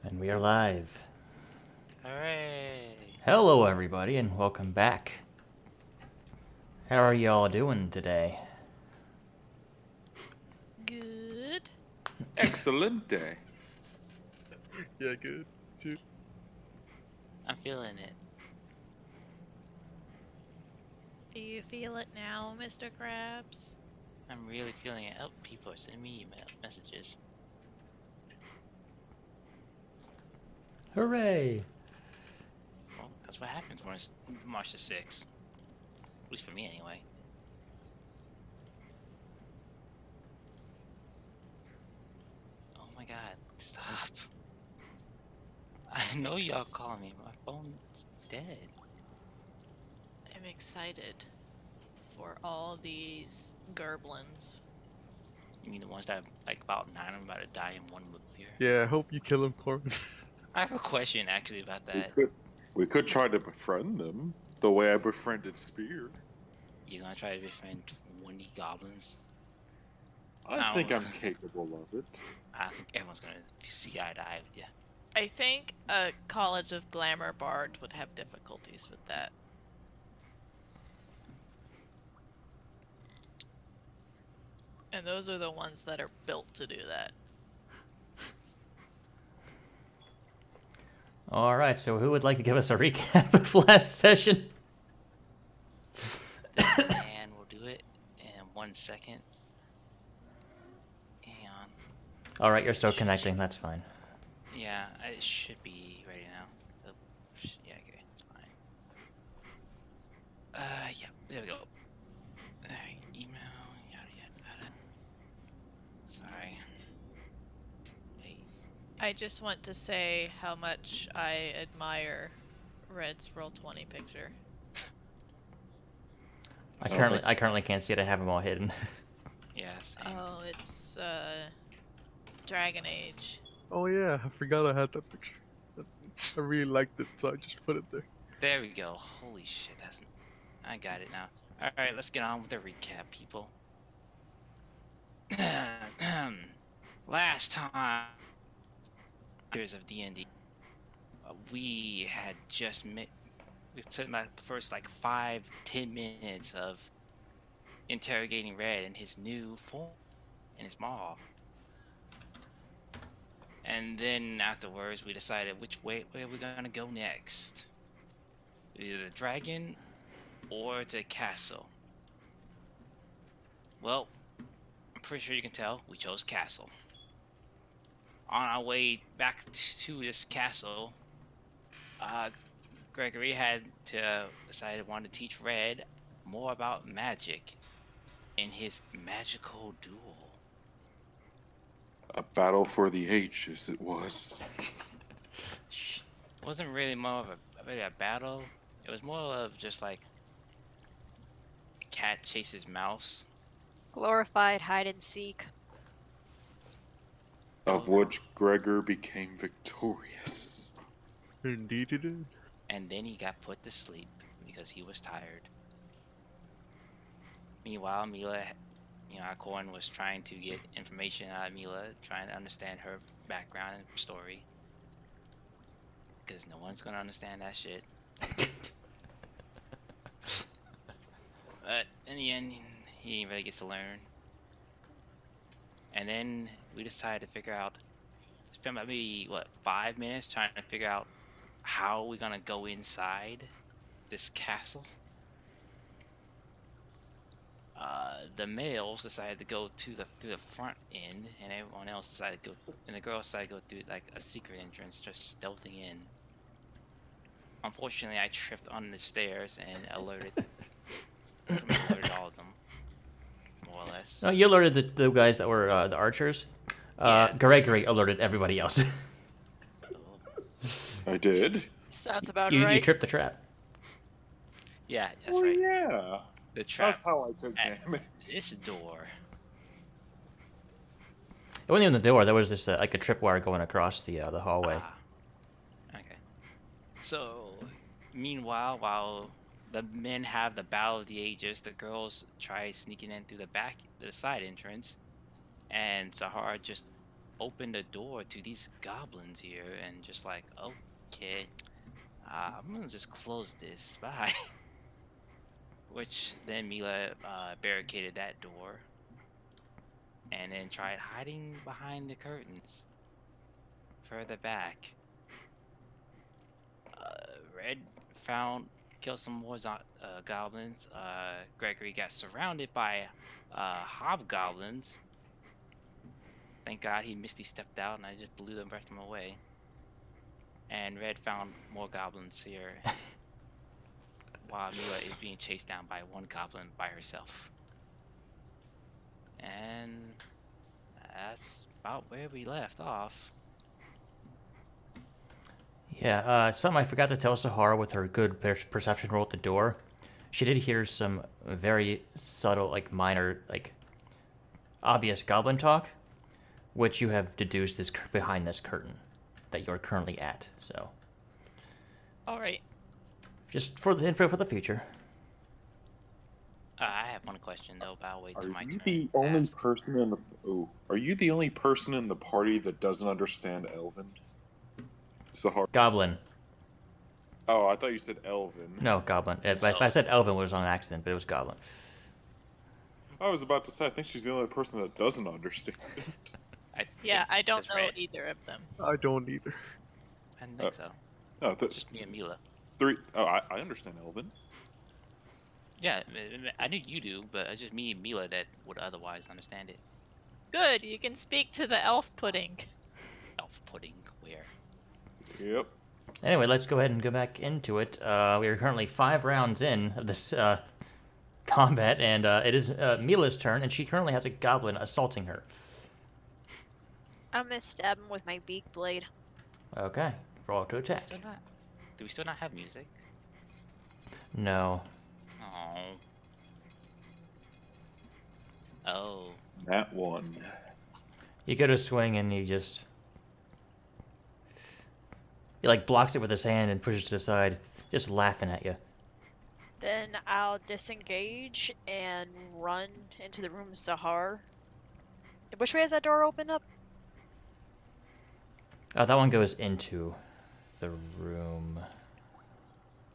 And we are live. Hooray! Hello, everybody, and welcome back. How are y'all doing today? Good. Excellent day. Yeah, good, dude. I'm feeling it. Do you feel it now, Mr. Krabs? I'm really feeling it. Oh, people are sending me email messages. Hooray! Well, that's what happens when it's March the 6th. At least for me, anyway. Oh my god, stop. I know y'all calling me, but my phone's dead. I'm excited for all these gerblins. You mean the ones that have, like, about 9 of them about to die in one move here? Yeah, I hope you kill him, Corbin. I have a question, actually, about that. We could try to befriend them the way I befriended Spear. You gonna try to befriend 20 goblins? I think I'm capable of it. I think everyone's gonna see eye to eye with you. I think a College of Glamour bard would have difficulties with that. And those are the ones that are built to do that. Alright, so who would like to give us a recap of last session? And we'll do it in 1 second. Hang on. Alright, you're still connecting, that's fine. Yeah, it should be ready now. Oh, yeah, okay, it's fine. Yeah, there we go. Alright, email, yada yada. Sorry. Hey, I just want to say how much I admire Red's Roll20 picture. I currently can't see it, I have them all hidden. yeah, same. Oh, it's Dragon Age. Oh yeah, I forgot I had that picture. I really liked it, so I just put it there. There we go. Holy shit, I got it now. Alright, let's get on with the recap, people. Last time, years of D&D, we had just met. We spent the first like 5-10 minutes of interrogating Red in his new form, in his maw. And then afterwards, we decided which way are we gonna go next. Either the dragon or the castle. Well, I'm pretty sure you can tell we chose castle. On our way back to this castle, Gregory had to decide wanted to teach Red more about magic in his magical duel. A battle for the ages it was. It wasn't really more of a battle. It was more of just like a cat chases mouse. Glorified hide and seek. Of which Gregor became victorious. Indeed, he did. And then he got put to sleep because he was tired. Meanwhile, Mila, Corn was trying to get information out of Mila, trying to understand her background and story. Because no one's gonna understand that shit. But in the end, he didn't really get to learn. And then we decided to figure out, spend maybe, 5 minutes trying to figure out how we're gonna go inside this castle. The males decided to go through the front end, and everyone else decided to go, and the girls decided to go through like a secret entrance, just stealthing in. Unfortunately, I tripped on the stairs and alerted all of them, more or less. No, you alerted the guys that were the archers. Yeah. Gregory alerted everybody else. I did? Sounds about you right. tripped the trap. Yeah, that's Oh right. yeah. The trap That's how I took at damage. this door. It wasn't even the door, there was just like a tripwire going across the hallway. Okay. So, meanwhile, while the men have the battle of the ages, the girls try sneaking in through the side entrance, and Sahara just open the door to these goblins here and just like, okay, I'm gonna just close this. Bye. Which then Mila barricaded that door and then tried hiding behind the curtains further back. Red killed some more goblins. Gregory got surrounded by hobgoblins. Thank God he Misty stepped out and I just blew the rest of them away. And Red found more goblins here. While Mila is being chased down by one goblin by herself. And that's about where we left off. Yeah, something I forgot to tell Sahara with her good perception roll at the door. She did hear some very subtle, like minor, like obvious goblin talk, which you have deduced is behind this curtain that you're currently at. So, All right. just for the info for the future. I have one question though, but I'll wait till my Are turn. you the only person in the? Oh, are you the only person in the party that doesn't understand Elven? Sahara. Goblin. Oh, I thought you said Elven. No, goblin. If I said Elvin, it was on accident, but it was goblin. I was about to say, I think she's the only person that doesn't understand it. Yeah, I don't that's know Red. either of them. I don't either. I didn't think so. No, Just me and Mila. I understand Elven. Yeah, I knew you do, but it's just me and Mila that would otherwise understand it. Good, you can speak to the elf pudding. Elf pudding, where? Yep. Anyway, let's go ahead and go back into it. We are currently 5 rounds in of this combat, and it is Mila's turn, and she currently has a goblin assaulting her. I'm gonna stab him with my beak blade. Okay, roll to attack. Do we still not have music? No. Oh. That one. You go to swing, and he like blocks it with his hand and pushes it aside, just laughing at you. Then I'll disengage and run into the room with Sahar. Which way has that door opened up? Oh, that one goes into the room.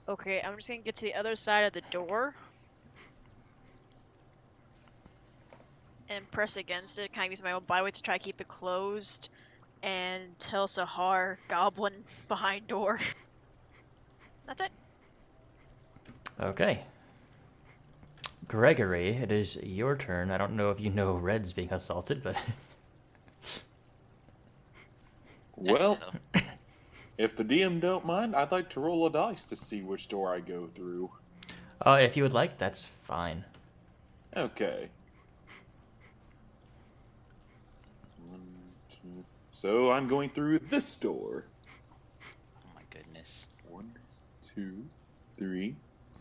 Okay, I'm just gonna get to the other side of the door. And press against it, kind of use my own byweight to try to keep it closed. And tell Sahar, goblin behind door. That's it. Okay. Gregory, it is your turn. I don't know if you know Red's being assaulted, but... Well, if the DM don't mind, I'd like to roll a dice to see which door I go through. if you would like, that's fine. Okay. 1, 2. So I'm going through this door. Oh my goodness. 1, 2, 3,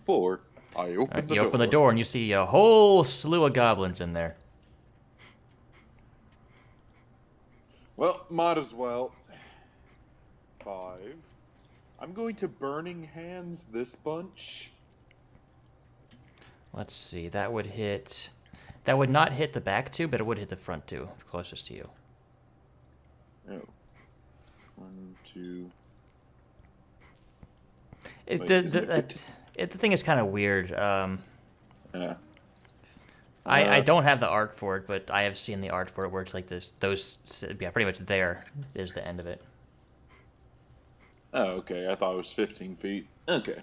4. I open the You door. open the door and you see a whole slew of goblins in there. Well, might as well. 5. I'm going to Burning Hands this bunch. Let's see, that would hit... That would not hit the back two, but it would hit the front two, closest to you. Oh. 1, 2. The thing is kind of weird. Yeah. I don't have the art for it, but I have seen the art for it where it's like this. Yeah, pretty much there is the end of it. Oh, okay. I thought it was 15 feet. Okay.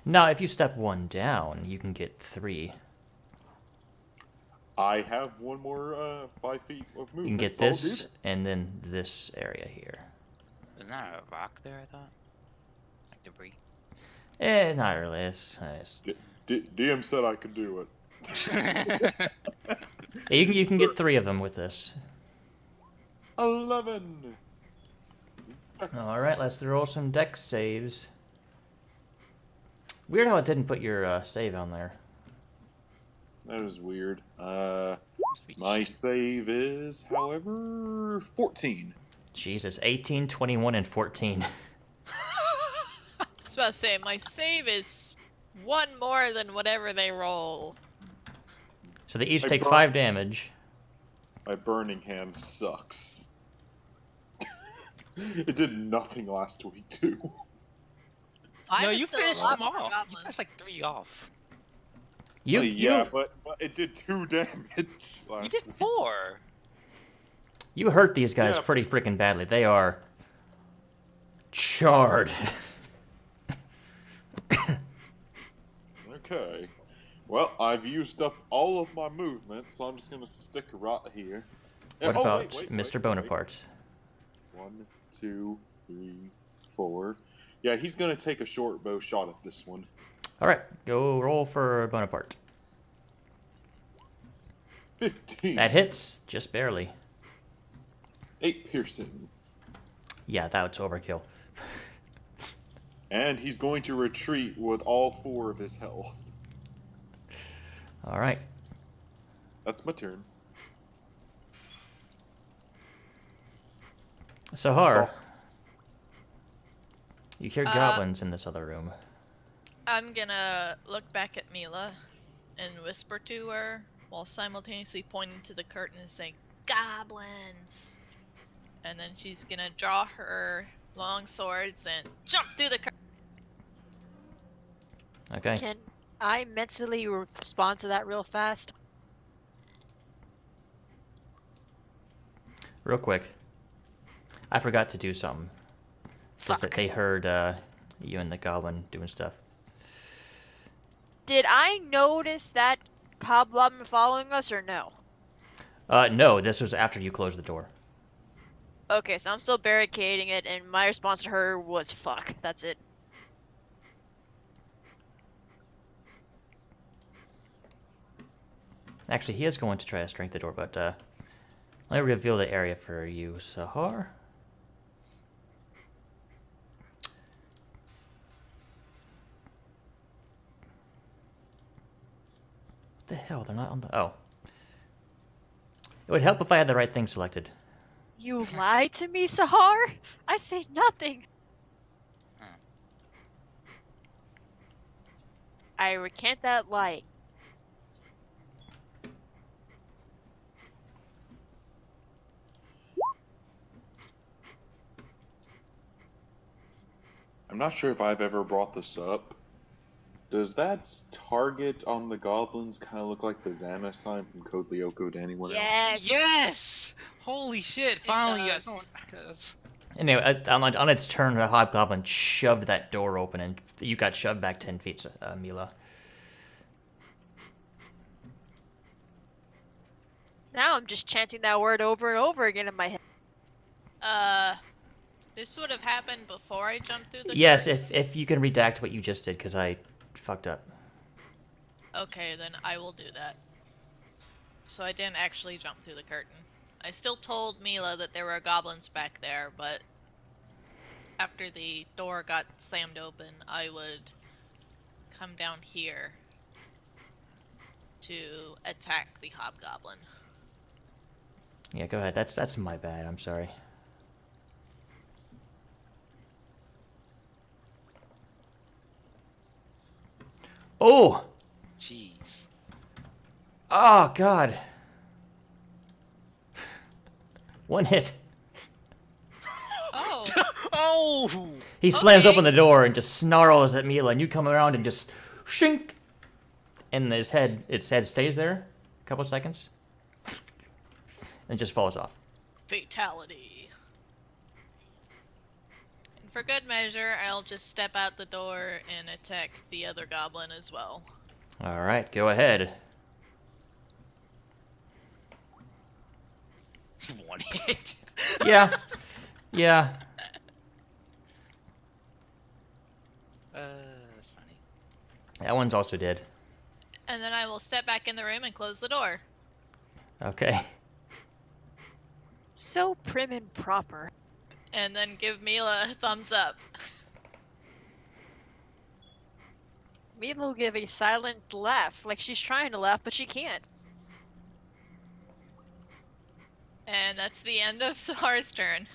Now, if you step one down, you can get 3. I have one more 5 feet of movement. You can get so I'll do this, that. and then this area here. Isn't that a rock there, I thought? Like debris? Not really. It's DM said I could do it. you can get 3 of them with this. 11. All right, let's roll some dex saves. Weird how it didn't put your save on there. That is weird. My save is, however, 14. Jesus, 18, 21, and 14. I was about to say, my save is 1 more than whatever they roll. So they each I take brought- 5 damage. My Burning Hand sucks. It did nothing last week, too. 5 No, is you still a finished lot them for off. You goblins. finished like 3 off. You Yeah, you but it did 2 damage last You did week. 4. you hurt these guys Yeah. pretty freaking badly. They are charred. Okay. Well, I've used up all of my movement, so I'm just gonna stick right here. What Oh, about wait, Mr. Bonaparte? 1, 2, 3, 4. Yeah, he's gonna take a short bow shot at this one. All right, go roll for Bonaparte. 15. That hits just barely. 8 piercing. Yeah, that's overkill. And he's going to retreat with all 4 of his health. All right. That's my turn. Sahar, So- you hear goblins in this other room. I'm gonna look back at Mila and whisper to her while simultaneously pointing to the curtain and saying, "Goblins!" And then she's gonna draw her long swords and jump through the curtain. Okay. Can I mentally respond to that real fast? Real quick. I forgot to do something. Just that Fuck. they heard you and the goblin doing stuff. Did I notice that hobgoblin following us or no? No, this was after you closed the door. Okay, so I'm still barricading it, and my response to her was fuck. That's it. Actually, he is going to try to strength the door, but let me reveal the area for you, Sahar. What the hell? They're not on the... Oh. It would help if I had the right thing selected. You lied to me, Sahar? I say nothing. I recant that lie. I'm not sure if I've ever brought this up. Does that target on the goblins kind of look like the Xana sign from Code Lyoko to anyone else? Yes. Yes! Holy shit! Finally, you guys. does. Does. Anyway, on its turn, the hobgoblin shoved that door open, and you got shoved back 10 feet, Mila. Now I'm just chanting that word over and over again in my head. This would have happened before I jumped through the Yes, curtain. if you can redact what you just did, because I fucked up. Okay, then I will do that. So I didn't actually jump through the curtain. I still told Mila that there were goblins back there, but after the door got slammed open, I would come down here to attack the hobgoblin. Yeah, go ahead. That's my bad. I'm sorry. Oh! Jeez. Oh, God. One hit. Oh! Oh! He slams Okay. open the door and just snarls at Mila, and you come around and just shink! And its head stays there a couple seconds. And just falls off. Fatality. And for good measure, I'll just step out the door and attack the other goblin as well. Alright, go ahead. One hit. Yeah. Yeah. That's funny. That one's also dead. And then I will step back in the room and close the door. Okay. So prim and proper. And then give Mila a thumbs up. Mila will give a silent laugh, like she's trying to laugh, but she can't. And that's the end of Sahar's turn.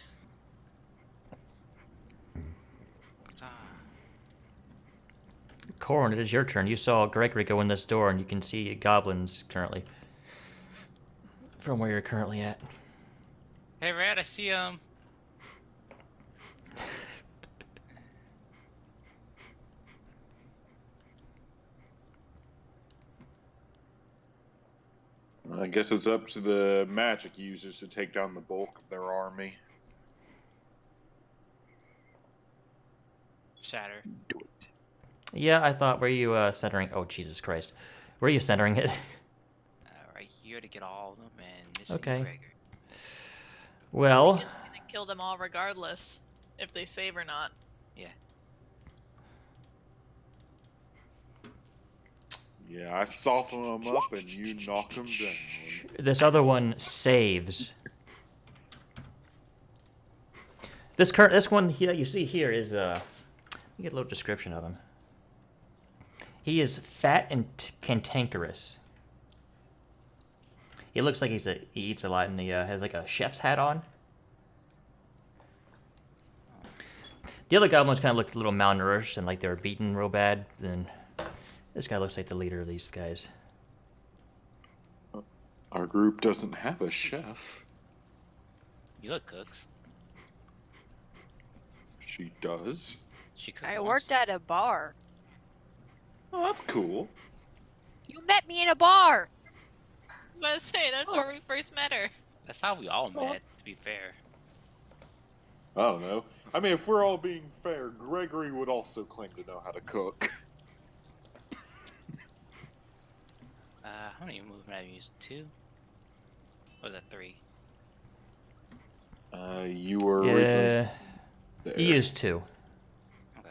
Corin, it is your turn. You saw Gregory go in this door, and you can see goblins currently. From where you're currently at. Hey, Red, I see I guess it's up to the magic users to take down the bulk of their army. Shatter. Do it. Yeah, I thought, were you centering? Oh, Jesus Christ. Were you centering it? Right here to get all of them, and this Okay. Gregor. Well, Gonna kill them all regardless, if they save or not. Yeah. Yeah, I soften them up and you knock them down. this other one saves. This one here you see here is let me get a little description of him. He is fat and cantankerous. He looks like he eats a lot, and he has like a chef's hat on. The other goblins kind of looked a little malnourished and like they were beaten real bad. Then this guy looks like the leader of these guys. Our group doesn't have a chef. You look cooks. She does. She cooked I once. worked at a bar. Oh, that's cool. You met me in a bar. I was about to say, that's where we first met her. That's how we all met, to be fair. I don't know. I mean, if we're all being fair, Gregory would also claim to know how to cook. How many movement have you used? 2? Or was that 3? You were originally Yeah, there. he used 2. Okay.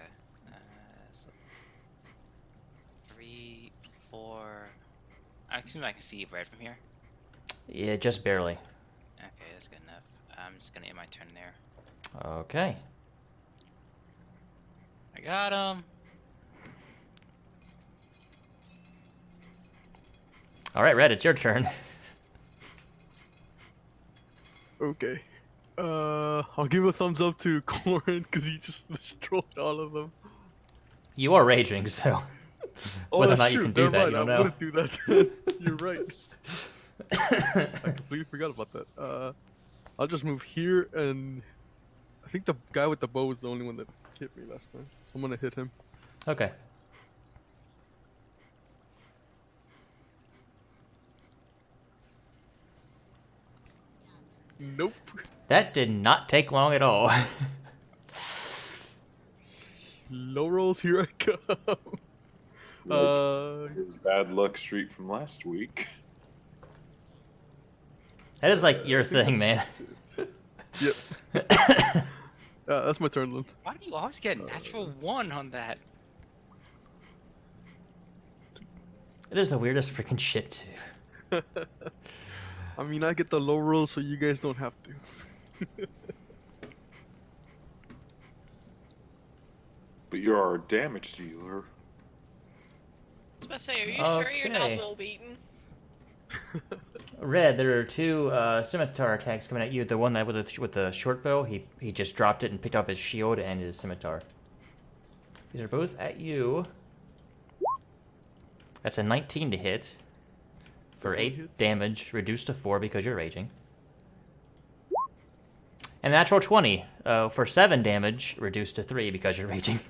So 3, 4. I assume I can see red from here. Yeah, just barely. Okay, that's good enough. I'm just gonna end my turn there. Okay. I got him. All right, Red, it's your turn. Okay. I'll give a thumbs up to Corin because he just destroyed all of them. You are raging, so Oh, whether or that's not you true. can do Never that, mind. you don't I know. wouldn't do that. Then. You're right. I completely forgot about that. I'll just move here, and I think the guy with the bow was the only one that hit me last time, so I'm gonna hit him. Okay. Nope. That did not take long at all. Low rolls, here I come. His bad luck streak from last week. That is like your thing, man. Yep. That's my turn, Lynn. Why do you always get a natural 1 on that? It is the weirdest freaking shit, too. I mean, I get the low roll, so you guys don't have to. But you're our damage dealer. I was about to say, are you sure you're not Okay. Will Beaten? Red, there are 2 scimitar attacks coming at you. The one that with the short bow, he just dropped it and picked up his shield and his scimitar. These are both at you. That's a 19 to hit for 8 hits. damage, reduced to 4 because you're raging. And a natural 20 for 7 damage, reduced to 3 because you're raging.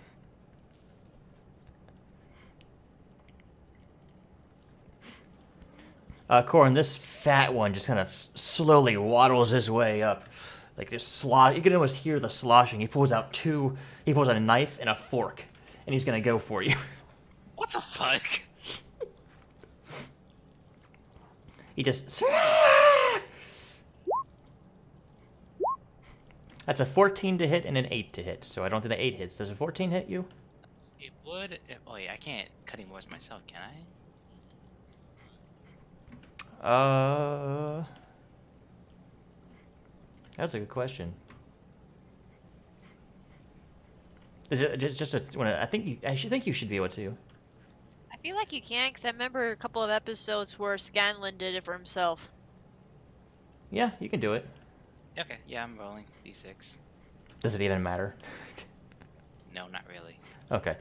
Corin, this fat one just kind of slowly waddles his way up. Like this slosh. You can almost hear the sloshing. He pulls out a knife and a fork, and he's gonna go for you. What the fuck? He just... That's a 14 to hit and an 8 to hit, so I don't think the 8 hits. Does a 14 hit you? It would. Oh yeah, I can't cut any words myself, can I? That's a good question. Is it just a? I should think you should be able to. I feel like you can, because I remember a couple of episodes where Scanlan did it for himself. Yeah, you can do it. Okay, yeah, I'm rolling d6. Does it even matter? No, not really. Okay.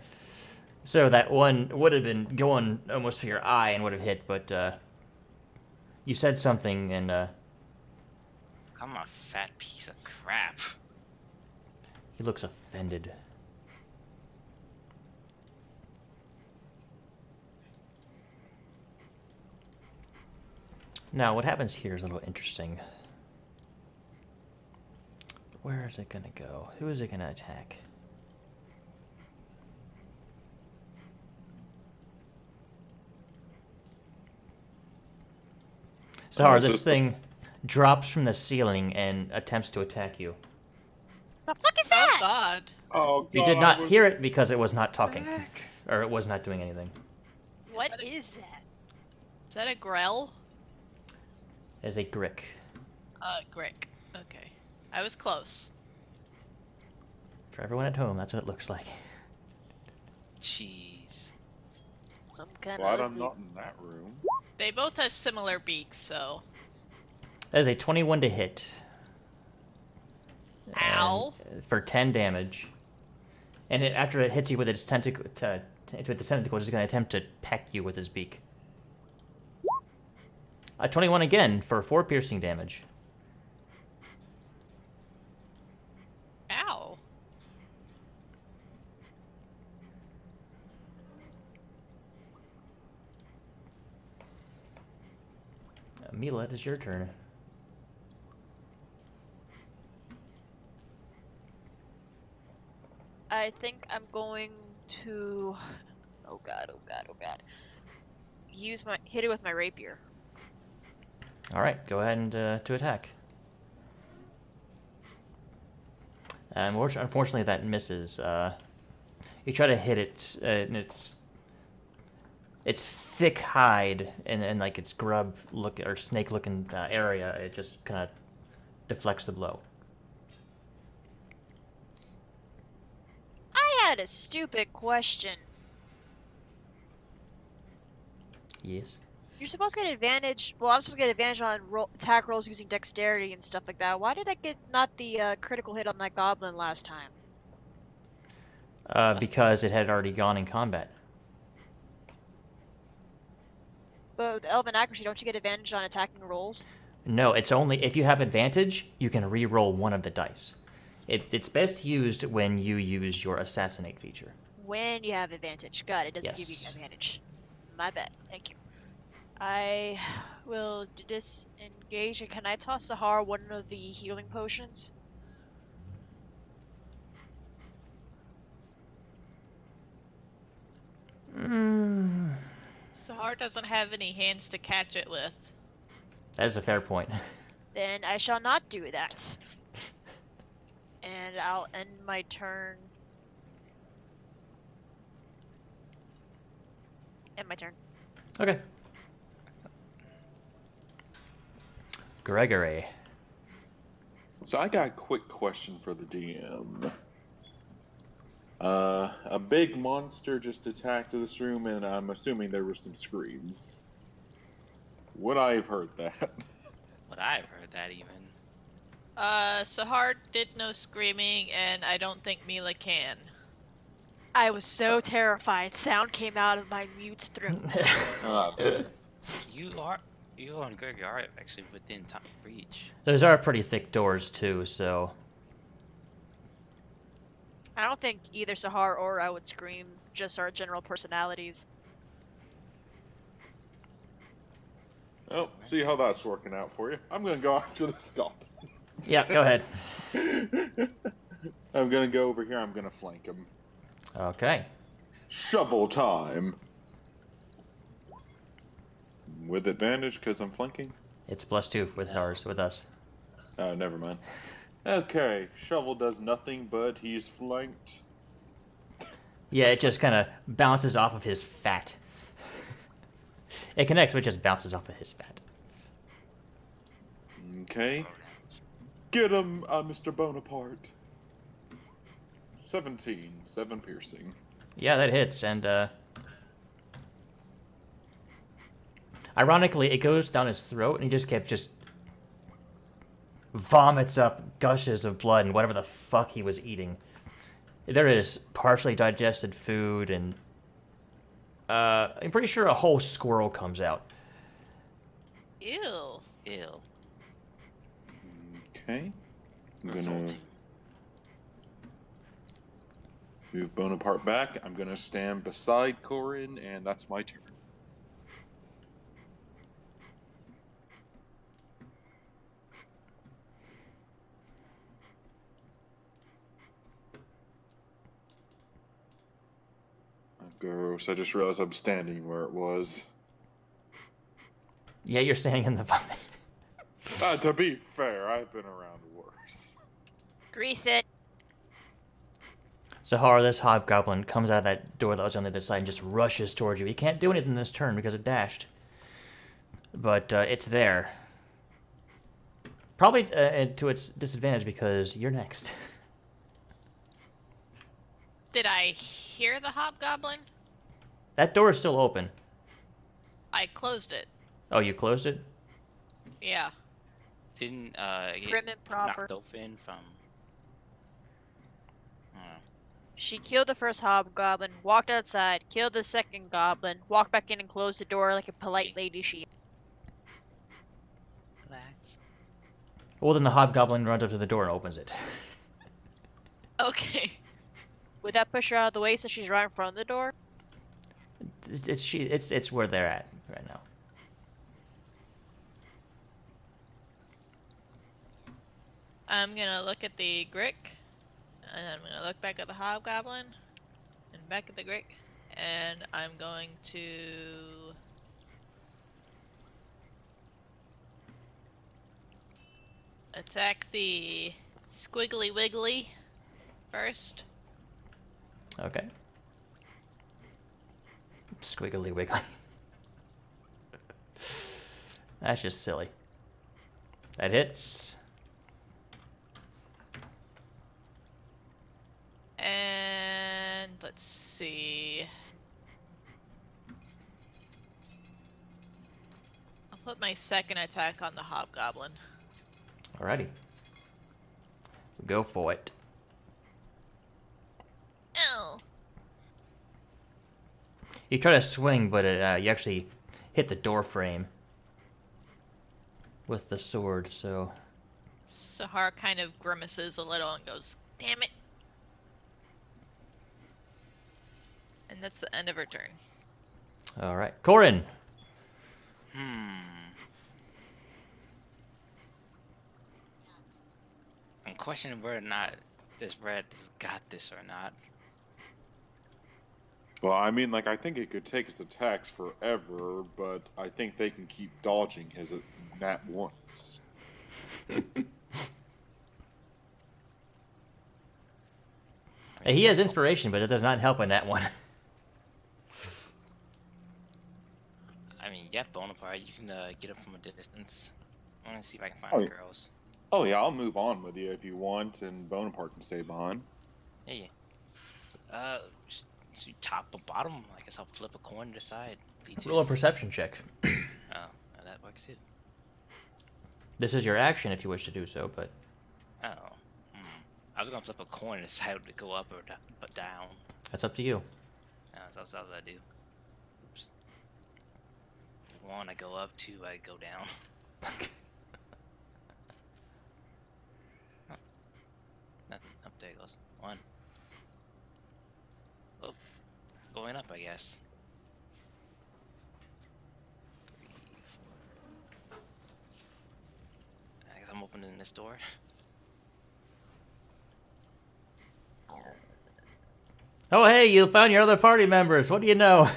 So that one would have been going almost for your eye and would have hit, but you said something and I'm a fat piece of crap. He looks offended. Now, what happens here is a little interesting. Where is it gonna go? Who is it gonna attack? Zahar, so this it's thing drops from the ceiling and attempts to attack you. The fuck is Oh that? god. Oh, You did not hear it because it was not talking. Or it was not doing anything. What is that? Is that a grell? It is a Grick. Grick. Okay. I was close. For everyone at home, that's what it looks like. Jeez. Some kind Glad of. I'm not in that room. They both have similar beaks, so. That is a 21 to hit. Ow. And for 10 damage. And after it hits you with its tentacles, it's going to attempt to peck you with his beak. A 21 again for 4 piercing damage. Ow. Mila, it is your turn. I think I'm going to. Oh god, oh god, oh god. Hit it with my rapier. Alright, go ahead and to attack. Unfortunately, that misses. You try to hit it, and its thick hide and like its grub look or snake looking area, it just kind of deflects the blow. I had a stupid question. Yes. You're supposed to get advantage. Well, I'm supposed to get advantage on attack rolls using dexterity and stuff like that. Why did I get not the critical hit on that goblin last time? Because it had already gone in combat. But with Elven accuracy, don't you get advantage on attacking rolls? No, it's only if you have advantage, you can re-roll one of the dice. It's best used when you use your assassinate feature. When you have advantage. God, it doesn't give you Yes. advantage. My bad. Thank you. I will disengage. And can I toss Sahar one of the healing potions? Sahar doesn't have any hands to catch it with. That is a fair point. Then I shall not do that. And I'll end my turn. End my turn. Okay. Gregory. So I got a quick question for the DM. A big monster just attacked this room, and I'm assuming there were some screams. Would I have heard that? Would I have heard that even? Sahar did no screaming, and I don't think Mila can. I was so terrified. Sound came out of my mute throat. Oh, that's You and Greg are actually within top reach. Those are pretty thick doors too, so I don't think either Sahar or I would scream, just our general personalities. Oh, see how that's working out for you. I'm gonna go after this goblin. yeah, go ahead. I'm gonna go over here. I'm gonna flank him. Okay. Shovel time. With advantage because I'm flanking. It's +2 with ours, with us. Oh, never mind. Okay, shovel does nothing, but he's flanked. Yeah, it just kind of bounces off of his fat. It connects, but it just bounces off of his fat. Okay. Get him, Mr. Bonaparte. 17, 7 piercing. Yeah, that hits, and ironically, it goes down his throat, and he just vomits up gushes of blood and whatever the fuck he was eating. There is partially digested food, and I'm pretty sure a whole squirrel comes out. Ew. Ill. Okay. I'm gonna Revolting. Move Bonaparte back. I'm gonna stand beside Corin, and that's my turn. Gross, I just realized I'm standing where it was. Yeah, you're standing in the vomit. To be fair, I've been around worse. Grease it. Sahara, this hobgoblin comes out of that door that was on the other side and just rushes towards you. He can't do anything this turn because it dashed. But it's there. Probably to its disadvantage because you're next. Did I hear the hobgoblin? That door is still open. I closed it. Oh, you closed it? Yeah. Didn't get Prim and proper. knocked open from. I don't know. She killed the first hobgoblin, walked outside, killed the second goblin, walked back in and closed the door like a polite lady she. Relax. Well, then the hobgoblin runs up to the door and opens it. Okay. Would that push her out of the way so she's right in front of the door? It's where they're at right now. I'm gonna look at the Grick, and I'm gonna look back at the hobgoblin, and back at the Grick, and I'm going to attack the squiggly wiggly first. Okay. Squiggly wiggly. That's just silly. That hits. And let's see. I'll put my second attack on the hobgoblin. Alrighty. Go for it. Oh. You try to swing, but you actually hit the door frame with the sword, so... Sahar kind of grimaces a little and goes, "Damn it." And that's the end of her turn. Alright. Corin! I'm questioning whether or not this red got this or not. Well, I mean, like, I think it could take his attacks forever, but I think they can keep dodging his nat once. He has inspiration, but it does not help in that one. I mean, yeah, Bonaparte, you can get up from a distance. I want to see if I can find Oh, girls. Oh yeah, I'll move on with you if you want, and Bonaparte can stay behind. Yeah. So you top or bottom? I guess I'll flip a coin to decide. Roll a perception check. Oh, that works too. This is your action if you wish to do so, but... Oh. I was gonna flip a coin and decide to go up or down. That's up to you. That's what I do. Oops. 1, I go up. 2, I go down. Oh. Nothing. Up there it goes. 1. Oh, going up, I guess. 3, 4. I guess I'm opening this door. Oh, hey, you found your other party members. What do you know?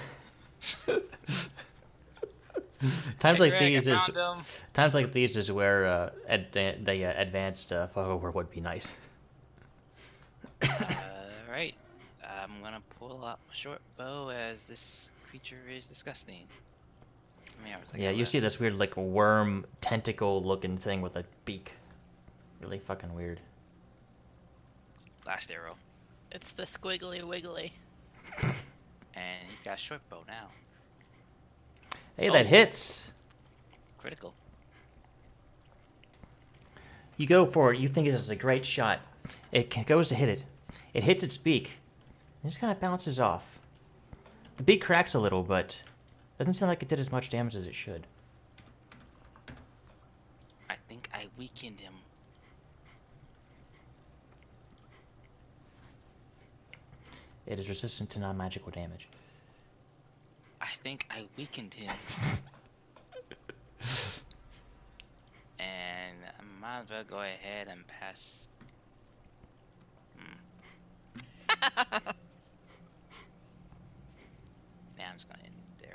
Times like these is where the advanced follower would be nice. Right. I'm gonna pull out my short bow as this creature is disgusting. Yeah, you see this weird, like, worm tentacle-looking thing with a beak. Really fucking weird. Last arrow. It's the squiggly wiggly. And he's got a short bow now. Hey, that hits! Critical. You go for it. You think this is a great shot. It goes to hit it. It hits its beak. It just kind of bounces off. The beak cracks a little, but doesn't sound like it did as much damage as it should. I think I weakened him. It is resistant to non-magical damage. I think I weakened him. And I might as well go ahead and pass. Yeah, I'm just gonna end it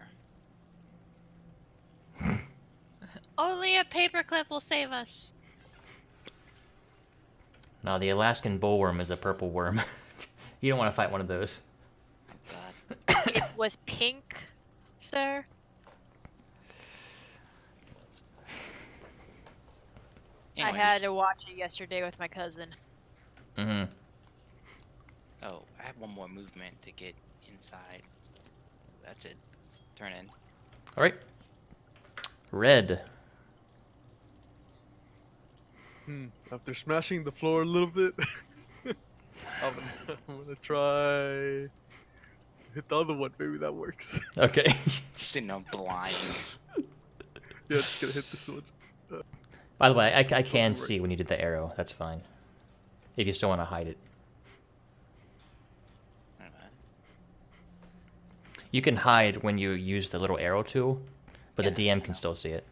there. Only a paperclip will save us. No, the Alaskan bullworm is a purple worm. You don't want to fight one of those. God. It was pink, sir. Anyway. I had to watch it yesterday with my cousin. Mm-hmm. Oh, I have one more movement to get inside. That's it. Turn in. All right. Red. After smashing the floor a little bit, I'm gonna try hit the other one. Maybe that works. Okay. Sitting on blind. Yeah, just gonna hit this one. By the way, I can Right. see when you did the arrow. That's fine. If you still want to hide it. Alright. You can hide when you use the little arrow tool, but Yeah, the DM can still see it.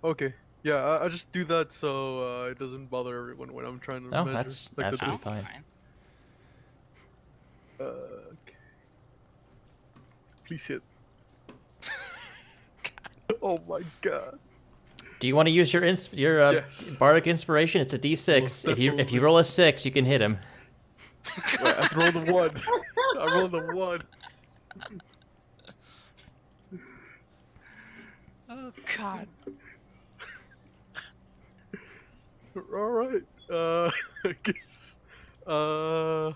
Okay. Yeah, I just do that so it doesn't bother everyone when I'm trying to No, measure that's like the absolutely distance. fine. Okay. Please hit. Oh my god. Do you want to use your Yes. bardic inspiration? It's a D6. Most If you definitely. roll a 6, you can hit him. Wait, I have to roll the 1. I rolled the 1. Oh God. Alright. I guess. Yeah,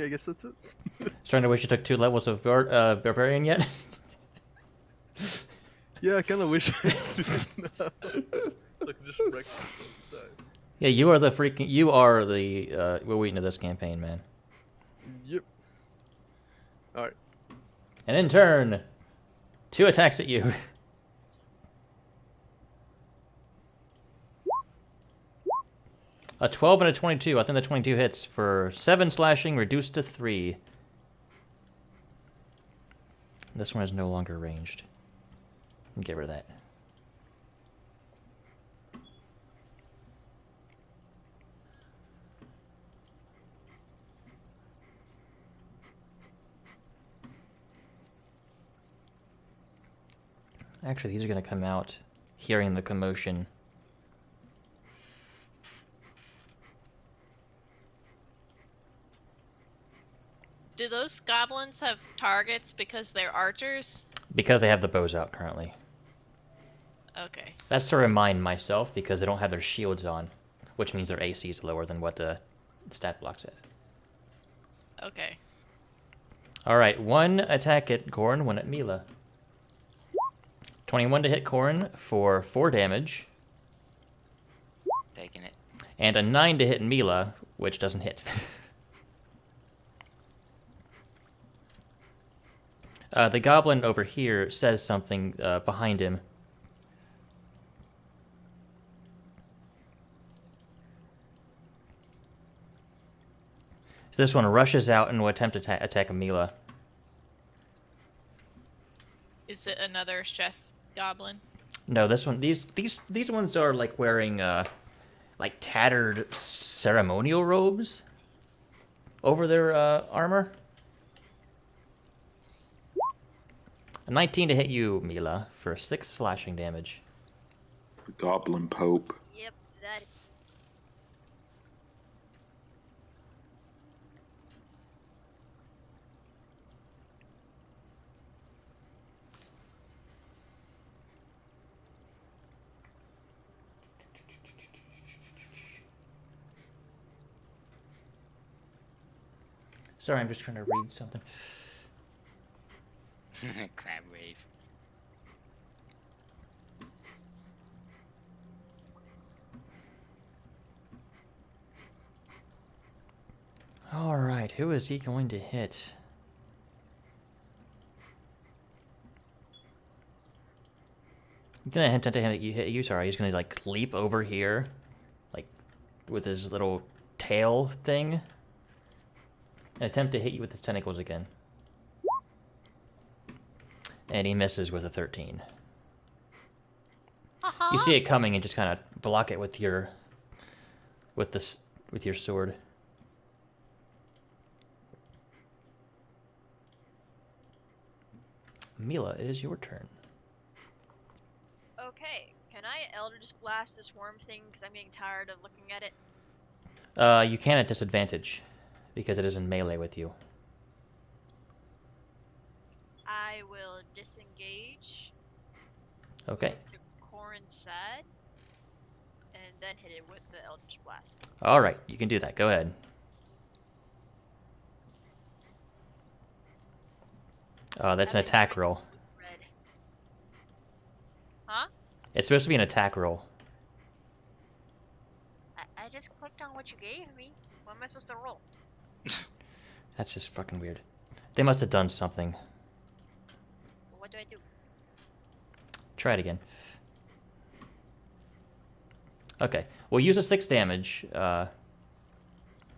I guess that's it. Starting to wish you took 2 levels of barbarian yet. Yeah, I kind of wish I did now. Like, just wreck that. Yeah, you are the Will Wheaton of this campaign, man. Yep. Alright. And in turn, 2 attacks at you. A 12 and a 22. I think the 22 hits for 7 slashing, reduced to 3. This one is no longer ranged. Get rid of that. Actually, these are going to come out hearing the commotion. Do those goblins have targets because they're archers? Because they have the bows out currently. Okay. That's to remind myself because they don't have their shields on, which means their AC is lower than what the stat block says. Okay. Alright, 1 attack at Gorin, 1 at Mila. 21 to hit Gorin for 4 damage, Taking it. and a 9 to hit Mila, which doesn't hit. The goblin over here says something behind him. So this one rushes out and will attempt to attack Mila. Is it another chef goblin? No, this one. These ones are like wearing like tattered ceremonial robes over their armor. A 19 to hit you, Mila, for 6 slashing damage. The Goblin Pope. Yep, that. Sorry, I'm just trying to read something. Crab wave. All right, who is he going to hit? I'm gonna hint at him that you hit you. Sorry, he's gonna like leap over here, like with his little tail thing. and attempt to hit you with his tentacles again. And he misses with a 13. You see it coming and just kind of block it with your sword. Mila, it is your turn. Okay, can I Eldritch Blast this worm thing? Because I'm getting tired of looking at it. You can at disadvantage, because it is in melee with you. I will disengage. Okay. Move to coincide, and then hit it with the Eldritch Blast. All right, you can do that. Go ahead. That's an attack roll. Red. Huh? It's supposed to be an attack roll. I just clicked on what you gave me. What am I supposed to roll? That's just fucking weird. They must have done something. What do I do? Try it again. Okay, we'll use the 6 damage,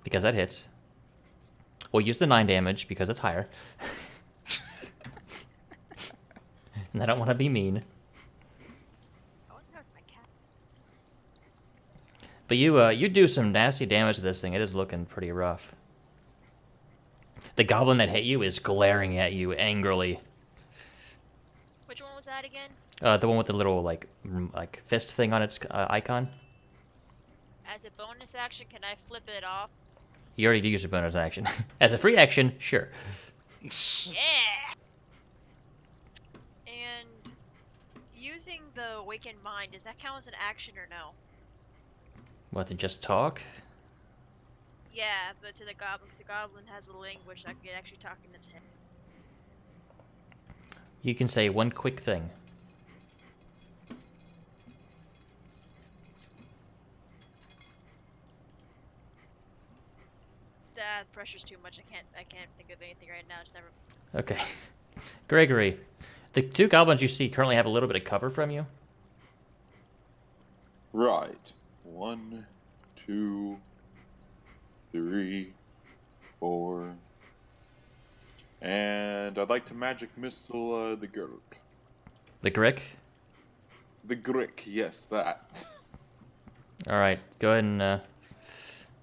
because that hits. We'll use the 9 damage, because it's higher. And I don't want to be mean. I wonder if my cat. But you do some nasty damage to this thing. It is looking pretty rough. The goblin that hit you is glaring at you angrily. Which one was that again? The one with the little like fist thing on its icon. As a bonus action, can I flip it off? You already used your bonus action. As a free action, sure. Yeah! And using the Awakened Mind, does that count as an action or no? What, to just talk? Yeah, but to the goblin, because the goblin has a language that can actually talk in its head. You can say one quick thing. That pressure's too much. I can't think of anything right now. It's never. Okay. Gregory, the 2 goblins you see currently have a little bit of cover from you. Right. 1, 2, 3, 4. And I'd like to magic missile the Gurk. The Grick? The Grick, yes, that. All right, go ahead and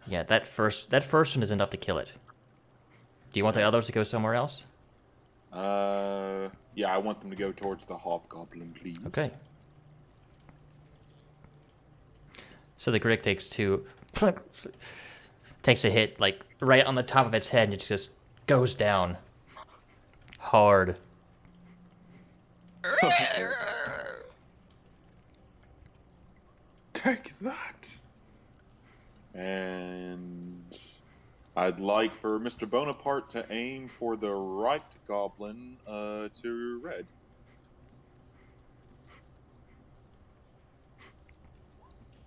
yeah, that first one is enough to kill it. Do you want the others to go somewhere else? Yeah, I want them to go towards the hobgoblin, please. Okay. So the Grick takes a hit like right on the top of its head and it just goes down hard. Take that. And I'd like for Mr. Bonaparte to aim for the right goblin to red.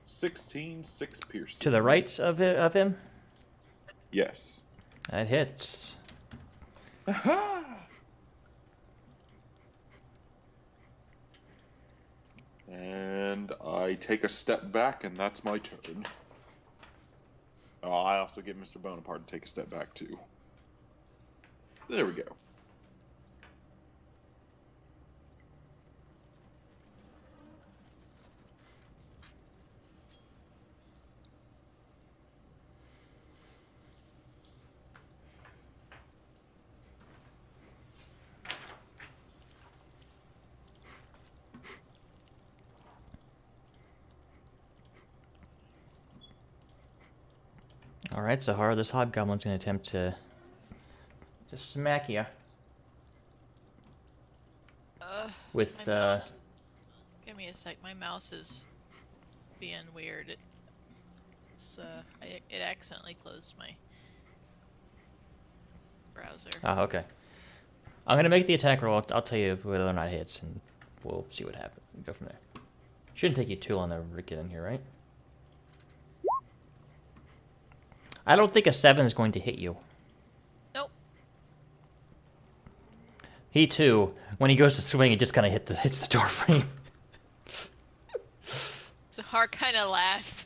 Six piercing. To the right of him? Yes. That hits. Aha! And I take a step back, and that's my turn. I also get Mr. Bonaparte to take a step back, too. There we go. All right, Sahara, this hobgoblin's going to attempt to smack you with my mouse. Give me a sec. My mouse is being weird. It accidentally closed my browser. Oh, okay. I'm going to make the attack roll. I'll tell you whether or not it hits, and we'll see what happens. Go from there. Shouldn't take you too long to get in here, right? I don't think a 7 is going to hit you. Nope. He too, when he goes to swing, it just kind of hits the door frame. Zahar kind of laughs.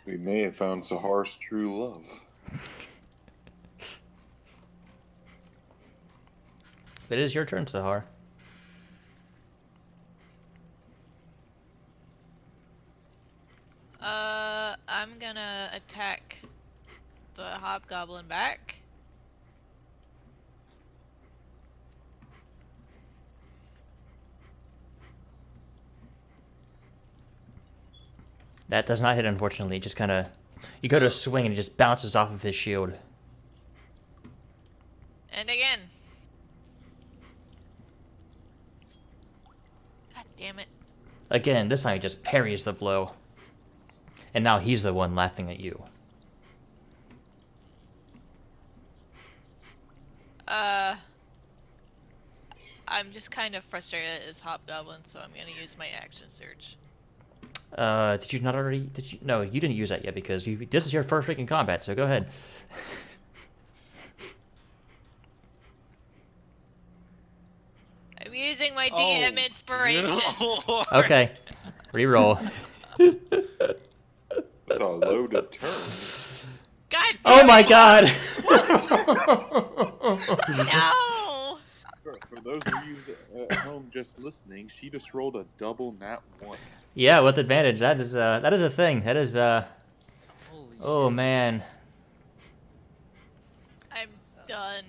We may have found Sahar's true love. It is your turn, Sahar. I'm gonna attack the hobgoblin back. That does not hit, unfortunately. It just kind of... You go to swing and it just bounces off of his shield. And again. God damn it. Again, this time he just parries the blow. And now he's the one laughing at you. I'm just kind of frustrated as hobgoblin, so I'm gonna use my action surge. Did you not already... Did you? No, you didn't use that yet because this is your first freaking combat, so go ahead. I'm using my DM inspiration. Okay. Reroll. That's a loaded turn. God Oh damn my it. god! No! For those of you at home just listening, she just rolled a double nat 1. Yeah, with advantage. That is a thing. That is Holy oh shit. man. I'm done.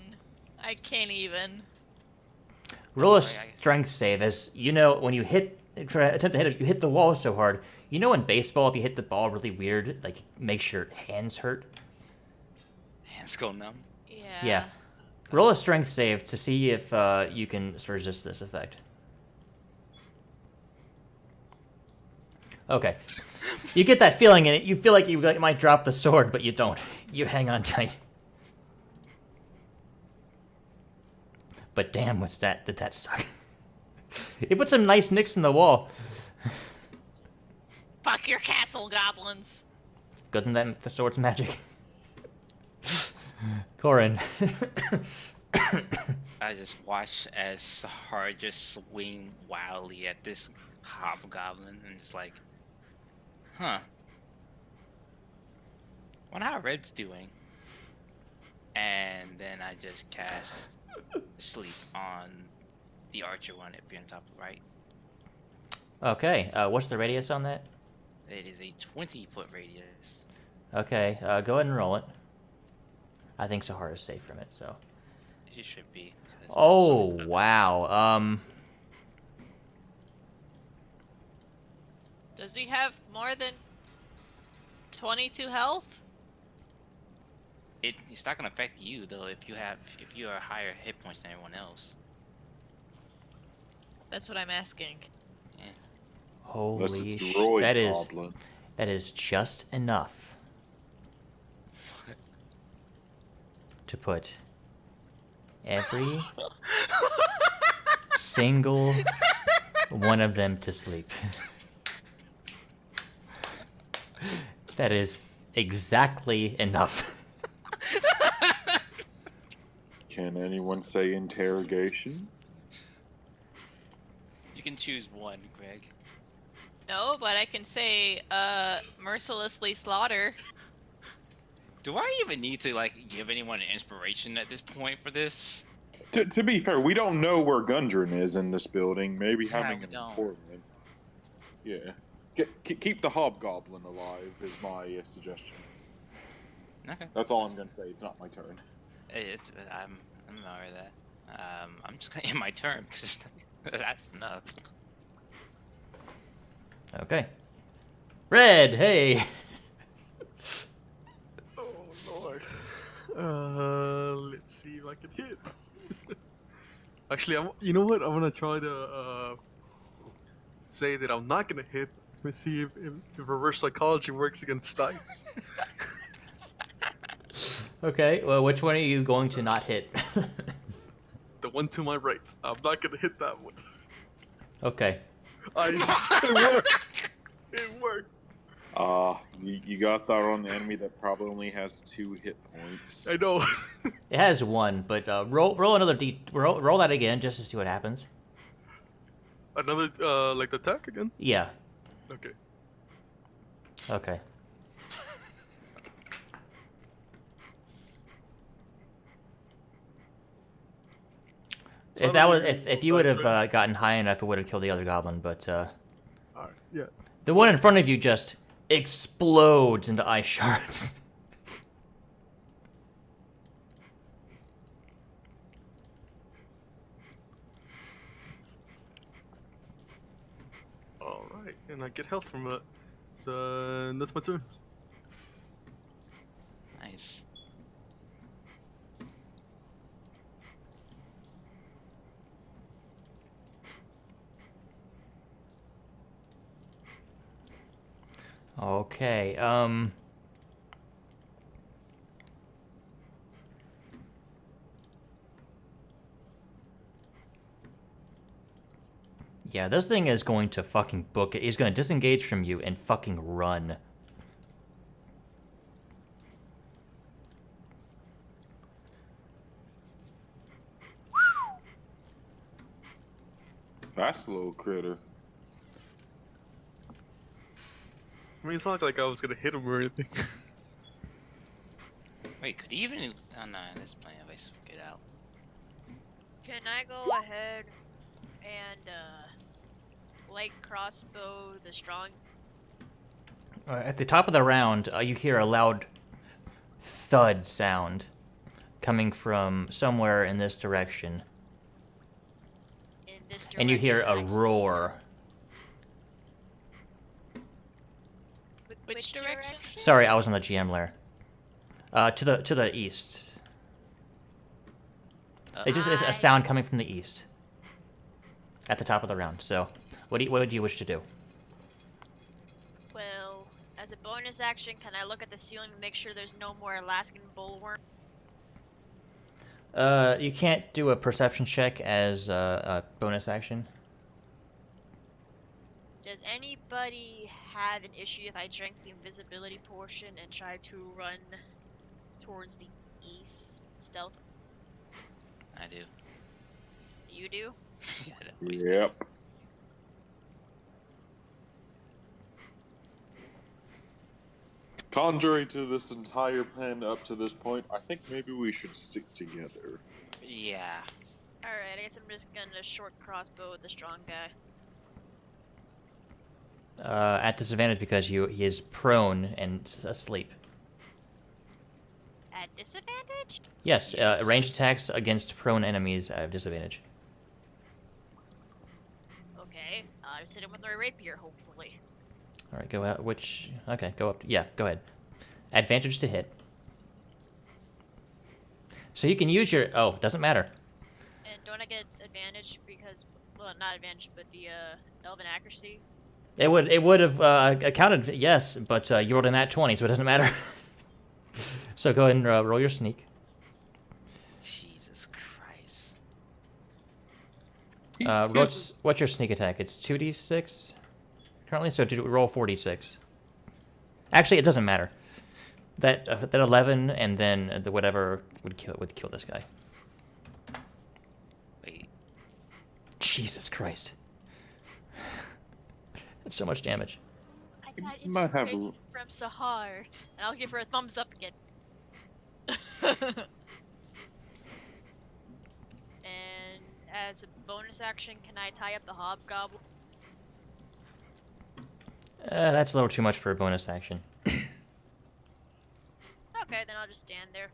I can't even. Roll a Don't worry, strength save, as you know when you attempt to hit it, you hit the wall so hard. You know in baseball, if you hit the ball really weird, like makes your hands hurt. Hands go numb. Yeah. Yeah. Roll a strength save to see if you can resist this effect. Okay. You get that feeling, and you feel like you might drop the sword, but you don't. You hang on tight. But damn, what's that? Did that suck? It put some nice nicks in the wall. Fuck your castle, goblins. Good than that the sword's magic. Corin. I just watch as Sahar just swing wildly at this hobgoblin and just like, huh. Wonder how Red's doing. And then I just cast sleep on the archer one if you're on top of right. Okay, what's the radius on that? It is a 20-foot radius. Okay, go ahead and roll it. I think Sahara is safe from it, so. It should be. Oh, wow. Does he have more than 22 health? It's not gonna affect you though if you are higher hit points than everyone else. That's what I'm asking. Unless Holy it's sh... Roy That is... Goblin. That is just enough to put every single one of them to sleep. That is exactly enough. Can anyone say interrogation? You can choose one, Greg. No, but I can say, mercilessly slaughter. Do I even need to like give anyone an inspiration at this point for this? To be fair, we don't know where Gundren is in this building. Maybe Yeah, having we an don't. informant. Yeah. Keep the hobgoblin alive is my suggestion. Okay. That's all I'm gonna say. It's not my turn. I'm alright with that. I'm just gonna end my turn because that's enough. Okay. Red, hey! Oh lord. Let's see if I can hit. Actually, you know what? I'm gonna try to say that I'm not gonna hit. Let's see if reverse psychology works against dice. Okay, well, which one are you going to not hit? The one to my right. I'm not gonna hit that one. Okay. It worked. It worked. You got that on the enemy that probably only has 2 hit points. I know. It has 1, but roll another roll that again just to see what happens. Another like attack again. Yeah. Okay. Okay. If that was if you would have gotten high enough, it would have killed the other goblin. But Alright, yeah. the one in front of you just explodes into ice shards. Alright, and I get health from it. So that's my turn. Nice. Okay. Yeah, this thing is going to fucking book it. He's going to disengage from you and fucking run. Fast little critter. I mean, it's not like I was gonna hit him or anything. Wait, could he even? Oh no, there's plenty of ice. Get out. Can I go ahead and light crossbow the strong? At the top of the round, you hear a loud thud sound coming from somewhere in this direction. In this direction? And you hear a I see. roar. Which direction? Sorry, I was on the GM layer. To the east. It's just it's a sound coming from the east. At the top of the round. So, what would you wish to do? Well, as a bonus action, can I look at the ceiling to make sure there's no more Alaskan bullworm? You can't do a perception check as a bonus action. Does anybody have an issue if I drink the invisibility potion and try to run towards the east stealth? I do. You do? Yeah, that waste Yep. Contrary to this entire plan up to this point, I think maybe we should stick together. Yeah. Alright, I guess I'm just gonna short crossbow with the strong guy. At disadvantage because he is prone and asleep. At disadvantage? Yes, ranged attacks against prone enemies have disadvantage. Okay, I'll just hit him with my rapier, hopefully. All right, go out. Okay, go up. Yeah, go ahead. Advantage to hit. So you can use your. Oh, doesn't matter. And don't I get advantage because, well, not advantage, but the elven accuracy? It would have accounted. Yes, but you rolled a nat 20, so it doesn't matter. So go ahead and roll your sneak. Jesus Christ. What's your sneak attack? It's 2d6 currently, so roll 4d6. Actually, it doesn't matter. That 11 and then the whatever would kill this guy. Wait. Jesus Christ. That's so much damage. I got You might have inspiration from Sahar, and I'll give her a thumbs up again. And as a bonus action, can I tie up the hobgoblin? That's a little too much for a bonus action. Okay, then I'll just stand there.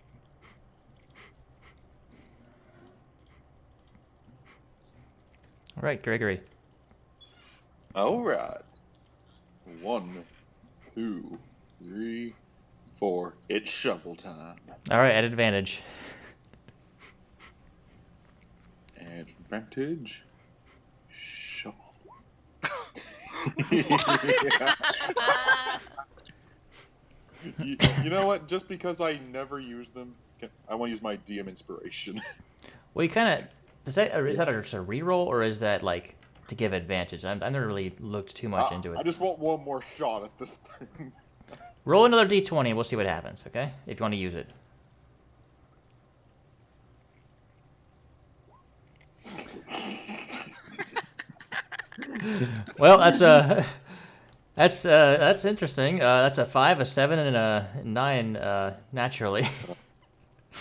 All right, Gregory. Alright. 1, 2, 3, 4. It's shovel time. All right, at advantage. Advantage. Shovel. You know what? Just because I never use them, I want to use my DM inspiration. Well, you kind of is that just a reroll or is that like to give advantage? I've never really looked too much into it. I just want one more shot at this thing. Roll another d20 and we'll see what happens. Okay, if you want to use it. Well, that's interesting. That's a 5, a 7, and a 9 naturally.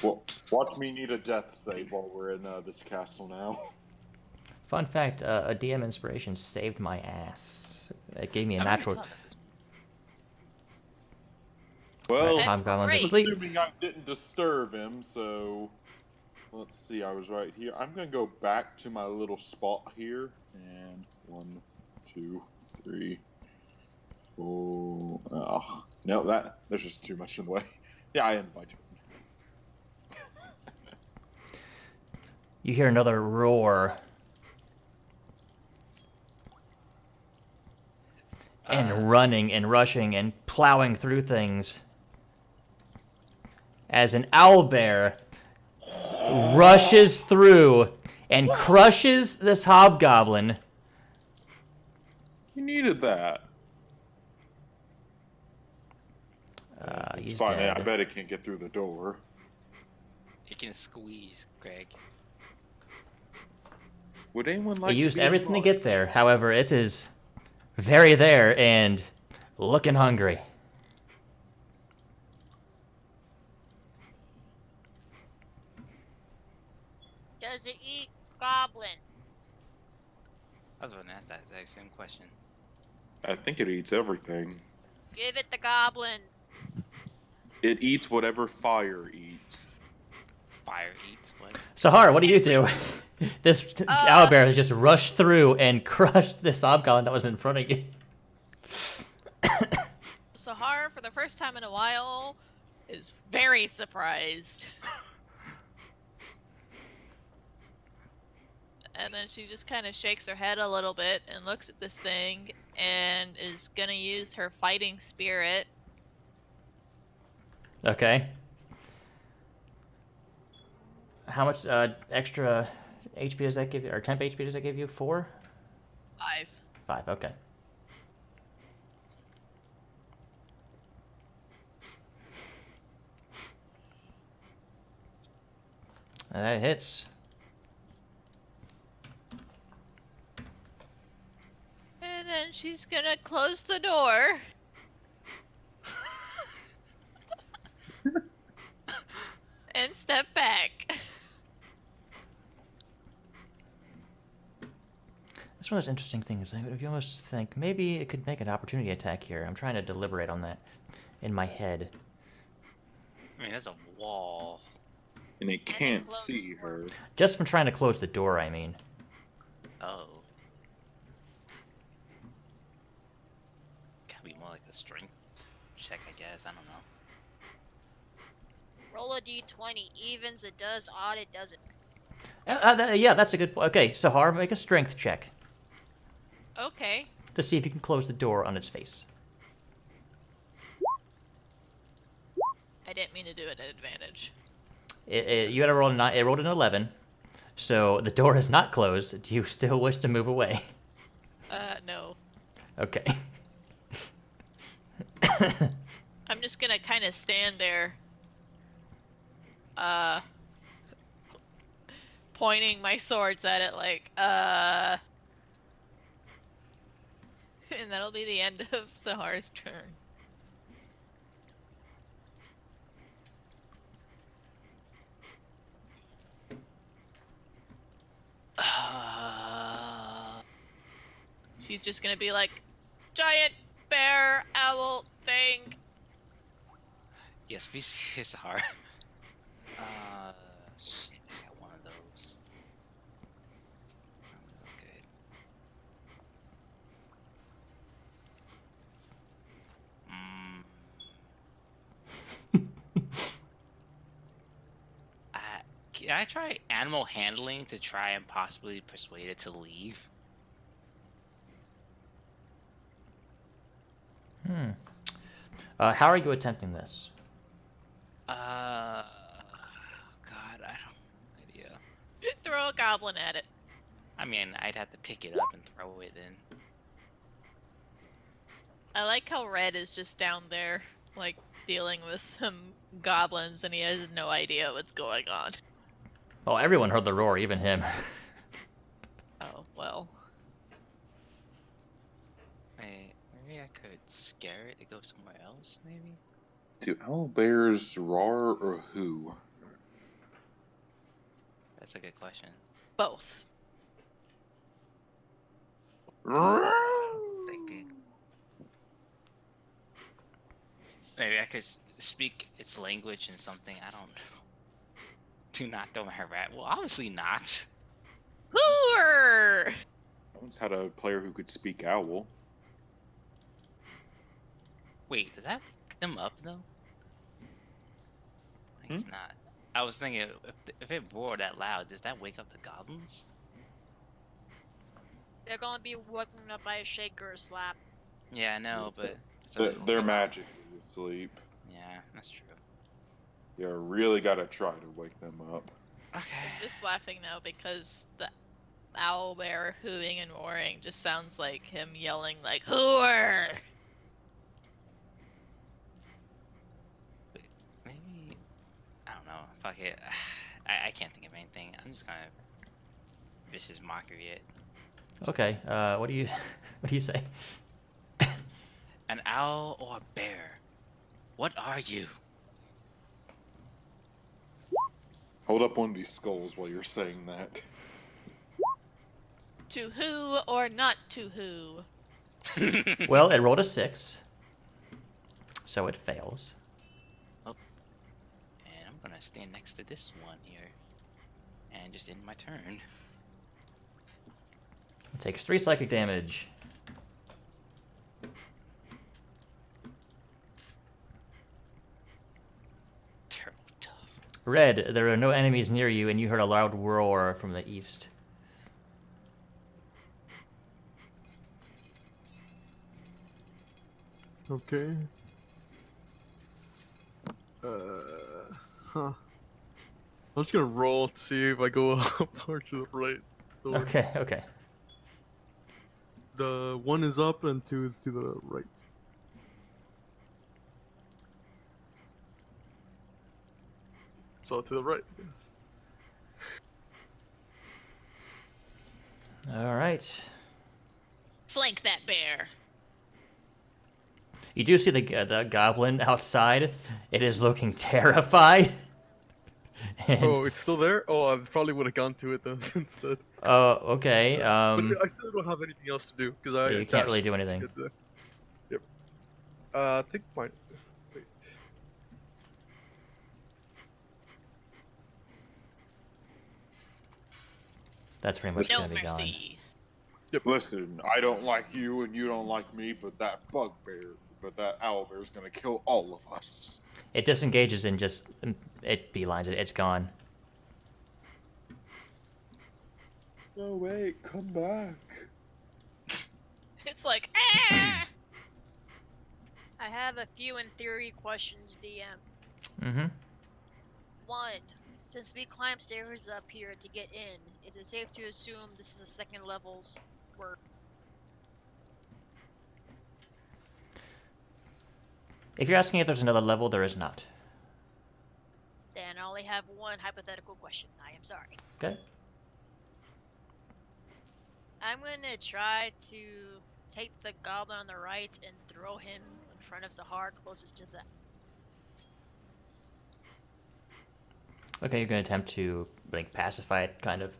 Well, watch me need a death save while we're in this castle now. Fun fact, a DM inspiration saved my ass. It gave me a How many natural... times is this? Well, That's Hobgoblins great. asleep. assuming I didn't disturb him, so let's see. I was right here. I'm gonna go back to my little spot here, and 1, 2, 3, 4. Oh, no, there's just too much in the way. Yeah, I end my turn. You hear another roar. And running and rushing and plowing through things. As an owlbear rushes through and crushes this hobgoblin. You needed that. He's It's fine. dead. I bet it can't get through the door. It can squeeze, Greg. Would anyone like It used to be everything to involved? get there. However, it is very there and looking hungry. Does it eat goblin? I was going to ask that exact same question. I think it eats everything. Give it the goblin. It eats whatever fire eats. Fire eats what? Sahara, what do you do? This owlbear has just rushed through and crushed this hobgoblin that was in front of you. Sahar, for the first time in a while, is very surprised. And then she just kind of shakes her head a little bit and looks at this thing and is gonna use her fighting spirit. Okay. How much extra HP does that give you? Or temp HP does that give you? 4? 5. 5, okay. That hits. And then she's gonna close the door. And step back. That's one of those interesting things. You almost think maybe it could make an opportunity attack here. I'm trying to deliberate on that in my head. I mean, there's a wall. And it can't see her. Just from trying to close the door, I mean. Oh. Gotta be more like a strength check, I guess. I don't know. Roll a d20. Evens it does, odd it doesn't. Yeah, that's a good point. Okay, Sahar, make a strength check Okay. to see if you can close the door on its face. I didn't mean to do it at advantage. You had to roll a 9. It rolled an 11, so the door is not closed. Do you still wish to move away? No. Okay. I'm just gonna kind of stand there, pointing my swords at it like, and that'll be the end of Sahar's turn. She's just gonna be like, giant bear owl thing. Yes, it's hard. Shit, I got one of those. Okay. Can I try animal handling to try and possibly persuade it to leave? How are you attempting this? God, I don't have no idea. Throw a goblin at it. I mean, I'd have to pick it up and throw it in. I like how Red is just down there, like, dealing with some goblins and he has no idea what's going on. Oh, everyone heard the roar, even him. Oh, well. Maybe I could scare it to go somewhere else, maybe? Do owlbears roar or who? That's a good question. Both. Thinking. Maybe I could speak its language in something. I don't know. Do not throw my rat. Well, obviously not. Hooer! I once had a player who could speak owl. Wait, does that wake them up though? I guess not. I was thinking if it roared that loud, does that wake up the goblins? They're gonna be woken up by a shake or a slap. Yeah, I know, but it's a They're little- magically asleep. Yeah, that's true. You really gotta try to wake them up. Okay. I'm just laughing now because the owl bear hooting and roaring just sounds like him yelling like hooer. Maybe I don't know. Fuck it. I can't think of anything. I'm just gonna vicious mockery it. Okay. What do you what do you say? An owl or a bear? What are you? Hold up one of these skulls while you're saying that. To who or not to who? Well, it rolled a 6, so it fails. And I'm gonna stand next to this one here, and just end my turn. It takes 3 psychic damage. Terribly tough. Red, there are no enemies near you, and you heard a loud roar from the east. Okay. Huh. I'm just gonna roll to see if I go up or to the right. door. Okay, okay. The 1 is up and 2 is to the right. So to the right, yes. All right. Flank that bear. You do see the goblin outside. It is looking terrified. And, Oh, it's still there? Oh, I probably would have gone to it then instead. okay. But I still don't have anything else to do because I Yeah, you can't really attached do to anything. get there. Yep. I think mine. Wait. That's pretty much No gonna be gone. mercy. Listen, I don't like you and you don't like me, but that owl bear is gonna kill all of us. It disengages and just it beelines it. It's gone. No, wait, come back. It's like ah. I have a few in theory questions, DM. Mm-hmm. 1. Since we climb stairs up here to get in, is it safe to assume this is a second level's work? If you're asking if there's another level, there is not. Then I only have one hypothetical question. I am sorry. Okay. I'm gonna try to take the goblin on the right and throw him in front of Zahar closest to them. Okay, you're gonna attempt to like pacify it, kind of.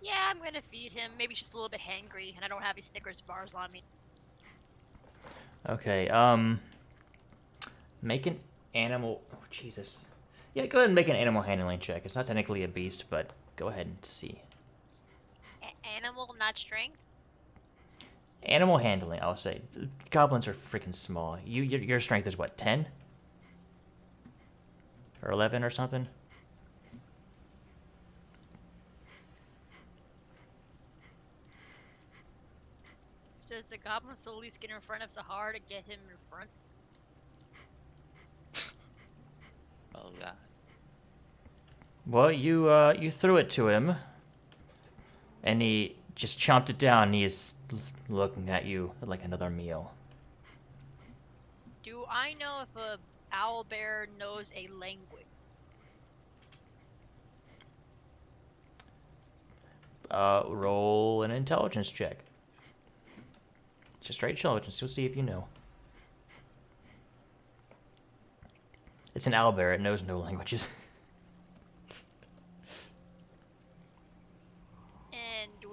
Yeah, I'm gonna feed him. Maybe he's just a little bit hangry, and I don't have any Snickers bars on me. Okay. Make an animal. Oh, Jesus. Yeah, go ahead and make an animal handling check. It's not technically a beast, but go ahead and see. Animal, not strength. Animal handling, I'll say. Goblins are freaking small. Your strength is what, 10? Or 11 or something? Does the goblin still at least get in front of Zahar to get him in front? Oh god. Well, you threw it to him, and he just chomped it down. And he is looking at you like another meal. Do I know if a owl bear knows a language? Roll an intelligence check. Just straight intelligence. You'll see if you know. It's an owlbear. It knows no languages.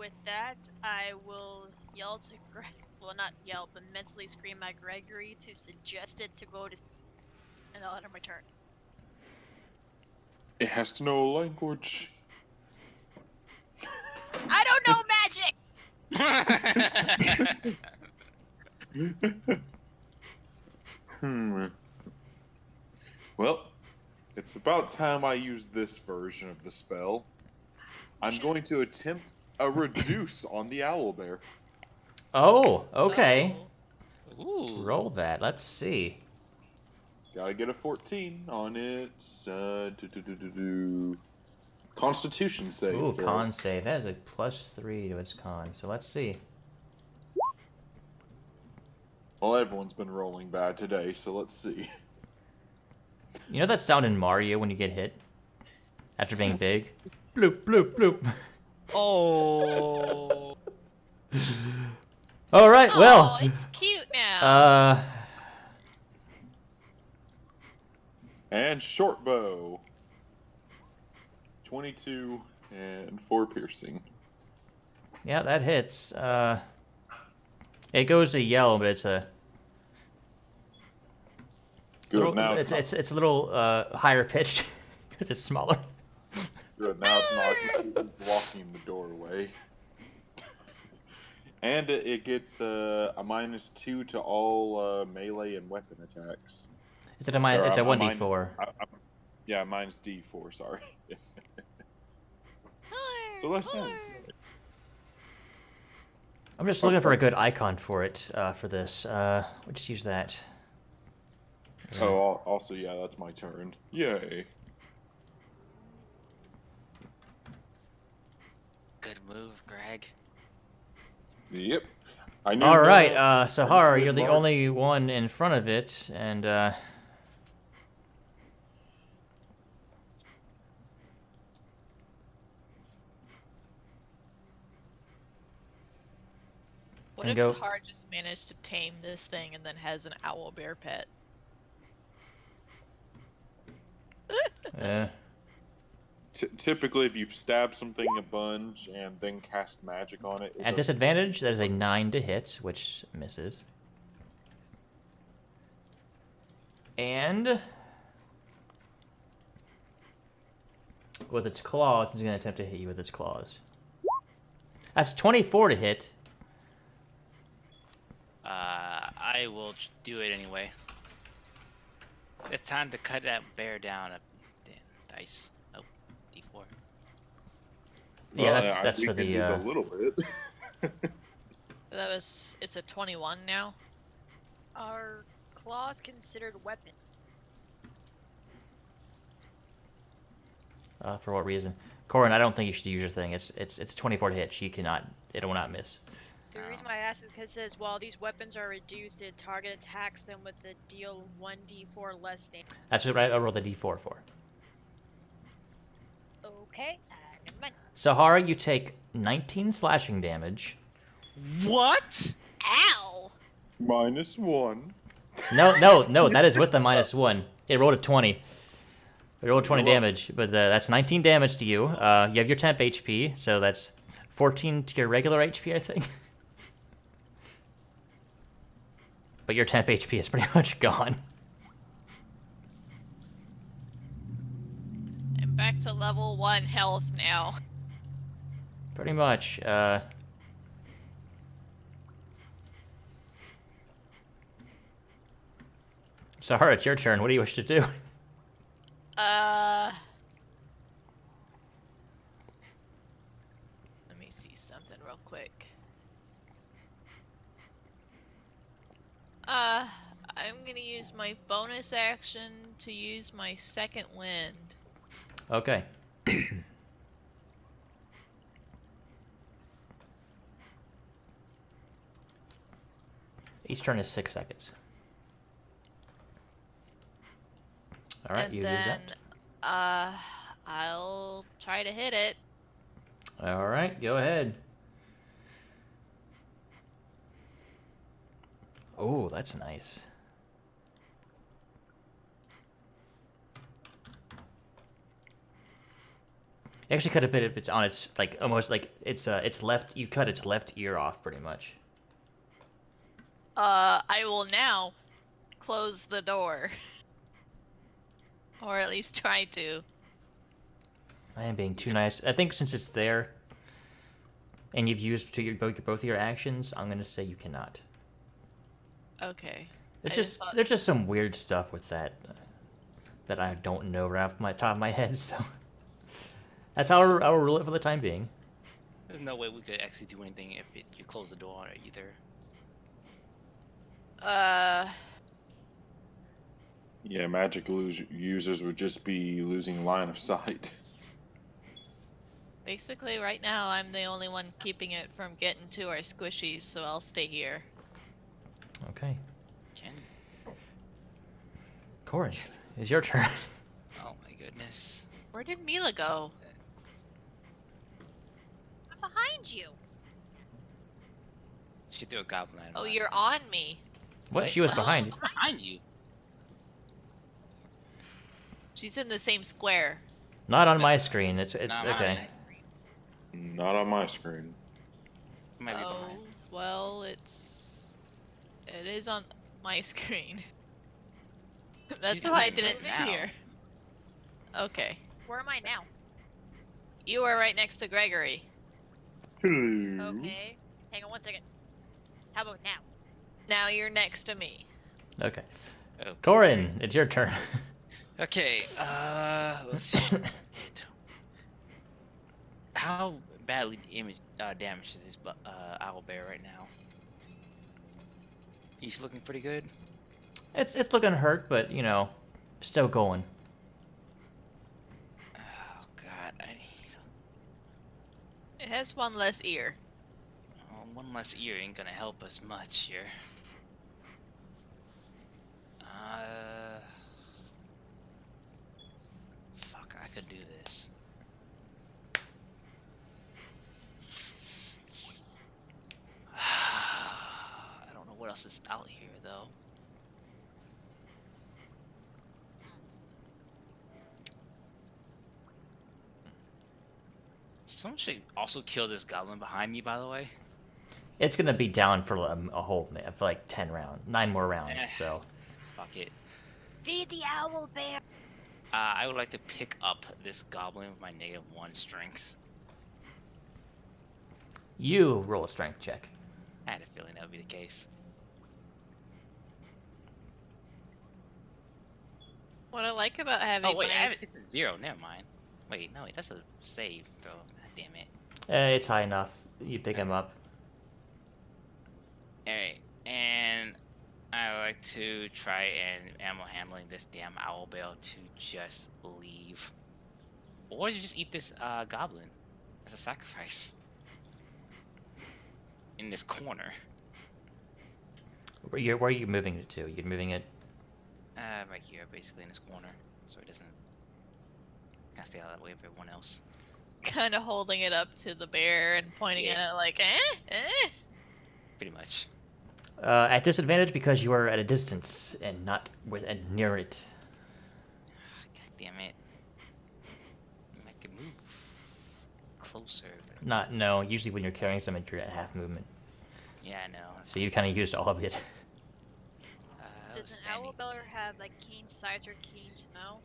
with that, I will yell to well, not yell, but mentally scream at Gregory to suggest it to go to, and I'll enter my turn. It has to know language. I don't know magic. Well, it's about time I use this version of the spell. I'm going to attempt a reduce on the owlbear. Oh, okay. Oh. Ooh. Roll that. Let's see. Gotta get a 14 on it. Constitution save. Ooh, throw. con save. That is a +3 to its con. So let's see. Well, everyone's been rolling bad today, so let's see. You know that sound in Mario when you get hit? After being big? Bloop, bloop, bloop. Oh. Alright, Oh, well. it's cute now. And short bow. 22 and 4 piercing. Yeah, that hits. It goes to yellow, but it's a Good. little, Now it's not. it's a little higher pitched because it's smaller. Good. Now it's not blocking the doorway. And it gets a -2 to all melee and weapon attacks. Is it a minus? It's a Or 1d4. Yeah, minus D4. Sorry. Hi, So less 10. hi. I'm just looking for a good icon for it for this. We'll just use that. Oh, also, yeah, that's my turn. Yay. Good move, Greg. Yep. I knew. All right, I Sahara, knew you're the Mark- only one in front of it, and What And if go- Sahar just managed to tame this thing and then has an owl bear pet? yeah. Typically, if you stab something a bunch and then cast magic on it, At disadvantage, that is a 9 to hit, which misses. And with its claws, it's going to attempt to hit you with its claws. That's 24 to hit. I will do it anyway. It's time to cut that bear down. Damn, dice. Nope. D4. Yeah, I that's for weakened the. it a little bit. It's a 21 now. Are claws considered weapon? For what reason? Corin, I don't think you should use your thing. It's 24 to hit. You cannot. It will not miss. The reason why I asked is because it says while these weapons are reduced, the target attacks them with the deal 1d4 less damage. That's what I rolled a d4 for. Okay, never mind. Sahara, you take 19 slashing damage. What? Ow! -1. No, that is with the -1. It rolled a 20. It rolled 20 You're welcome. damage, but that's 19 damage to you. You have your temp HP, so that's 14 to your regular HP, I think. But your temp HP is pretty much gone. I'm back to level 1 health now. Pretty much. Sahara, it's your turn. What do you wish to do? Let me see something real quick. I'm gonna use my bonus action to use my second wind. Okay. Each turn is 6 seconds. All right, And you then, use that. I'll try to hit it. All right, go ahead. Oh, that's nice. Actually, cut a bit of it's on its like almost like its left. You cut its left ear off pretty much. I will now close the door. Or at least try to. I am being too nice. I think since it's there, and you've used both your actions, I'm gonna say you cannot. Okay. It's I just thought- there's just some weird stuff with that that I don't know right off my top of my head. So that's how I'll rule it for the time being. There's no way we could actually do anything if you close the door on it either. Yeah, magic users would just be losing line of sight. Basically, right now, I'm the only one keeping it from getting to our squishies, so I'll stay here. Okay, Ken? Corin, it's your turn. Oh my goodness. Where did Mila go? I'm behind you. She threw a goblin at him. Oh, last you're time. on me. What? She was behind. I'm behind you. She's in the same square. Not on my screen. It's Nah, okay. Not on my screen. Might be Oh, behind. well, it is on my screen. That's She's why I moving didn't right see now. her. Okay. Where am I now? You are right next to Gregory. Hello. Okay. Hang on one second. How about now? Now you're next to me. Okay, Okay. Corin, it's your turn. Okay, let's see. How badly damaged is this owl bear right now? He's looking pretty good. It's looking hurt, but you know, still going. Oh god, I need It has one less ear. one less ear ain't gonna help us much here. Fuck, I could do this. I don't know what else is out here though. Someone should also kill this goblin behind me, by the way. It's gonna be down for a whole for like 9 more rounds. Eh. So Fuck it. Feed the owl bear. I would like to pick up this goblin with my -1 strength. you roll a strength check. I had a feeling that would be the case. What I like about having Oh wait, mice... it's a 0. Never mind. Wait, no, that's a save, bro. God damn it. It's high enough. You pick him up. Alright, and I would like to try and ammo handling this damn owl bear to just leave. Or you just eat this goblin as a sacrifice. In this corner. Where are you moving it to? You're moving it. Right here, basically in this corner. So it doesn't kind of stay out of the way of everyone else. Kind of holding it up to the bear and pointing Yeah. at it like, eh? Pretty much. At disadvantage because you are at a distance and not and near it. God damn it. I could move closer. But... No. Usually when you're carrying something, you're at half movement. Yeah, I know. So you kind of used all of it. I was Does an standing- owl bear have like keen sight or keen smell?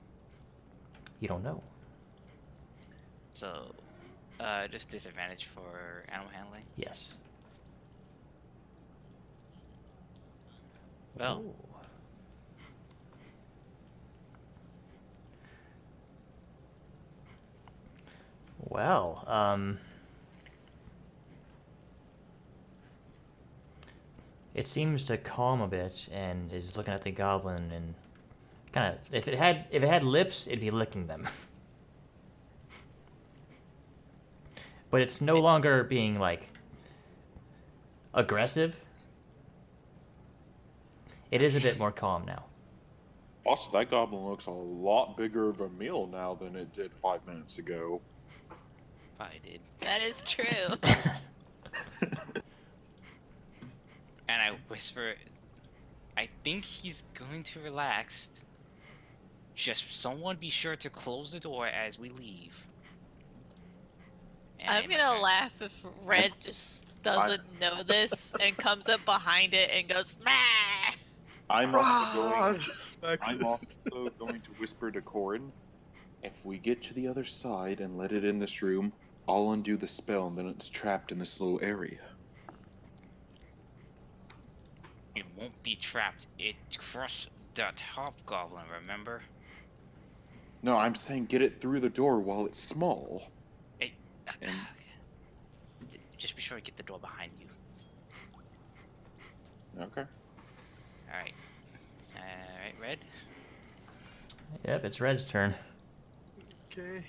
You don't know. So, just disadvantage for animal handling. Yes. Well, Ooh. Well, it seems to calm a bit and is looking at the goblin and kind of if it had lips, it'd be licking them. But it's no longer being like aggressive. It is a bit more calm now. Also, that goblin looks a lot bigger of a meal now than it did 5 minutes ago. probably did. That is true. And I whisper, I think he's going to relax. Just someone be sure to close the door as we leave. I'm gonna laugh if Red just doesn't know this and comes up behind it and goes, "Meh." I'm also going. Just smacks I'm it. also going to whisper to Corin, if we get to the other side and let it in this room, I'll undo the spell and then it's trapped in this little area. It won't be trapped. It crushed that hobgoblin, remember? No, I'm saying get it through the door while it's small. It, And- Just be sure to get the door behind you. Okay. Alright. Alright, Red. Yep, it's Red's turn. Okay.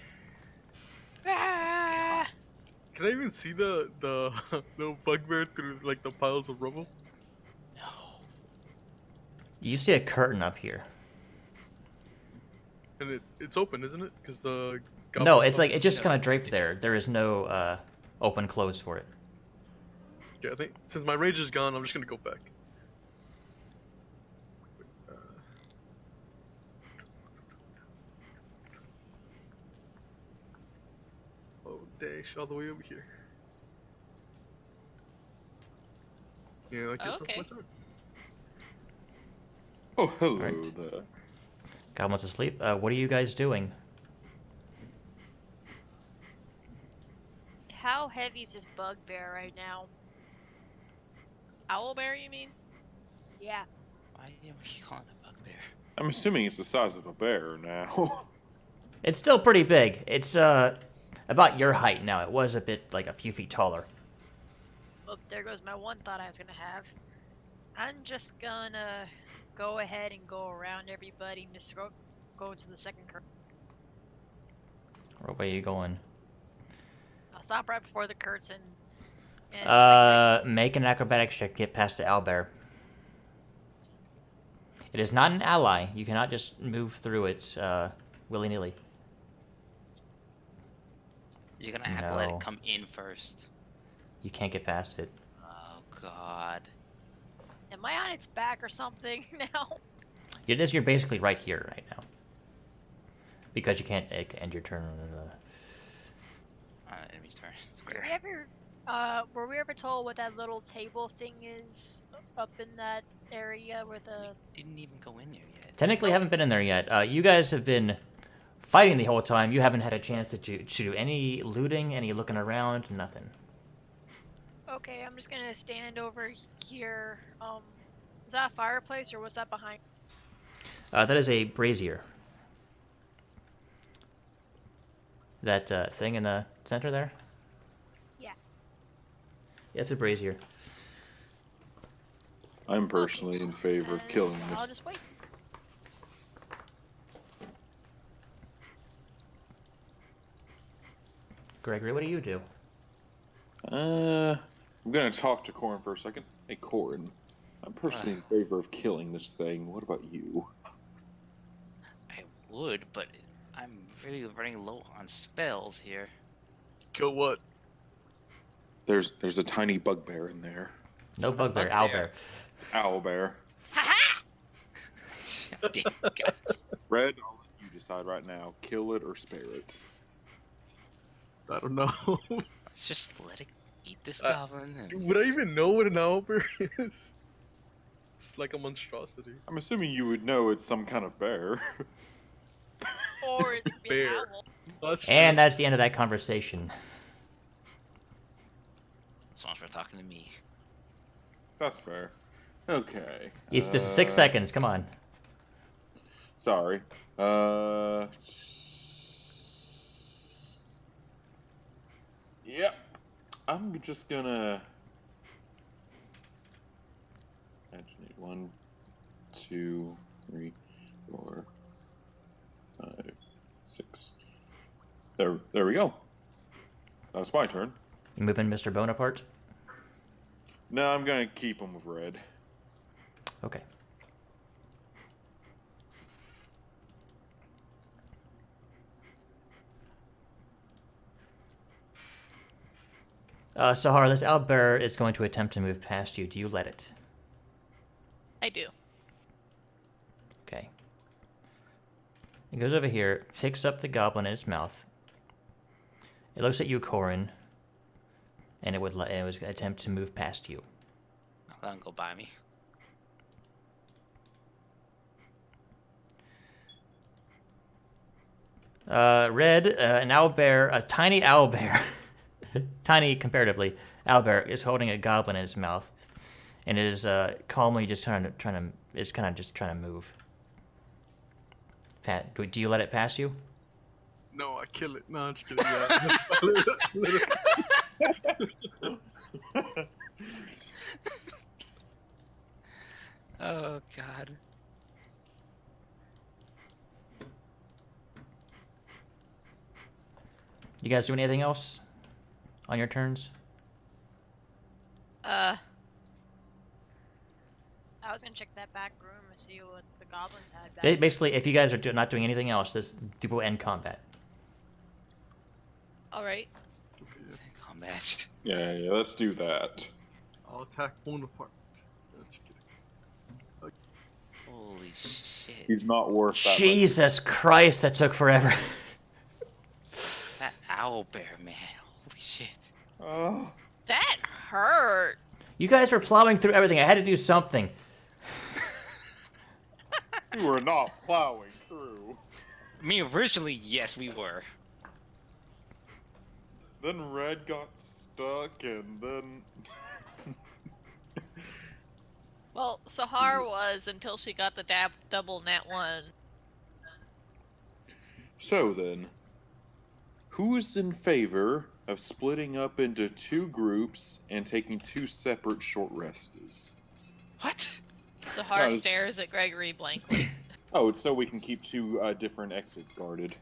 Ah! Can I even see the little bugbear through like the piles of rubble? No. You see a curtain up here. And it's open, isn't it? Because the No, it's goblin- like it's just Yeah. kind of draped there. There is no open close for it. Yeah, I think since my rage is gone, I'm just gonna go back. Oh, dash all the way over here. Yeah, I guess Okay. that's my turn. Oh, hello Alright. there. Goblin's asleep. What are you guys doing? How heavy is this bugbear right now? Owlbear, you mean? Yeah. Why are we calling it a bugbear? I'm assuming it's the size of a bear now. It's still pretty big. It's about your height now. It was a bit like a few feet taller. Well, there goes my one thought I was gonna have. I'm just gonna go ahead and go around everybody and just go to the second curtain. Where are you going? I'll stop right before the curtain. And Make an acrobatics check to get past the owlbear. It is not an ally. You cannot just move through it willy-nilly. You're gonna have to let No. it come in first. You can't get past it. Oh god. am I on its back or something now? You're basically right here right now. Because you can't end your turn. Enemy's turn. Were we ever told what that little table thing is up in that area where the... Didn't even go in there yet. Technically, haven't been in there yet. You guys have been fighting the whole time. You haven't had a chance to do any looting, any looking around, nothing. Okay, I'm just gonna stand over here. Is that a fireplace or was that behind? That is a brazier. That thing in the center there? Yeah. Yeah, it's a brazier. I'm personally in favor of killing I'll this. just wait. Gregory, what do you do? I'm gonna talk to Corin for a second. Hey, Corin, I'm personally in favor of killing this thing. What about you? I would, but I'm really running low on spells here. Kill what? There's a tiny bugbear in there. No bugbear, Bugbear. owlbear. Owlbear. Haha! Damn, guys. Red, I'll let you decide right now. Kill it or spare it. I don't know. Let's just let it eat this goblin. And... Would I even know what an owlbear is? It's like a monstrosity. I'm assuming you would know it's some kind of bear. Or it's be an Bear. owl. That's And true. that's the end of that conversation. As long as we're talking to me. That's fair. Okay. It's just 6 seconds. Come on. Sorry. Yep. I'm just gonna. Actually, 1, 2, 3, 4, 5, 6. There we go. That's my turn. You moving Mr. Bonaparte? No, I'm gonna keep him with red. Okay. Sahar, this owlbear is going to attempt to move past you. Do you let it? I do. Okay. It goes over here, picks up the goblin in its mouth. It looks at you, Corin, and it was going to attempt to move past you. I'll let him go by me. Red, an owlbear, a tiny owlbear, tiny comparatively, owlbear is holding a goblin in his mouth, and is calmly just trying to move. Pat, do you let it pass you? No, I kill it. No, I'm just kidding. Yeah. Oh God. You guys do anything else on your turns? I was gonna check that back room and see what the goblins had back. Basically, if you guys are not doing anything else, this will end combat. All right. Combat. Yeah, let's do that. I'll attack Bonaparte. No, just kidding. Holy shit. He's not worth that much. Jesus Christ, that took forever. That owl bear, man. Holy shit. Oh. That hurt. You guys were plowing through everything. I had to do something. You were not plowing through. I mean, originally, yes, we were. Then Red got stuck, and then... Well, Sahar was until she got the double nat 1. So then, who is in favor of splitting up into 2 groups and taking 2 separate short rests? What? Sahar No, stares at Gregory blankly. Oh, it's so we can keep 2 different exits guarded.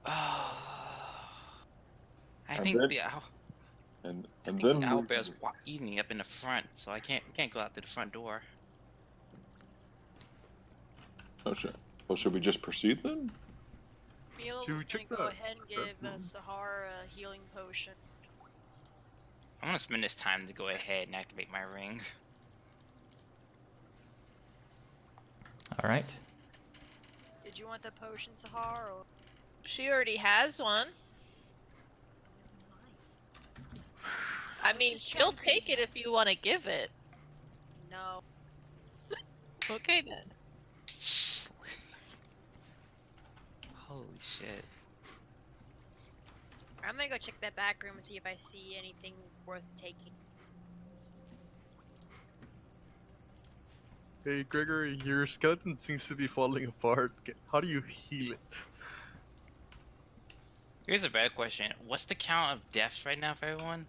I And think then- the owl. And I think then the owl we- bear's eating up in the front, so I can't go out to the front door. Oh, shit. Well, should we just proceed then? Mila Should was we gonna check go that? ahead and give Sahara a healing potion. I'm gonna spend this time to go ahead and activate my ring. All right. Did you want the potion, Sahara? Or... She already has one. I mean, she'll take it if you want to give it. No. Okay then. Holy shit. I'm gonna go check that back room and see if I see anything worth taking. Hey, Gregory, your skeleton seems to be falling apart. How do you heal it? Here's a better question. What's the count of deaths right now for everyone?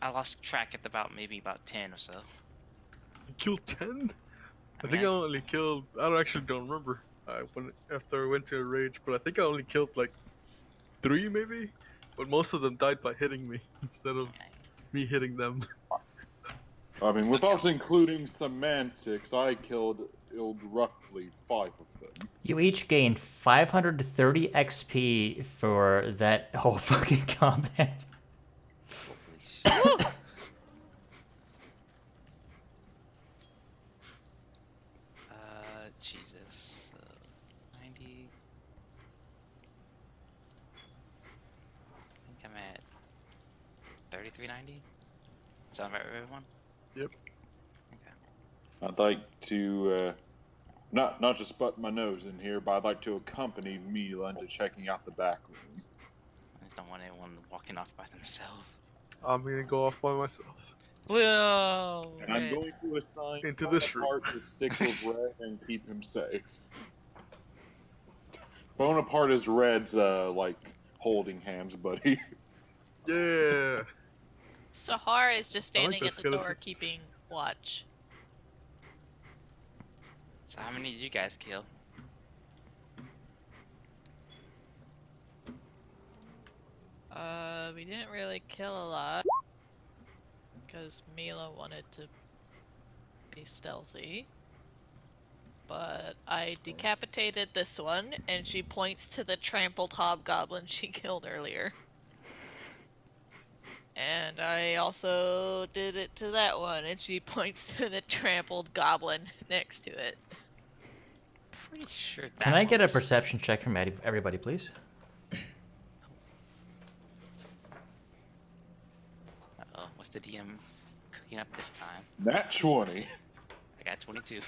I lost track at maybe about 10 or so. You killed 10? I mean, think I only killed. I actually don't remember. After I went to a rage, but I think I only killed like 3 maybe. But most of them died by hitting me instead of me hitting them. I mean, without including semantics, I killed roughly 5 of them. You each gained 530 XP for that whole fucking combat. Holy shit. Jesus. 90. I think I'm at 3390. Sound right, everyone? Yep. Okay. I'd like to, not just butt my nose in here, but I'd like to accompany Mila into checking out the back room. I just don't want anyone walking off by themselves. I'm gonna go off by myself. Whoa! And I'm going to assign Into this room. Bonaparte to stick with Red and keep him safe. Bonaparte is Red's, holding hands buddy. Yeah. Sahar is just I like standing that at the skeleton. door keeping watch. So how many did you guys kill? We didn't really kill a lot. Because Mila wanted to be stealthy. But I decapitated this one, and she points to the trampled hobgoblin she killed earlier. And I also did it to that one, and she points to the trampled goblin next to it. Pretty sure that Can I get a one was- perception check from everybody, please? the DM cooking up this time? Nat 20. I got 22.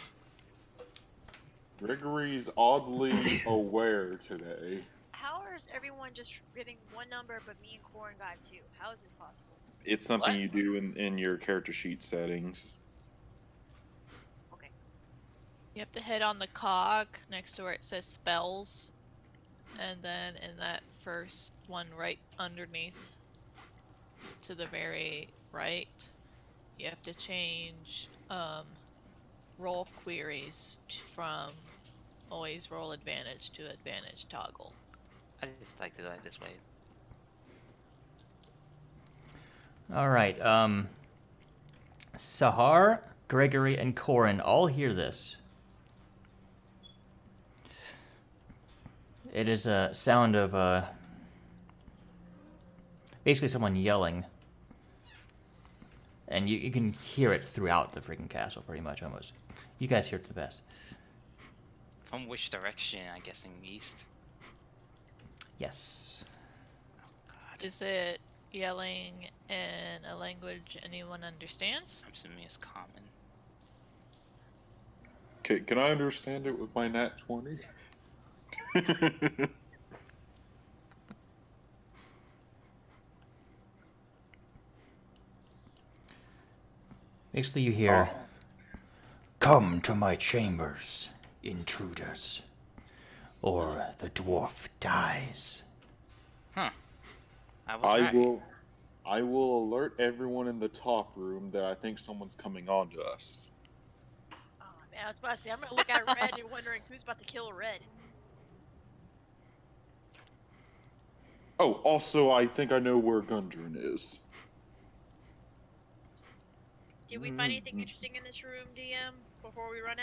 Gregory's oddly aware today. How is everyone just getting one number, but me and Corin got 2? How is this possible? It's something What? you do in your character sheet settings. Okay. You have to hit on the cog next to where it says spells, and then in that first one right underneath to the very right, you have to change roll queries from always roll advantage to advantage toggle. I just like to do it this way. All right. Sahar, Gregory, and Corin all hear this. It is a sound of basically someone yelling. And you can hear it throughout the freaking castle, pretty much, almost. You guys hear it the best. From which direction? I'm guessing east. Yes. God, Is it yelling in a language anyone understands? I'm assuming it's common. Okay, can I understand it with my nat 20? Basically, you hear, "Come to my chambers, intruders, or the dwarf dies." Huh. I I will alert everyone in the top room that I think someone's coming on to us. Oh man, I was about to say I'm gonna look at Red and wondering who's about to kill Red. Oh, also, I think I know where Gundren is. Did we find anything interesting in this room, DM, before we run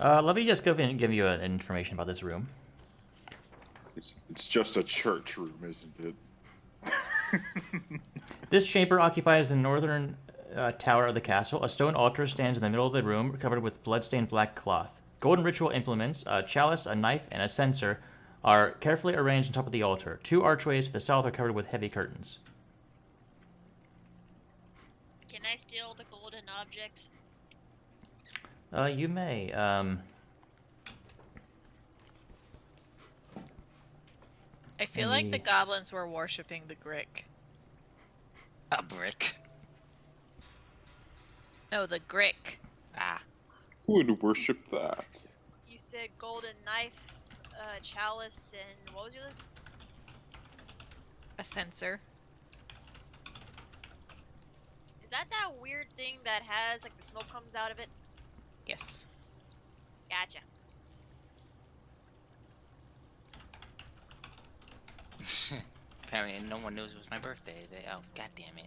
out? Let me just go ahead and give you information about this room. It's just a church room, isn't it? This chamber occupies the northern tower of the castle. A stone altar stands in the middle of the room, covered with blood-stained black cloth. Golden ritual implements, a chalice, a knife, and a censer, are carefully arranged on top of the altar. 2 archways to the south are covered with heavy curtains. Can I steal the golden objects? You may. I feel like the goblins were worshipping the Grick. A brick. No, the Grick. Ah. Who would worship that? You said golden knife, chalice, and what was your other? A censer. Is that weird thing that has like the smoke comes out of it? Yes. Gotcha. Apparently no one knows it was my birthday today. Oh, god damn it.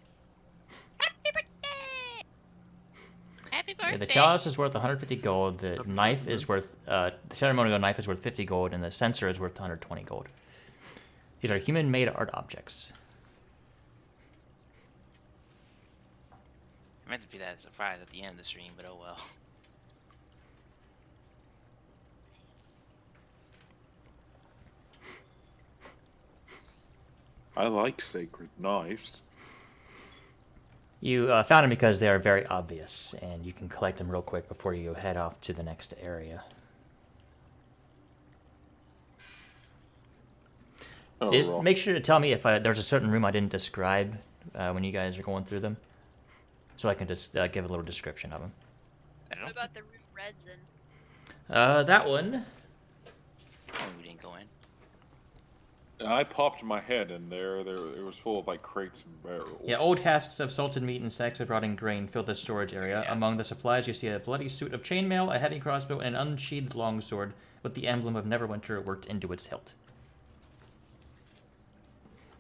Happy birthday! Happy birthday! Yeah, the chalice is worth 150 gold. The knife is worth the ceremonial knife is worth 50 gold, and the censer is worth 120 gold. These are human-made art objects. I meant to be that surprised at the end of the stream, but oh well. I like sacred knives. You found them because they are very obvious, and you can collect them real quick before you head off to the next area. Oh, Just well. make sure to tell me if there's a certain room I didn't describe when you guys are going through them, so I can just give a little description of them. I don't What know. about the room Red's in? That one. Oh, we didn't go in. I popped my head in there. It was full of like crates and barrels. Yeah, old casks of salted meat and sacks of rotting grain fill the storage area. Yeah. Among the supplies, you see a bloody suit of chainmail, a heavy crossbow, and an unsheathed longsword with the emblem of Neverwinter worked into its hilt.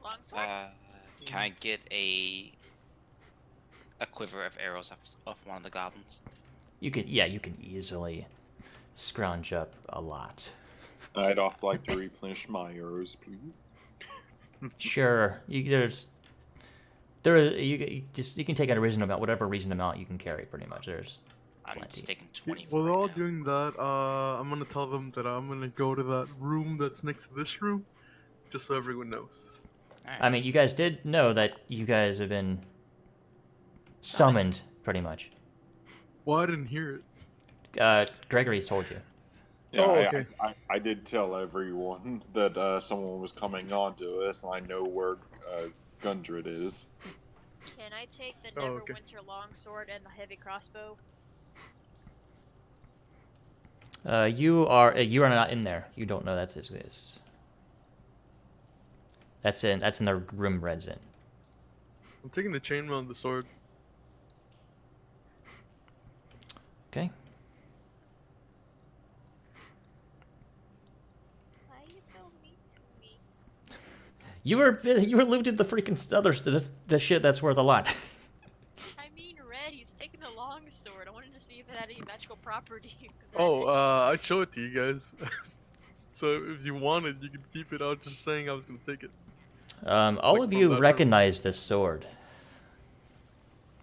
Longsword? Can I get a quiver of arrows off one of the goblins? You can easily scrounge up a lot. I'd also like to replenish my arrows, please. Sure, you can take a reasonable amount, whatever reasonable amount you can carry. Pretty much, there's I'm plenty. just taking 20 While for they're all right now. doing that, I'm gonna tell them that I'm gonna go to that room that's next to this room, just so everyone knows. Alright. I mean, you guys did know that you guys have been summoned, pretty much. Well, I didn't hear it. Gregory told you. Yeah, Oh, okay. I did tell everyone that someone was coming on to us, and I know where Gundren is. Can I take the Oh, okay. Neverwinter longsword and the heavy crossbow? You are not in there. You don't know that this is. That's in the room Red's in. I'm taking the chainmail and the sword. Okay. Why are you so mean to me? You were busy. You were looting the freaking others. The shit that's worth a lot. I mean, Red, he's taking a longsword. I wanted to see if it had any magical properties. 'cause it had Oh, etching on I'd show it to you guys. So if you wanted, you could keep it. I was just saying I was gonna take it. All Like of from you that room. recognize this sword.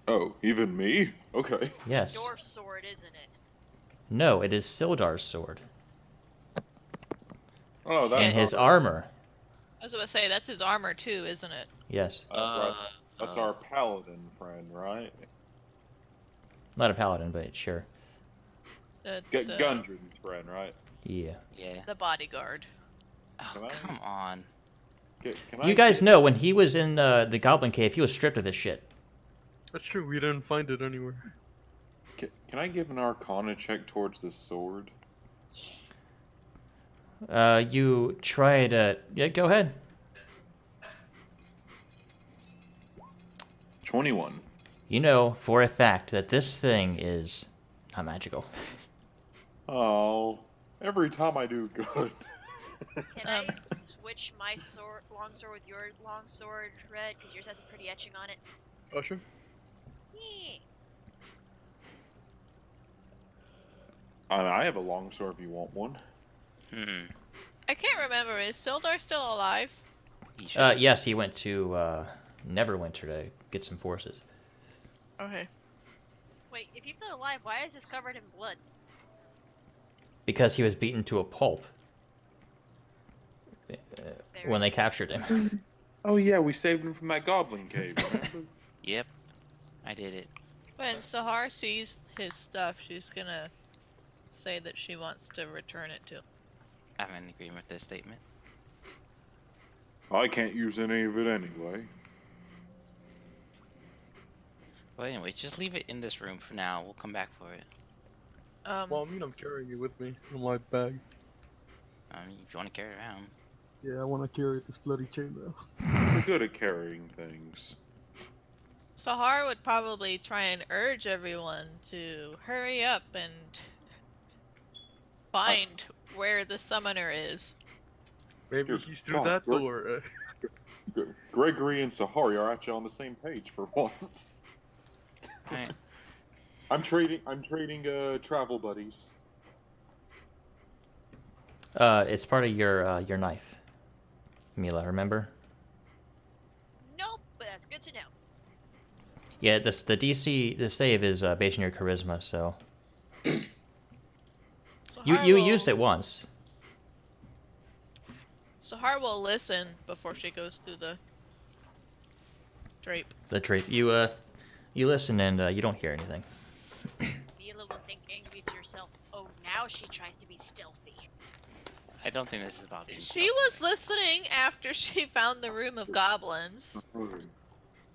Oh, even me? Okay. Yes. Dwarf sword, isn't it? No, it is Sildar's sword Oh, that's and his our, armor. I was about to say, that's his armor too, isn't it? Yes. right. That's our paladin friend, right? Not a paladin, but sure. Gundren's friend, right? Yeah. Yeah. The bodyguard. Oh, Can I- come on. Can You guys know when he was in the Goblin Cave, he was stripped of his shit. That's true. We didn't find it anywhere. Can I give an Arcana check towards this sword? You try to... Yeah, go ahead. 21. You know for a fact that this thing is not magical. Oh, every time I do good. Can I switch my longsword with your longsword, Red? Because yours has a pretty etching on it. Oh, sure. Yeah. And I have a longsword if you want one. I can't remember. Is Sildar still alive? He should. Yes, he went to Neverwinter to get some forces. Okay. Wait, if he's still alive, why is this covered in blood? Because he was beaten to a pulp Fair. when they captured him. Oh yeah, we saved him from that goblin cave, remember? Yep. I did it. When Sahar sees his stuff, she's gonna say that she wants to return it to. I'm in agreement with this statement. I can't use any of it anyway. Well, anyway, just leave it in this room for now. We'll come back for it. Well, I mean, I'm carrying it with me in my bag. If you want to carry it around. Yeah, I want to carry this bloody chainmail. We're good at carrying things. Sahar would probably try and urge everyone to hurry up and find where the summoner is. Maybe Here, he's through come on, that we're- door. Gregory and Sahari are actually on the same page for once. Alright. I'm trading travel buddies. It's part of your knife, Mila. Remember? Nope, but that's good to know. Yeah. The save is based on your charisma, so Sahar you will- used it once. Sahar will listen before she goes through the drape. The drape. You listen and you don't hear anything. Mila will think angry to herself, oh, now she tries to be stealthy. I don't think this is about being She was listening after she found the room of goblins.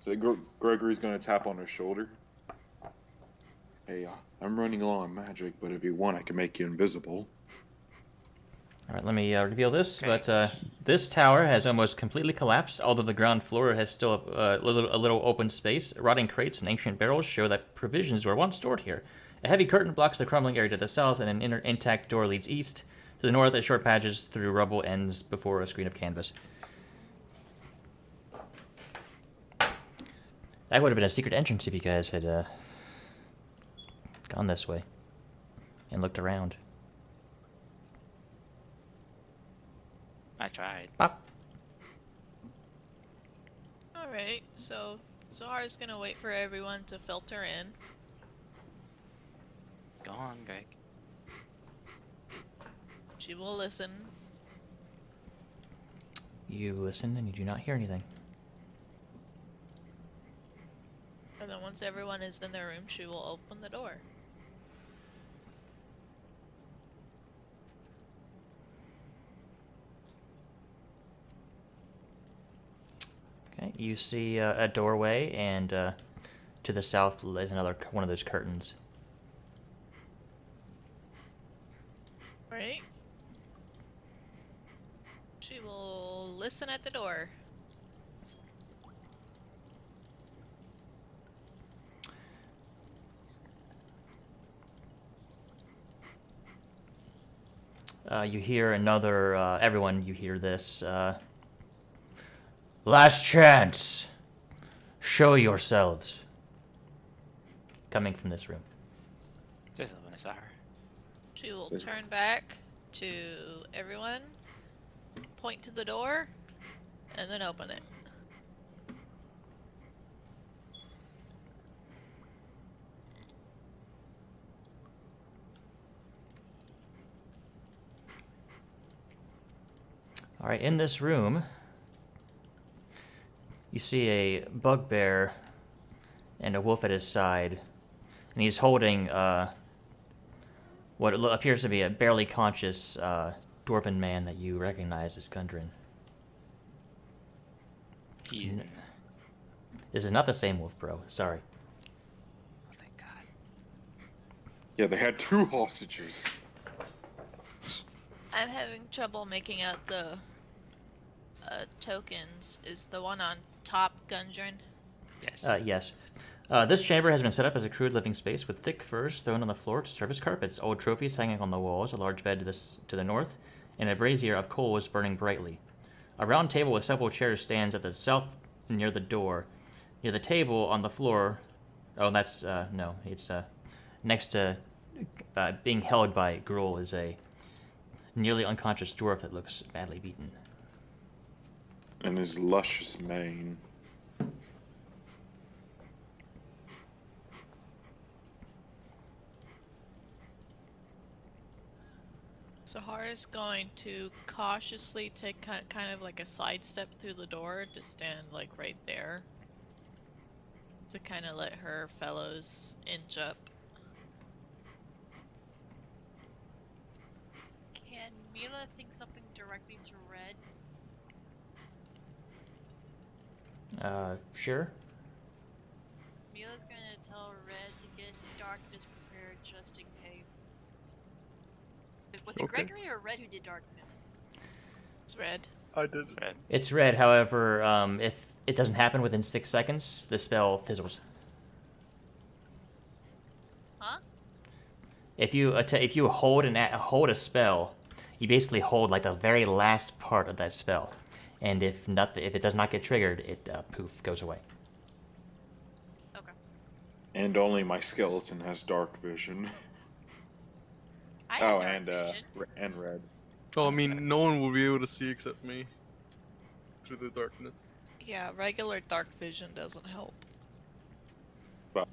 So Gregory's gonna tap on her shoulder. Hey, I'm running low on magic, but if you want, I can make you invisible. All right, let me reveal this. But this tower has almost completely collapsed, although the ground floor has still a little open space. Rotting crates and ancient barrels show that provisions were once stored here. A heavy curtain blocks the crumbling area to the south, and an intact door leads east. To the north, a short passage through rubble ends before a screen of canvas. That would have been a secret entrance if you guys had gone this way and looked around. I tried. Pop. Alright, so Sahar's gonna wait for everyone to filter in. Go on, Greg. She will listen. You listen and you do not hear anything. And then once everyone is in their room, she will open the door. Okay, you see a doorway, and to the south is another one of those curtains. Right? She will listen at the door. You hear another, everyone, you hear this. Last chance. Show yourselves. Coming from this room. Just open this hour. She will turn back to everyone, point to the door, and then open it. Alright, in this room, you see a bugbear and a wolf at his side, and he's holding what appears to be a barely conscious dwarven man that you recognize as Gundren. This is not the same wolf, bro. Sorry. Oh, thank God. Yeah, they had 2 hostages. I'm having trouble making out the tokens. Is the one on top Gundren? Yes. Yes. This chamber has been set up as a crude living space with thick furs thrown on the floor to serve as carpets, old trophies hanging on the walls, a large bed to the north, and a brazier of coals burning brightly. A round table with several chairs stands at the south near the door. Near the table on the floor, it's next to being held by Gruul is a nearly unconscious dwarf that looks badly beaten. And his luscious mane. Sahara's going to cautiously take kind of like a sidestep through the door to stand like right there. To kind of let her fellows inch up. Can Mila think something directly to Red? Sure. Mila's gonna tell Red to get darkness prepared just in case. Was it Okay. Gregory or Red who did darkness? It's Red. I did. Red. It's red, however, if it doesn't happen within 6 seconds, the spell fizzles. Huh? If you hold a spell, you basically hold like the very last part of that spell, and if it does not get triggered, it poof goes away. Okay. And only my skeleton has dark vision. I have Oh, dark and vision. and red. Oh, I mean, no one will be able to see except me through the darkness. Yeah, regular dark vision doesn't help. But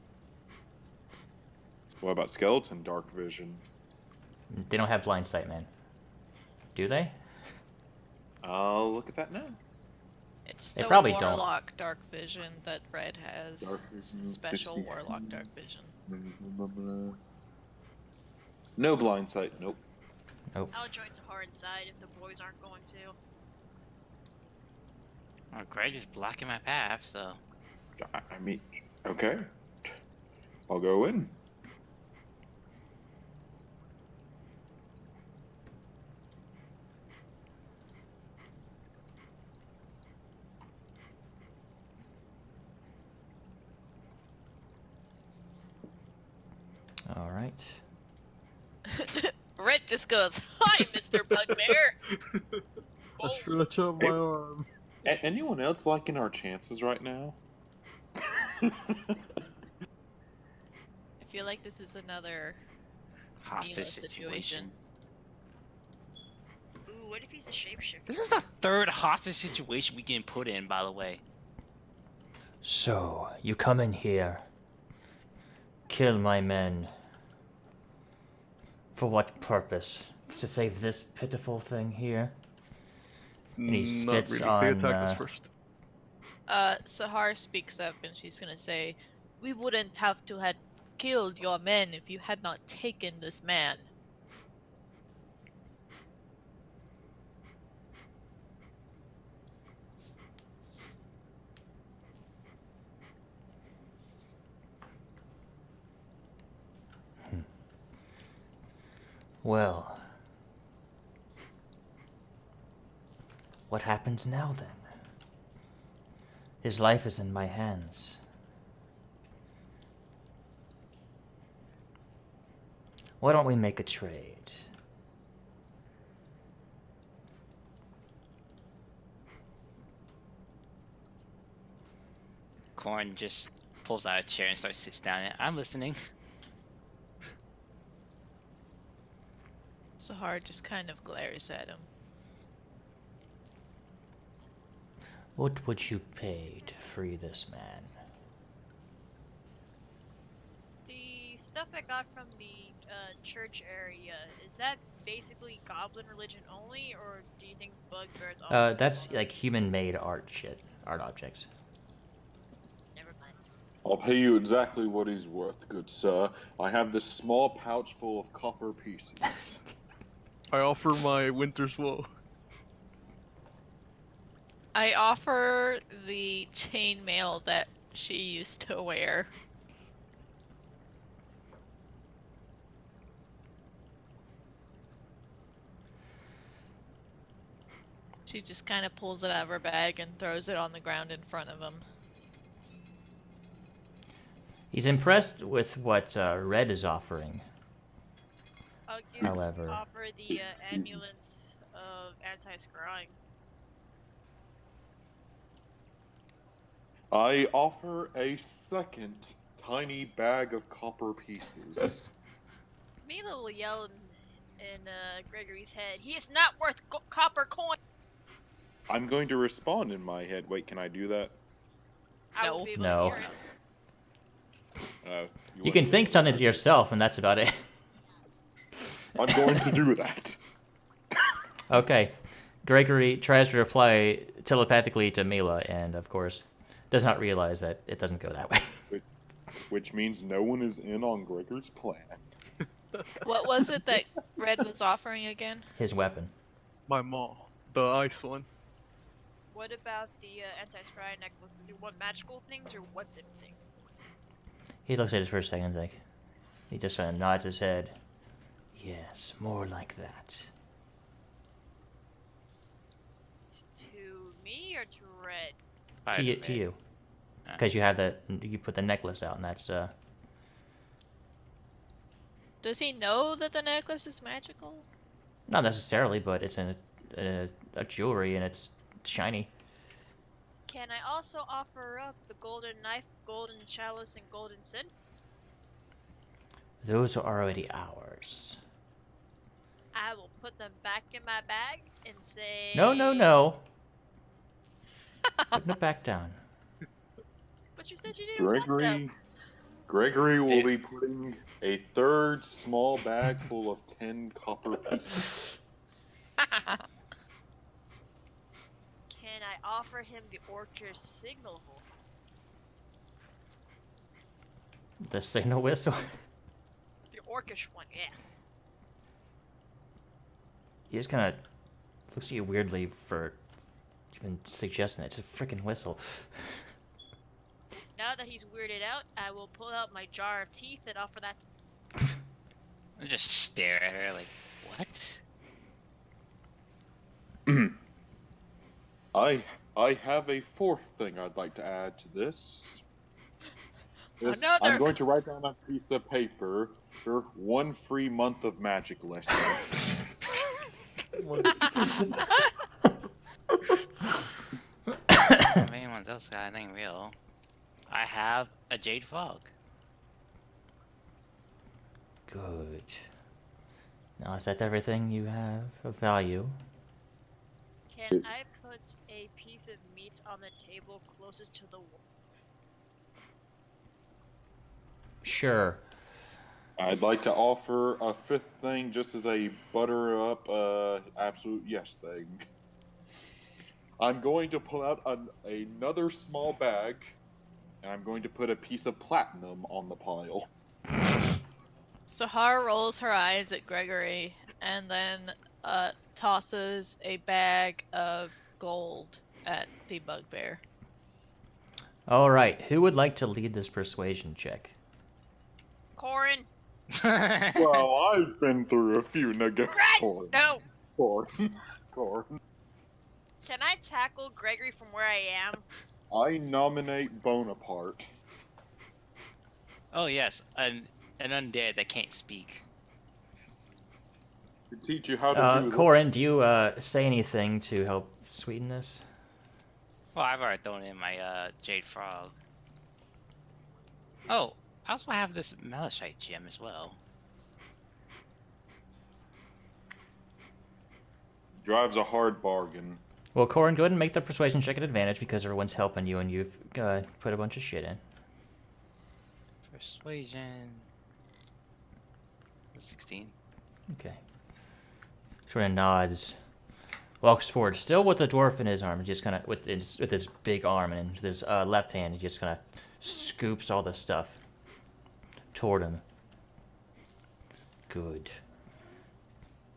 what about skeleton dark vision? They don't have blind sight, man. Do they? I'll look at that now. It's They the probably don't. warlock dark vision that Red has. Dark It's vision, the special 60. warlock dark vision. No blind sight. Nope. Nope. I'll join Sahara inside if the boys aren't going to. Well, Greg is blocking my path, so. I mean, okay. I'll go in. All right. Red just goes, "Hi, Mr. Bugbear." I stretch out my arm. Anyone else liking our chances right now? I feel like this is another Hostage Mila situation. Ooh, what if he's a shapeshifter? This is the 3rd hostage situation we can put in, by the way. So you come in here, kill my men. For what purpose? To save this pitiful thing here? And he spits Not really. They on, attacked us first. Sahar speaks up and she's gonna say, We wouldn't have to had killed your men if you had not taken this man. Well, what happens now then? His life is in my hands. Why don't we make a trade? Corn just pulls out a chair and starts sits down. I'm listening. Sahar just kind of glares at him. What would you pay to free this man? The stuff I got from the church area, is that basically goblin religion only, or do you think bugbears also? That's like human-made art shit, art objects. Never mind. I'll pay you exactly what he's worth, good sir. I have this small pouch full of copper pieces. I offer my winter's woe. I offer the chainmail that she used to wear. She just kind of pulls it out of her bag and throws it on the ground in front of him. He's impressed with what Red is offering. I'll However- offer the ambulance of anti-scrying. I offer a second tiny bag of copper pieces. Mila will yell in Gregory's head, "He is not worth copper coin!" I'm going to respond in my head. Wait, can I do that? I won't be able No. to hear it. You can think something to yourself, and that's about it. I'm going to do that. Okay. Gregory tries to reply telepathically to Mila, and of course, does not realize that it doesn't go that way. Which means no one is in on Gregor's plan. What was it that Red was offering again? His weapon. My maw. The ice one. What about the anti-scrying necklace? Does he want magical things or weapon things? He looks at it for a second, like he just kind of nods his head. Yes, more like that. To me or to Red? To you, because you have you put the necklace out, and that's Does he know that the necklace is magical? not necessarily, but it's in a jewelry and it's shiny. Can I also offer up the golden knife, golden chalice, and golden sin? Those are already ours. I will put them back in my bag and say... No. Putting it back down. But you said you didn't want them. Gregory will be putting a third small bag full of 10 copper pieces. Can I offer him the orcish signal hole? The signal whistle. The orcish one, yeah. He just kind of looks at you weirdly for even suggesting it. It's a freaking whistle. Now that he's weirded out, I will pull out my jar of teeth and offer that. I just stare at her like, what? I have a fourth thing I'd like to add to this. Another. I'm going to write down on a piece of paper for 1 free month of magic lessons. If anyone else got anything real, I have a jade fog. Good. Now, is that everything you have of value? Can I put a piece of meat on the table closest to the wall? Sure. I'd like to offer a fifth thing just as a butter up absolute yes thing. I'm going to pull out another small bag and I'm going to put a piece of platinum on the pile. Sahar rolls her eyes at Gregory and then tosses a bag of gold at the bugbear. All right, who would like to lead this persuasion check? Corin. Well, I've been through a few Right. No. Corin. Can I tackle Gregory from where I am? I nominate Bonaparte. Oh yes, an undead that can't speak. To teach you how to do Corin, do you say anything to help sweeten this? Well, I've already thrown in my jade frog. Oh, I also have this malachite gem as well. Drives a hard bargain. Well, Corin, go ahead and make the persuasion check at advantage because everyone's helping you and you've put a bunch of shit in. Persuasion. 16. Okay. Sort of nods, walks forward, still with the dwarf in his arm, just kind of with his big arm, and with his left hand, he just kind of scoops all the stuff toward him. Good.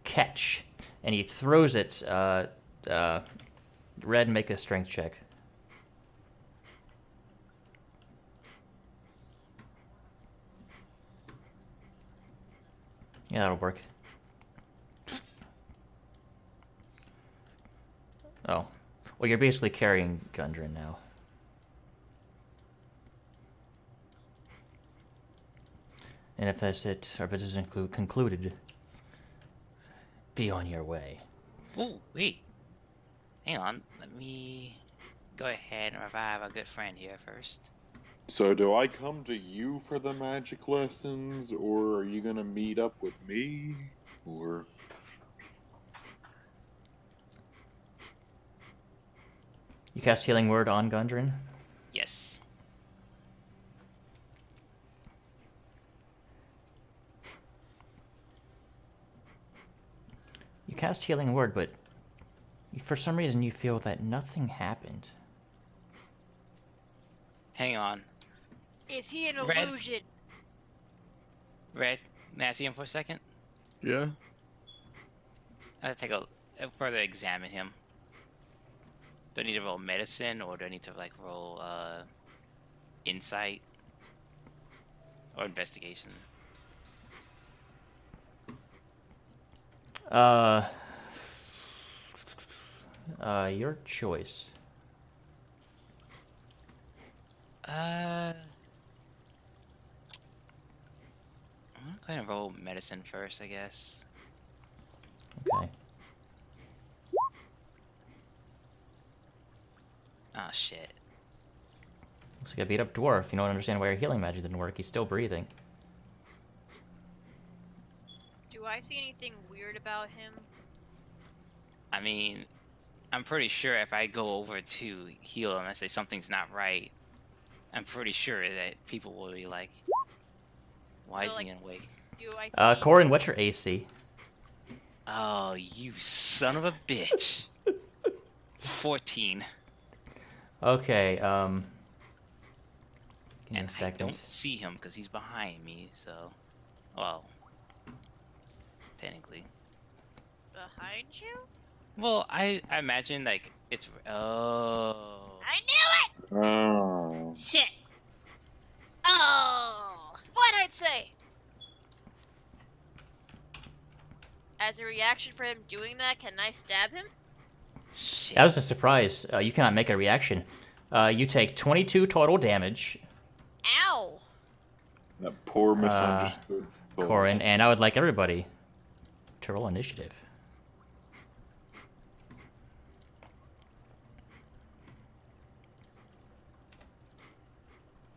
Catch, and he throws it. Red, make a strength check. Yeah, that'll work. Oh. Well, you're basically carrying Gundren now. And if that's it, our business is concluded. Be on your way. Oh, wait. Hang on. Let me go ahead and revive a good friend here first. So do I come to you for the magic lessons, or are you gonna meet up with me? Or... You cast Healing Word on Gundren? Yes. You cast Healing Word, but for some reason you feel that nothing happened. Hang on. Is he an Red. illusion? Red, may I see him for a second? Yeah. I have to take a further examine him. Do I need to roll medicine, or do I need to like roll insight or investigation? Your choice. I'm gonna go ahead and roll medicine first, I guess. Okay. Oh shit. Looks like a beat up dwarf. You don't understand why your healing magic didn't work. He's still breathing. Do I see anything weird about him? I mean, I'm pretty sure if I go over to heal him and say something's not right, I'm pretty sure that people will be like, why So, is he like, awake? Do I see... Corin, what's your AC? Oh, you son of a bitch. 14. Okay, give me And a I second. don't see him because he's behind me, so... Well... Technically. Behind you? Well, I imagine, like, it's... Oh... I knew it! Oh. Shit! Oh! What'd I say? As a reaction for him doing that, can I stab him? Shit. That was a surprise. You cannot make a reaction. You take 22 total damage, Ow! That poor misunderstood soul. Corin, and I would like everybody to roll initiative.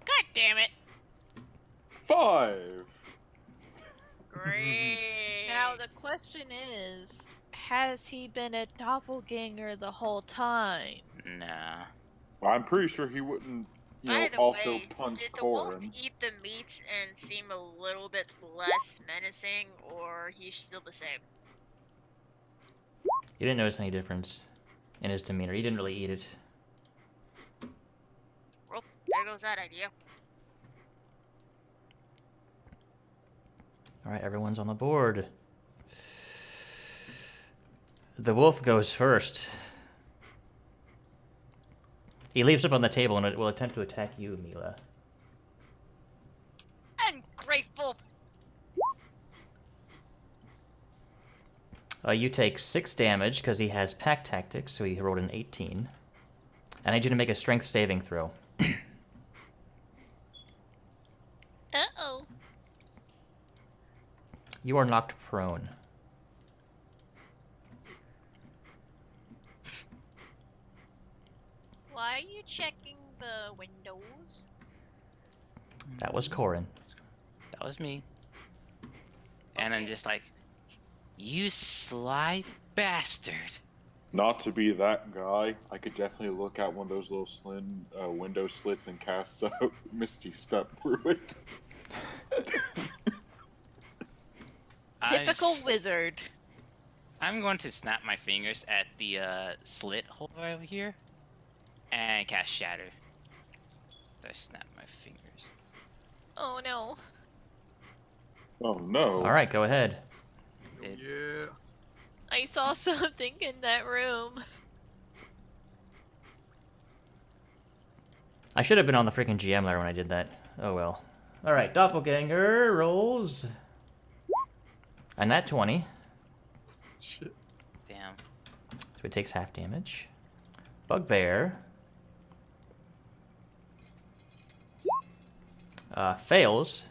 God damn it! 5. Great. Now the question is, has he been a doppelganger the whole time? Nah. I'm pretty sure he wouldn't, By the also way, punch did the wolf Corin. eat the meat and seem a little bit less menacing, or he's still the same? You didn't notice any difference in his demeanor. He didn't really eat it. Well, there goes that idea. All right, everyone's on the board. The wolf goes first. He leaps up on the table and will attempt to attack you, Mila. Ungrateful. You take 6 damage because he has pack tactics, so he rolled an 18. And I need you to make a strength saving throw. Uh-oh. You are knocked prone. Why are you checking the windows? That was Corin. That was me. And I'm just like, you sly bastard. Not to be that guy, I could definitely look out one of those little slim window slits and cast a Misty Step through it. Typical wizard. I'm going to snap my fingers at the slit hole over here and cast Shatter. So I snap my fingers. Oh no. Oh no. All right, go ahead. Yeah. I saw something in that room. I should have been on the freaking GM ladder when I did that. Oh well. All right, Doppelganger rolls. And that 20. Shit. Damn. So it takes half damage. Bugbear. Fails.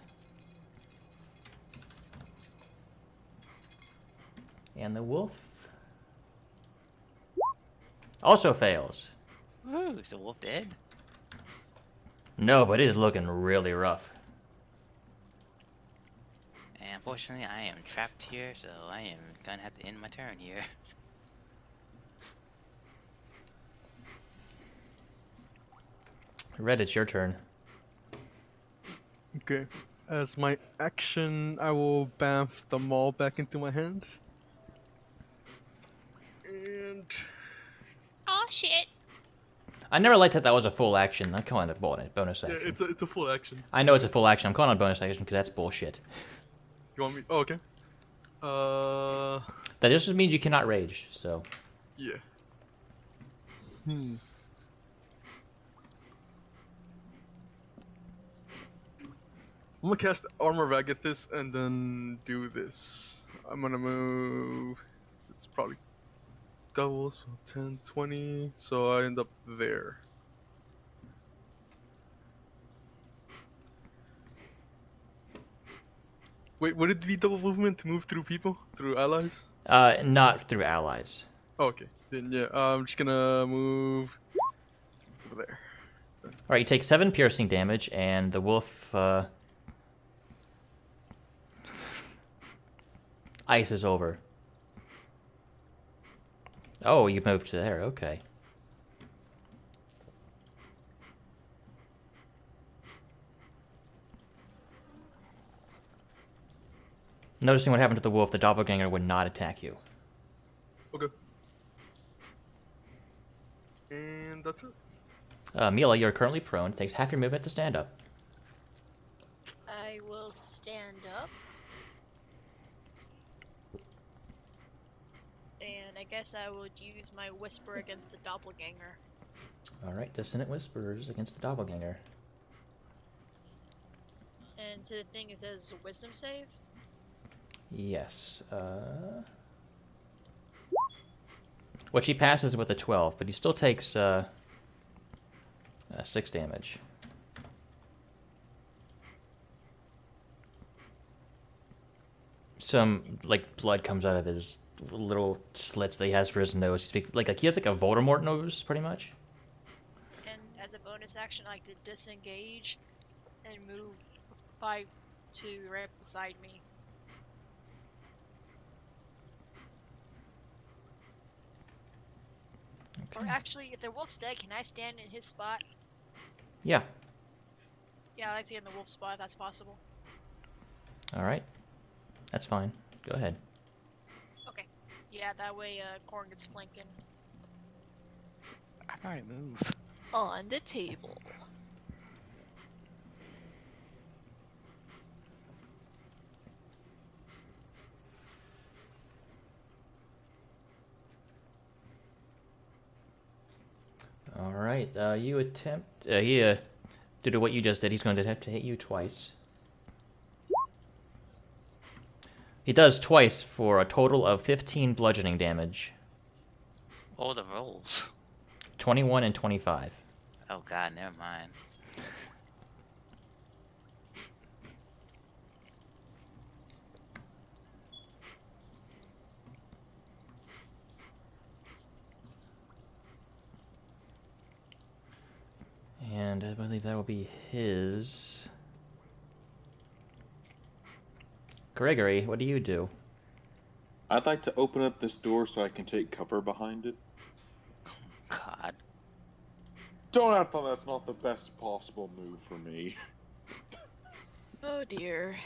And the wolf also fails. Woo, is the wolf dead? No, but it is looking really rough. And unfortunately, I am trapped here, so I am gonna have to end my turn here. Red, it's your turn. Okay. As my action, I will bamf the maul back into my hand. And Oh shit. I never liked that was a full action. I'm calling it bonus yeah, action. it's a full action. I know it's a full action. I'm calling it bonus action because that's bullshit. You want me? Oh, okay. That just means you cannot rage, so. Yeah. I'm gonna cast Armor of Agathis and then do this. I'm gonna move. It's probably double, so 10, 20. So I end up there. Wait, would it be double movement to move through people? Through allies? Not through allies. Oh, okay. Then yeah, I'm just gonna move over there. Alright, you take 7 piercing damage, and the wolf, ices over. Oh, you moved to there, okay. Noticing what happened to the wolf, the doppelganger would not attack you. Okay. And that's it. Mila, you're currently prone. It takes half your movement to stand up. I will stand up. And I guess I would use my whisper against the doppelganger. Alright, Dissonant Whispers against the doppelganger. And to the thing it says wisdom save. Yes. Which he passes with a 12, but he still takes 6 damage. Some like blood comes out of his little slits that he has for his nose. He speaks like he has like a Voldemort nose, pretty much. And as a bonus action, I like to disengage and move 5 to right beside me. Or actually, if the wolf's dead, can I stand in his spot? Yeah. Yeah, I like to get in the wolf's spot if that's possible. All right. That's fine. Go ahead. Okay. Yeah, that way Corn gets flanking. I've already moved. On the table. right. You attempt. Due to what you just did, he's going to attempt to hit you twice. He does twice for a total of 15 bludgeoning damage. What were the rolls? 21 and 25. Oh god, never mind. And I believe that will be his. Gregory, what do you do? I'd like to open up this door so I can take cover behind it. God. Don't act like that's not the best possible move for me. Oh dear.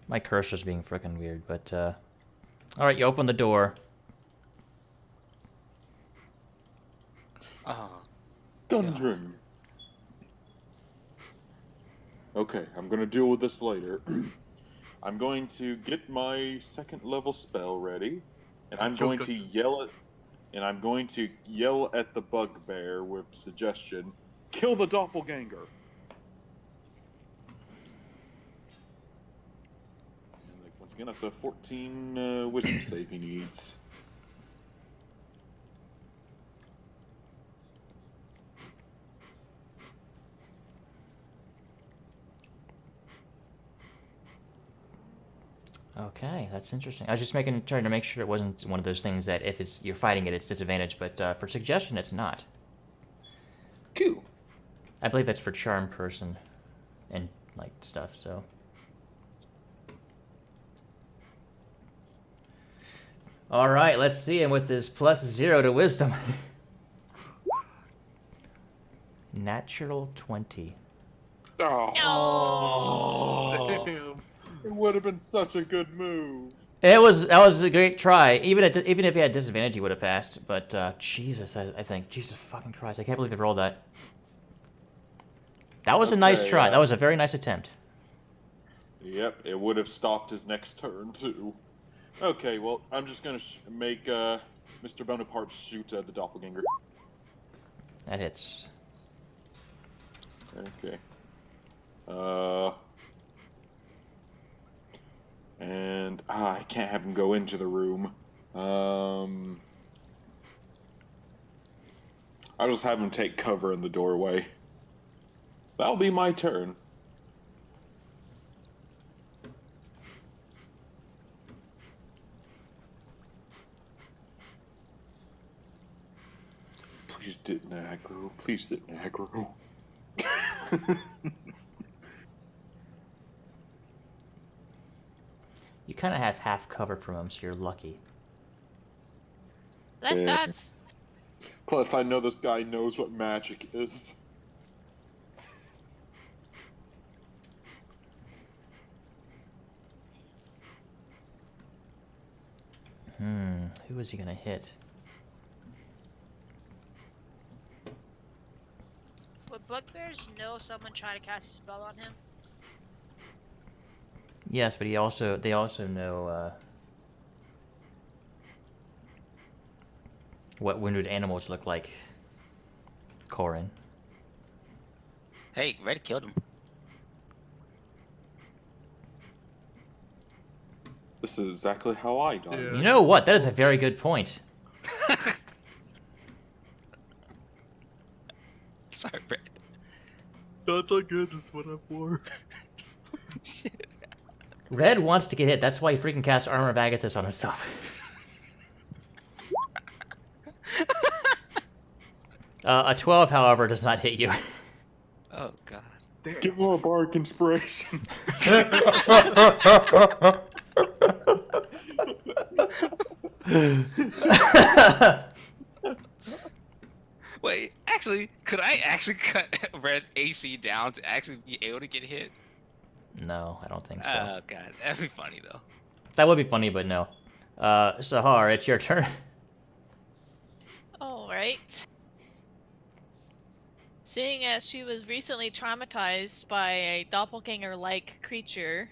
My cursor's being frickin' weird, but, Alright, you open the door. Oh. Gundren. Okay, I'm gonna deal with this later. I'm going to get my second level spell ready, and I'm going to yell at the bugbear with suggestion: kill the doppelganger. And like, once again, that's a 14 wisdom save he needs. Okay, that's interesting. I was just trying to make sure it wasn't one of those things that if you're fighting it, it's disadvantage, but for suggestion, it's not. Cool. I believe that's for charm person and, like, stuff, so. Alright, let's see him with his +0 to wisdom. Natural 20. Oh. Damn. It would have been such a good move. That was a great try. Even if he had disadvantage, he would have passed. But Jesus, I think Jesus fucking Christ, I can't believe they rolled that. That was a nice try. That was a very nice attempt. Yep, it would have stopped his next turn too. Okay, well, I'm just gonna make Mr. Bonaparte shoot the doppelganger. That hits. Okay. And I can't have him go into the room. I'll just have him take cover in the doorway. That'll be my turn. Please didn't aggro. Please didn't aggro. You kind of have half cover from him, so you're lucky. That's Yeah. nuts. Plus, I know this guy knows what magic is. Who is he gonna hit? Would bugbears know someone tried to cast a spell on him? Yes, but they also know what wounded animals look like. Corin. Hey, Red killed him. This is exactly how I died. Yeah. You know what? That is a very good point. Sorry, Red. No, it's all good. This is what I'm for. Shit. Red wants to get hit. That's why he freaking cast Armor of Agathis on himself. A 12, however, does not hit you. Oh god. Give him a bark inspiration. Wait, actually, could I actually cut Red's AC down to actually be able to get hit? No, I don't think so. Oh god, that'd be funny though. That would be funny, but no. Sahar, it's your turn. Alright. Seeing as she was recently traumatized by a doppelganger-like creature,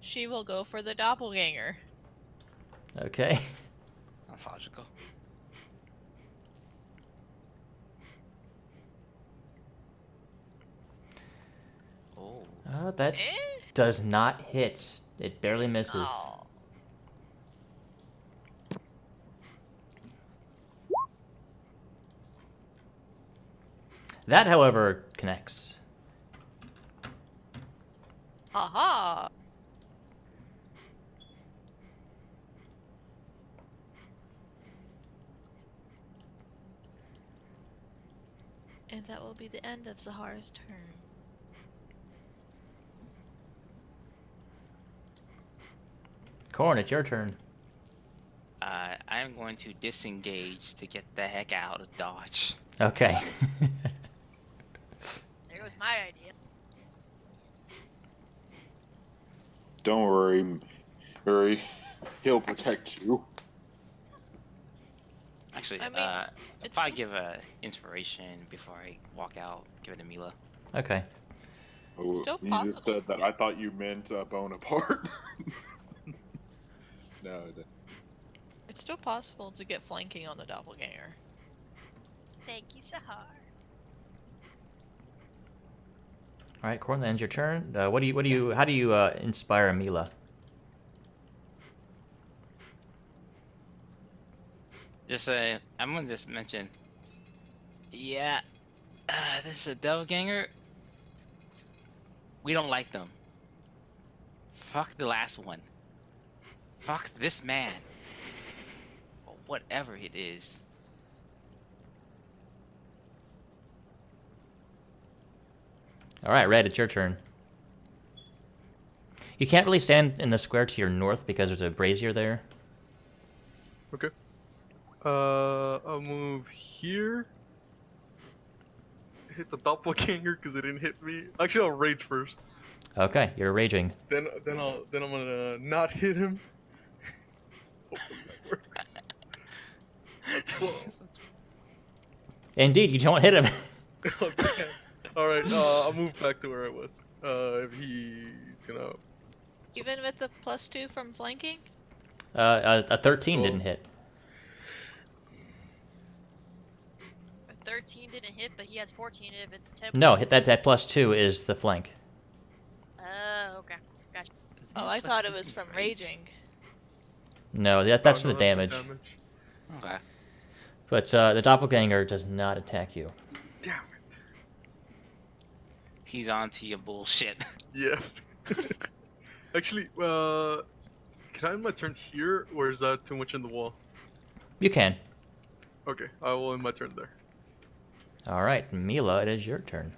she will go for the doppelganger. Okay. That's logical. Oh. That Eh? does not hit. It barely misses. Oh. That, however, connects. Haha. And that will be the end of Zahara's turn. Corn, it's your turn. I am going to disengage to get the heck out of Dodge. Okay. There goes my idea. Don't worry, Murray. He'll protect you. Actually, I mean, I'll it's probably still- give a inspiration before I walk out. Give it to Mila. Okay. Oh, Still you possible. just said that. I thought you meant Bonaparte. No, It's still possible to get flanking on the doppelganger. Thank you, Sahar. All right, Corn, that ends your turn. How do you inspire Mila? Just I'm gonna just mention. Yeah, this is a doppelganger. We don't like them. Fuck the last one. Fuck this man. Or whatever it is. All right, Red, it's your turn. You can't really stand in the square to your north because there's a brazier there. Okay. I'll move here. Hit the doppelganger because it didn't hit me. Actually, I'll rage first. Okay, you're raging. Then I'm gonna not hit him. Hopefully that works. Indeed, you don't hit him. Oh, damn. All right. I'll move back to where I was. If he's gonna. Even with the +2 from flanking? A 13 Well- didn't hit. A 13 didn't hit, but he has 14 if it's 10. No, hit that +2 is the flank. Oh, okay. Gotcha. Oh, I thought it was from raging. No, that's Oh, for no, the that's damage. Okay. But the doppelganger does not attack you. Damn it. He's on to your bullshit. Yeah. Actually, can I end my turn here, or is that too much in the wall? You can. Okay, I will end my turn there. All right, Mila, it is your turn.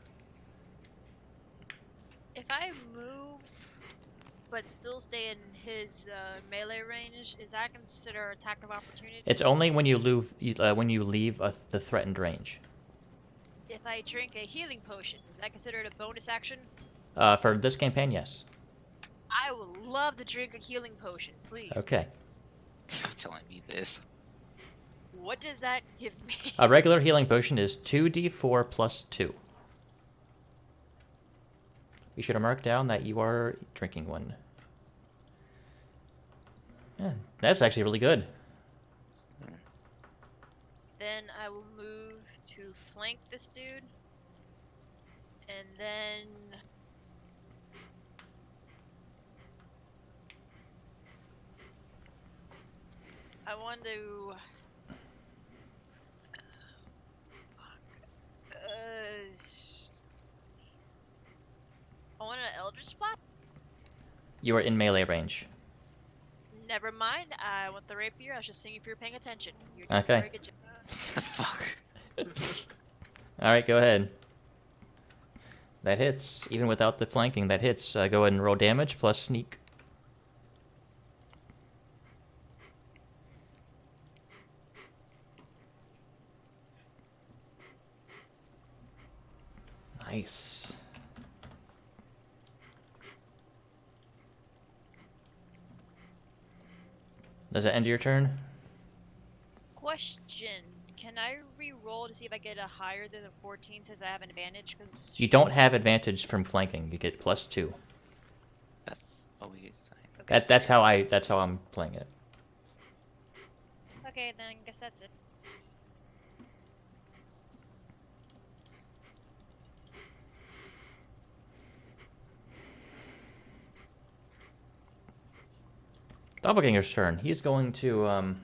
If I move, but still stay in his melee range, is that considered attack of opportunity? It's only when you leave the threatened range. If I drink a healing potion, is that considered a bonus action? For this campaign, yes. I would love to drink a healing potion, please. Okay. You're telling me this. What does that give me? A regular healing potion is 2d4 plus 2. You should have marked down that you are drinking one. Yeah, that's actually really good. Then I will move to flank this dude. And then... I want to... I want an Eldritch Blast? You are in melee range. Never mind, I want the rapier. I was just seeing if you were paying attention. You're doing a Okay. very good job. The fuck? All right, go ahead. That hits, even without the flanking. That hits. Go ahead and roll damage plus sneak. Nice. Does that end your turn? Question: can I re-roll to see if I get a higher than the 14 since I have an advantage? Because You don't have advantage from flanking. You get +2. Oh, we get Okay. That's how I'm playing it. Okay. Okay, then I guess that's it. Doppelganger's turn. He's going to,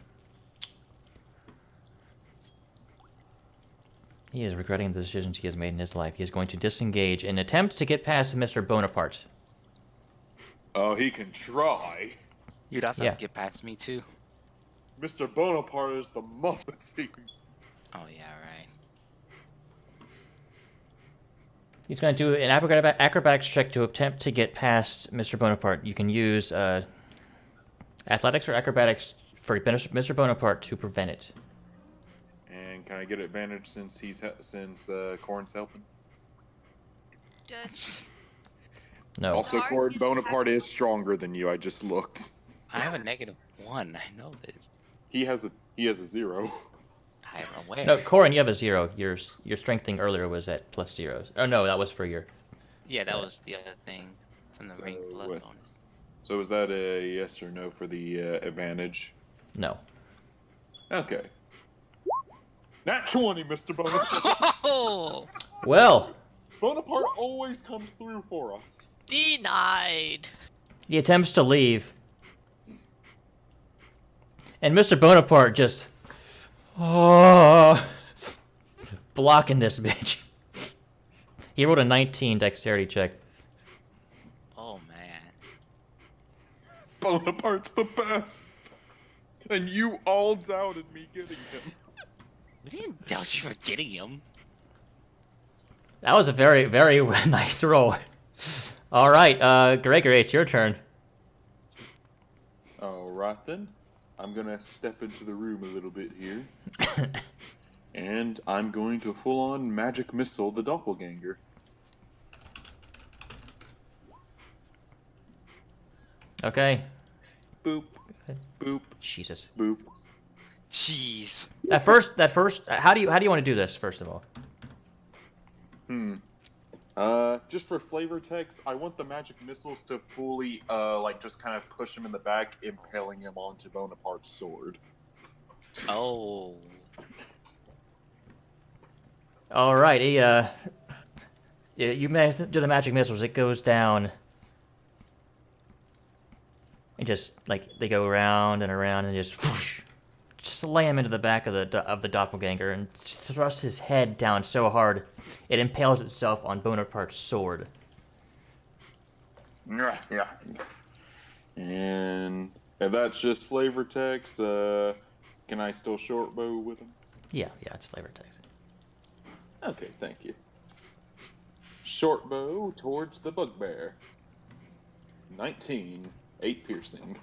He is regretting the decisions he has made in his life. He is going to disengage in an attempt to get past Mr. Bonaparte. Oh, he can try. You'd also Yeah. have to get past me too. Mr. Bonaparte is the muscle team. Oh yeah, right. He's going to do an acrobatics check to attempt to get past Mr. Bonaparte. You can use athletics or acrobatics for Mr. Bonaparte to prevent it. And can I get advantage since Corn's helping? Just No. Also, Hard Cord is Bonaparte is stronger than you. I just looked. I have a -1. I know this. He has a 0. I am aware. No, Corin, you have a 0. Your strength thing earlier was at +0. Oh, no, that was for your... Yeah, that was the other thing from the ring blood what- bonus. So is that a yes or no for the advantage? No. Okay. Nat 20, Mr. Bonaparte. Oh! Well, Bonaparte always comes through for us. Denied. he attempts to leave. And Mr. Bonaparte just... Oh, blocking this bitch. He rolled a 19 dexterity check. Oh man. Bonaparte's the best. And you all doubted me getting him. We didn't doubt you for getting him. That was a very, very nice roll. All right, Gregory, it's your turn. Alright then. I'm gonna step into the room a little bit here. And I'm going to full-on magic missile the doppelganger. Okay. Boop. Boop. Jesus. Boop. Jeez. That first. How do you want to do this? First of all. Just for flavor text, I want the magic missiles to fully, like, just kind of push him in the back, impaling him onto Bonaparte's sword. Oh. All right. You managed to do the magic missiles. It goes down. And just like they go around and around and just whoosh, slam into the back of the doppelganger and thrust his head down so hard it impales itself on Bonaparte's sword. Yeah. And if that's just flavor text, can I still short bow with him? Yeah, it's flavor text. Okay, thank you. Short bow towards the bugbear. 19, 8 piercing.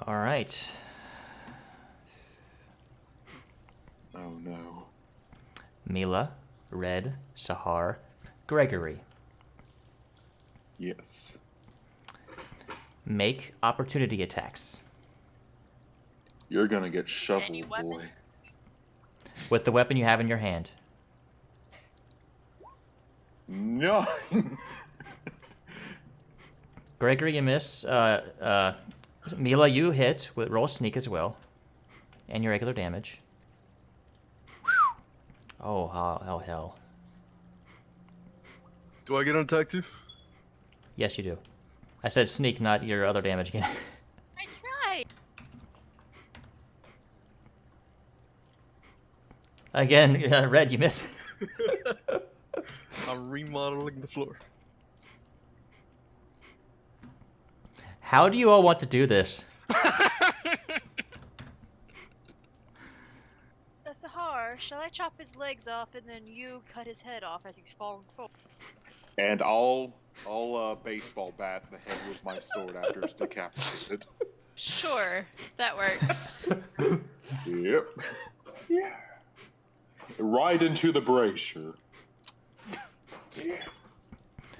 All right. Oh no. Mila, Red, Sahar, Gregory. Yes. Make opportunity attacks. You're gonna get shoveled, Any weapon? boy. With the weapon you have in your hand. No. Gregory, you miss. Mila, you hit with roll sneak as well. And your regular damage. Oh, hell. Do I get on attack too? Yes, you do. I said sneak, not your other damage again. I tried. Again, Red, you miss. I'm remodeling the floor. How do you all want to do this? Sahar, shall I chop his legs off and then you cut his head off as he's falling forward? And I'll baseball bat the head with my sword after it's decapitated. Sure, that works. Yep. Yeah. Right into the brazier. Yes.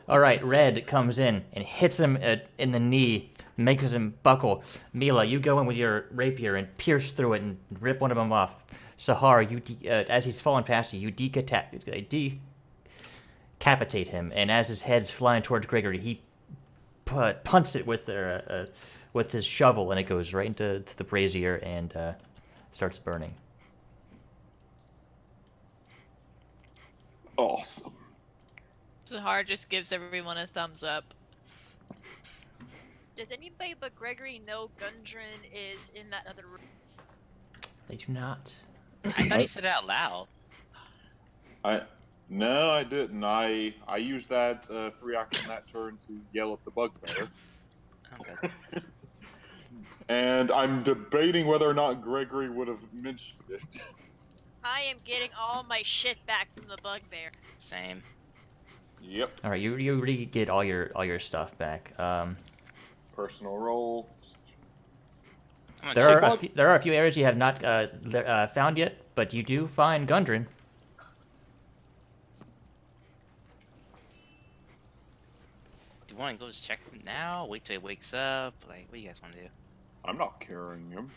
All right, Red comes in and hits him in the knee makes him buckle. Mila, you go in with your rapier and pierce through it and rip one of them off. Sahar, as he's falling past you, you decapitate him, and as his head's flying towards Gregory, he punts it with his shovel, and it goes right into the brazier and starts burning. Awesome. Zahar just gives everyone a thumbs up. Does anybody but Gregory know Gundren is in that other room? They do not. I thought he said it out loud. No, I didn't. I used that free action that turn to yell at the bugbear. Okay. And I'm debating whether or not Gregory would have mentioned it. I am getting all my shit back from the bugbear. Same. Yep. All right, you already get all your stuff back. Personal roll. I'm gonna There check- are a few areas you have not found yet, but you do find Gundren. Do you want to go check him now? Wait till he wakes up? Like, what do you guys want to do? I'm not carrying him.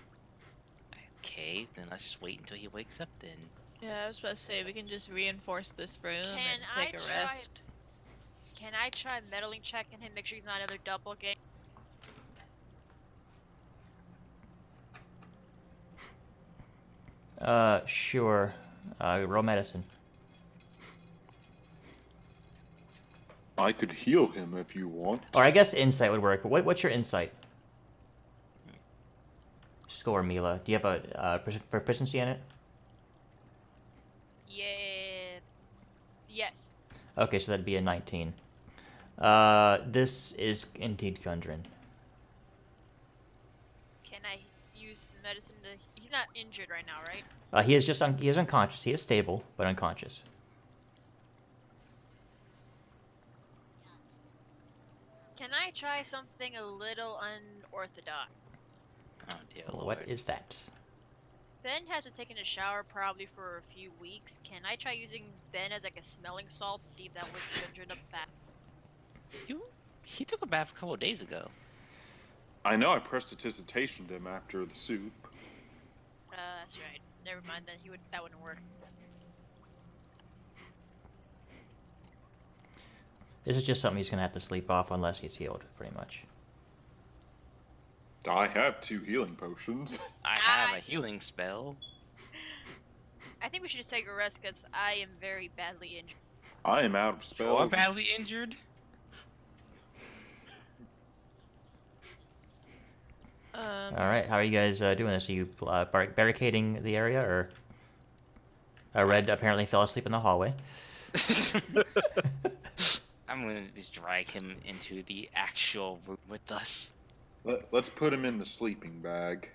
Okay, then let's just wait until he wakes up then. Yeah, I was about to say we can just reinforce this room Can and take I a try- rest. Can I try meddling checking him, make sure he's not another doppelganger? Sure. Roll medicine. I could heal him if you want. Or I guess insight would work. What's your insight score, Mila? Do you have a proficiency in it? Yeah. Yes. Okay, so that'd be a 19. This is indeed Gundren. Can I use medicine to... He's not injured right now, right? He is he is unconscious. He is stable, but unconscious. Can I try something a little unorthodox? Oh dear lord. What is that? Ben hasn't taken a shower probably for a few weeks. Can I try using Ben as like a smelling salt to see if that wakes Gundren up fast? He took a bath a couple of days ago. I know I prestidigitationed him after the soup. That's right. Never mind then. That wouldn't work. This is just something he's gonna have to sleep off unless he's healed, pretty much. I have 2 healing potions. I have a healing spell. I think we should just take a rest because I am very badly injured. I am out of You're spells. badly injured? All right, how are you guys doing this? Are you barricading the area, or Red apparently fell asleep in the hallway? I'm gonna just drag him into the actual room with us. Let's put him in the sleeping bag.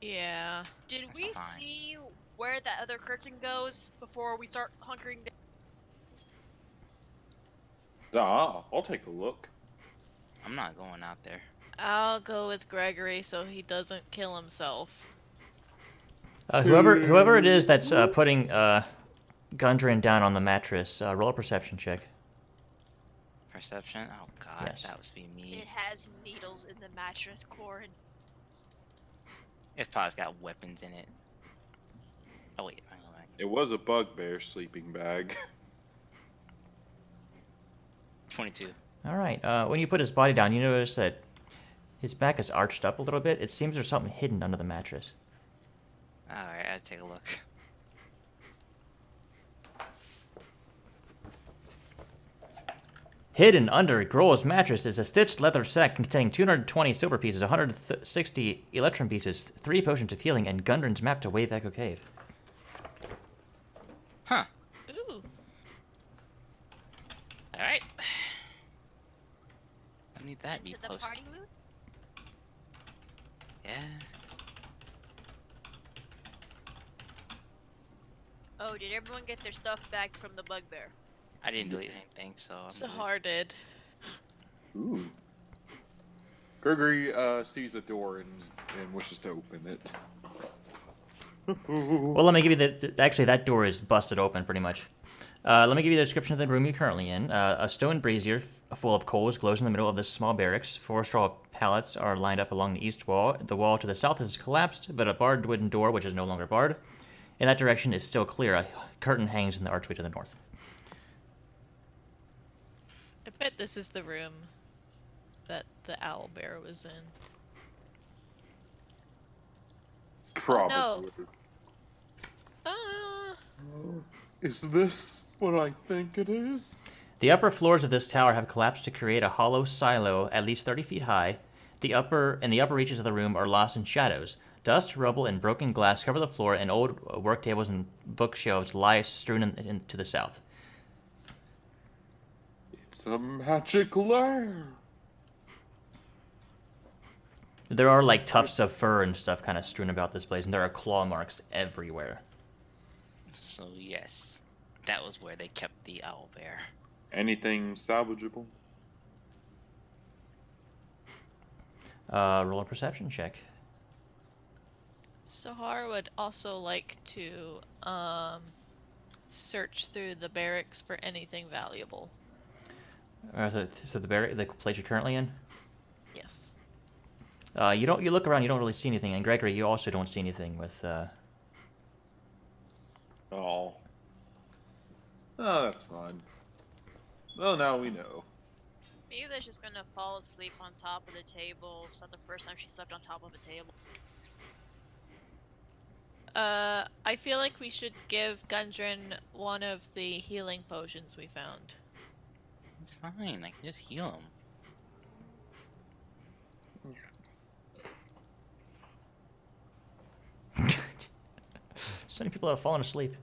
Yeah. Did That's we fine. see where that other curtain goes before we start hunkering down? I'll take a look. I'm not going out there. I'll go with Gregory so he doesn't kill himself. Whoever it is that's putting Gundren down on the mattress, roll a perception check. Perception? Oh god, Yes. that was for me. It has needles in the mattress core and It's probably got weapons in it. Oh wait, hang on. It was a bugbear sleeping bag. 22. All right. When you put his body down, you notice that his back is arched up a little bit. It seems there's something hidden under the mattress. Alright, I'll take a look. Hidden under Grohl's mattress is a stitched leather sack containing 220 silver pieces, 160 electrum pieces, 3 potions of healing, and Gundren's map to Wave Echo Cave. Huh. Ooh. Alright. I need that into be the post. party mood? Yeah. Oh, did everyone get their stuff back from the bugbear? I didn't delete anything, so I'm good. Sahar did. Ooh. Gregory sees a door and wishes to open it. Well, let me give you actually, that door is busted open pretty much. Let me give you the description of the room you're currently in. A stone brazier full of coals glows in the middle of this small barracks. 4 straw pallets are lined up along the east wall. The wall to the south has collapsed, but a barred wooden door, which is no longer barred, in that direction is still clear. A curtain hangs in the archway to the north. I bet this is the room that the owl bear was in. Probably. Is this what I think it is? The upper floors of this tower have collapsed to create a hollow silo at least 30 feet high. The upper reaches of the room are lost in shadows. Dust, rubble, and broken glass cover the floor, and old work tables and bookshelves lie strewn to the south. It's a magic lair. There are like tufts of fur and stuff kind of strewn about this place, and there are claw marks everywhere. So yes, that was where they kept the owl bear. Anything salvageable? Roll a perception check. Sahar would also like to search through the barracks for anything valuable. So the place you're currently in. Yes. You look around, you don't really see anything, and Gregory, you also don't see anything with. Oh, that's fine. Well, now we know. Maybe they're just gonna fall asleep on top of the table. It's not the first time she slept on top of a table. I feel like we should give Gundren one of the healing potions we found. It's fine. I can just heal him. So many people have fallen asleep.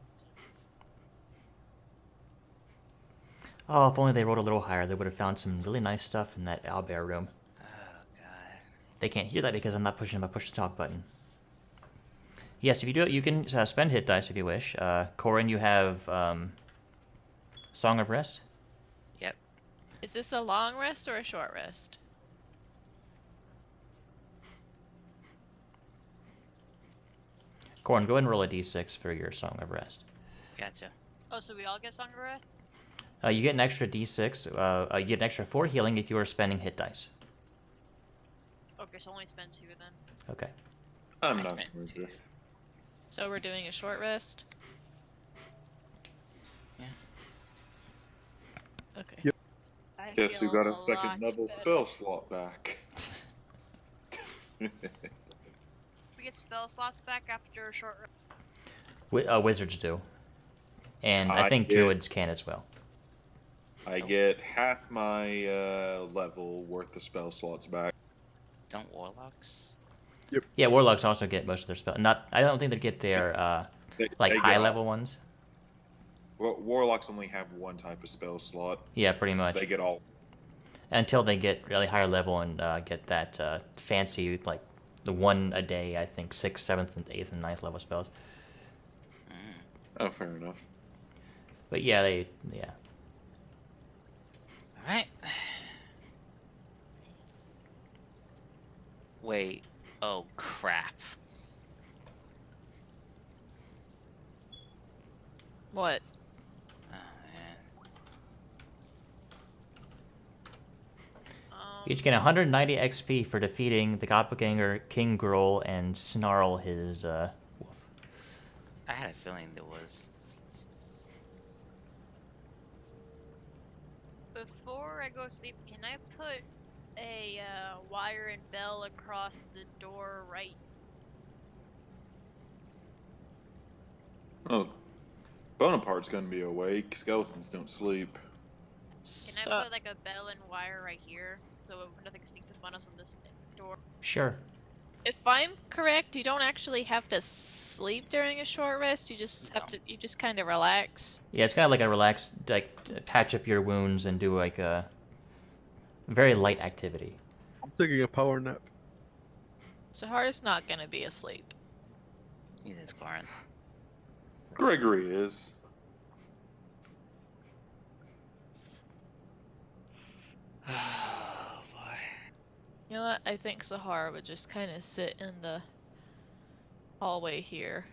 Oh, if only they rolled a little higher, they would have found some really nice stuff in that owlbear room. Oh god. They can't hear that because I'm not pushing my push-to-talk button. Yes, if you do it, you can spend hit dice if you wish. Corin, you have Song of Rest. Yep. Is this a long rest or a short rest? Corin, go ahead and roll a d6 for your Song of Rest. Gotcha. Oh, so we all get Song of Rest? You get an extra d6. You get an extra 4 healing if you are spending hit dice. Okay, so only spend 2 then. Okay. I'm I not spent going 2. to. So we're doing a short rest? Yeah. Okay. Yep. I Guess we feel got a second lot level better. spell slot back. We get spell slots back after a short rest. Wizards do. And I I think get- druids can as well. I get half my level worth of spell slots back. Don't warlocks? Yeah, warlocks also get most of their spell. I don't think they get their They like get high all- level ones. Well, warlocks only have one type of spell slot. Yeah, pretty much. They get all. Until they get really higher level and get that fancy, like the one a day, I think 6th, 7th, and 8th and 9th level spells. Oh, fair enough. But yeah, Alright. Wait. Oh crap. What? Oh man. you each get 190 XP for defeating the Doppelganger, King Gruul, and Snarl, his wolf. I had a feeling there was. Before I go to sleep, can I put a wire and bell across the door right? Oh, Bonaparte's gonna be awake. Skeletons don't sleep. Can So, I put like a bell and wire right here so nothing sneaks up on us on this door? Sure. if I'm correct, you don't actually have to sleep during a short rest. You just have to. You just kind of relax. Yeah, it's kind of like a relaxed, like patch up your wounds and do like a very light activity. I'm taking a power nap. Sahar's not gonna be asleep. He is Corin. Gregory is. Oh boy. You know what? I think Sahar would just kind of sit in the hallway here.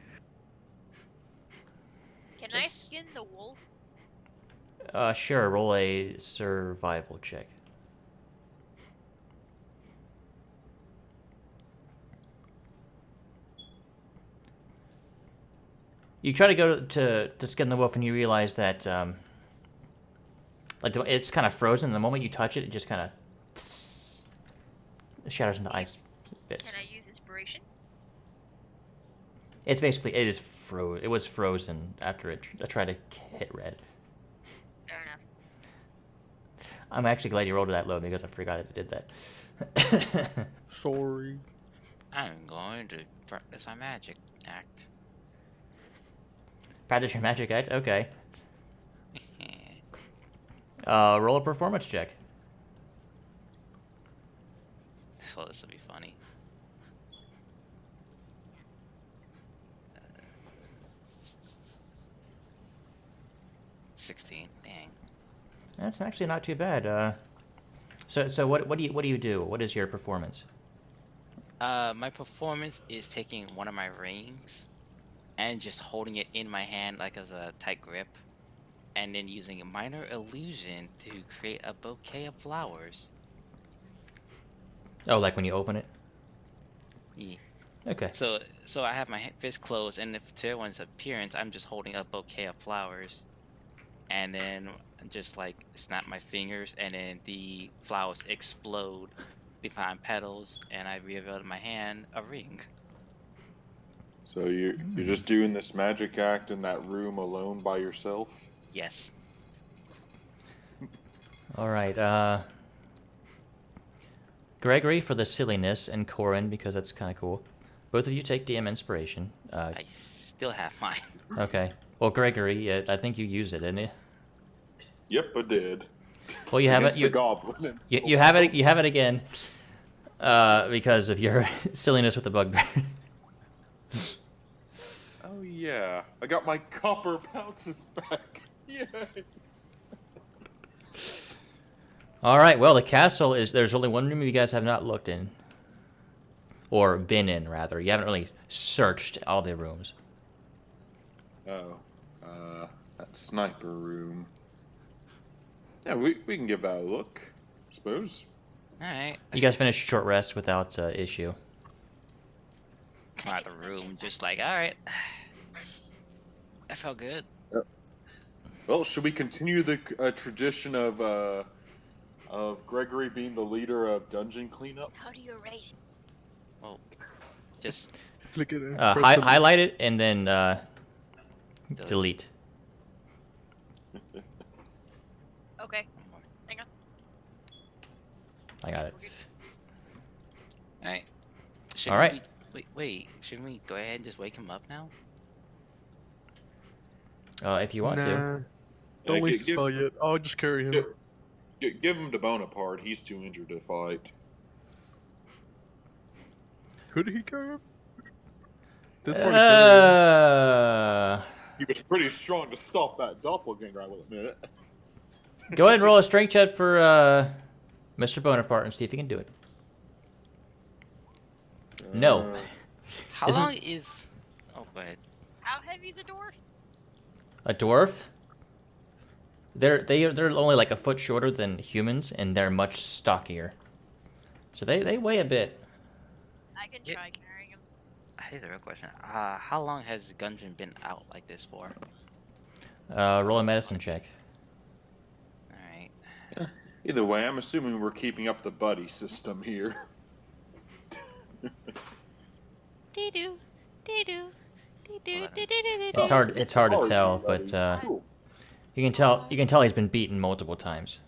Can I Just- skin the wolf? Sure. Roll a survival check. You try to go to skin the wolf, and you realize that like it's kind of frozen. The moment you touch it, it just kind of shatters into ice bits. Can I use inspiration? It's basically it was frozen after it tried to hit red. Fair enough. I'm actually glad you rolled it that low because I forgot it did that. Sorry. I'm going to practice my magic act. Practice your magic act. Okay. Roll a performance check. So this will be funny. 16. Dang. That's actually not too bad. So what do you do? What is your performance? My performance is taking one of my rings and just holding it in my hand like as a tight grip, and then using a minor illusion to create a bouquet of flowers. Oh, like when you open it? Yeah. Okay. So I have my fist closed, and if to everyone's appearance, I'm just holding a bouquet of flowers, and then just like snap my fingers, and then the flowers explode behind petals, and I reveal in my hand a ring. So you're just doing this magic act in that room alone by yourself? Yes. All right. Gregory for the silliness, and Corin because that's kind of cool. Both of you take DM inspiration. I still have mine. Okay. Well, Gregory, I think you used it, didn't you? Yep, I did. Well, you have it. Against a goblin. And You have it. You have it again. Because of your silliness with the bugbear. Oh yeah, I got my copper bounces back. Yay! All right. Well, the castle is. There's only one room you guys have not looked in, or been in, rather. You haven't really searched all the rooms. Oh, that sniper room. Yeah, we can give that a look, I suppose. Alright. You guys finished a short rest without issue. Come out of the room, just like, alright. That felt good. Well, should we continue the tradition of Gregory being the leader of dungeon cleanup? How do you erase? Well, just Click it. Highlight it and then delete. Okay. Hang on. I got it. alright. All right. Wait, shouldn't we go ahead and just wake him up now? If you want to. Nah. Don't waste the spell yet. I'll just carry him. Give him to Bonaparte. He's too injured to fight. Could he carry him? This party's better. He was pretty strong to stop that doppelganger, I will admit it. Go ahead and roll a strength check for Mr. Bonaparte and see if you can do it. No. How This is- long is... Oh, go ahead. How heavy is a dwarf? A dwarf? They're only like a foot shorter than humans, and they're much stockier. So they weigh a bit. I can try carrying him. Here's a real question. How long has Gundren been out like this for? Roll a medicine check. Alright. Either way, I'm assuming we're keeping up the buddy system here. Dee-doo, dee-doo, dee-doo, Well, dee-doo-dee-doo. It's hard to tell, buddy. but Cool. you can tell he's been beaten multiple times.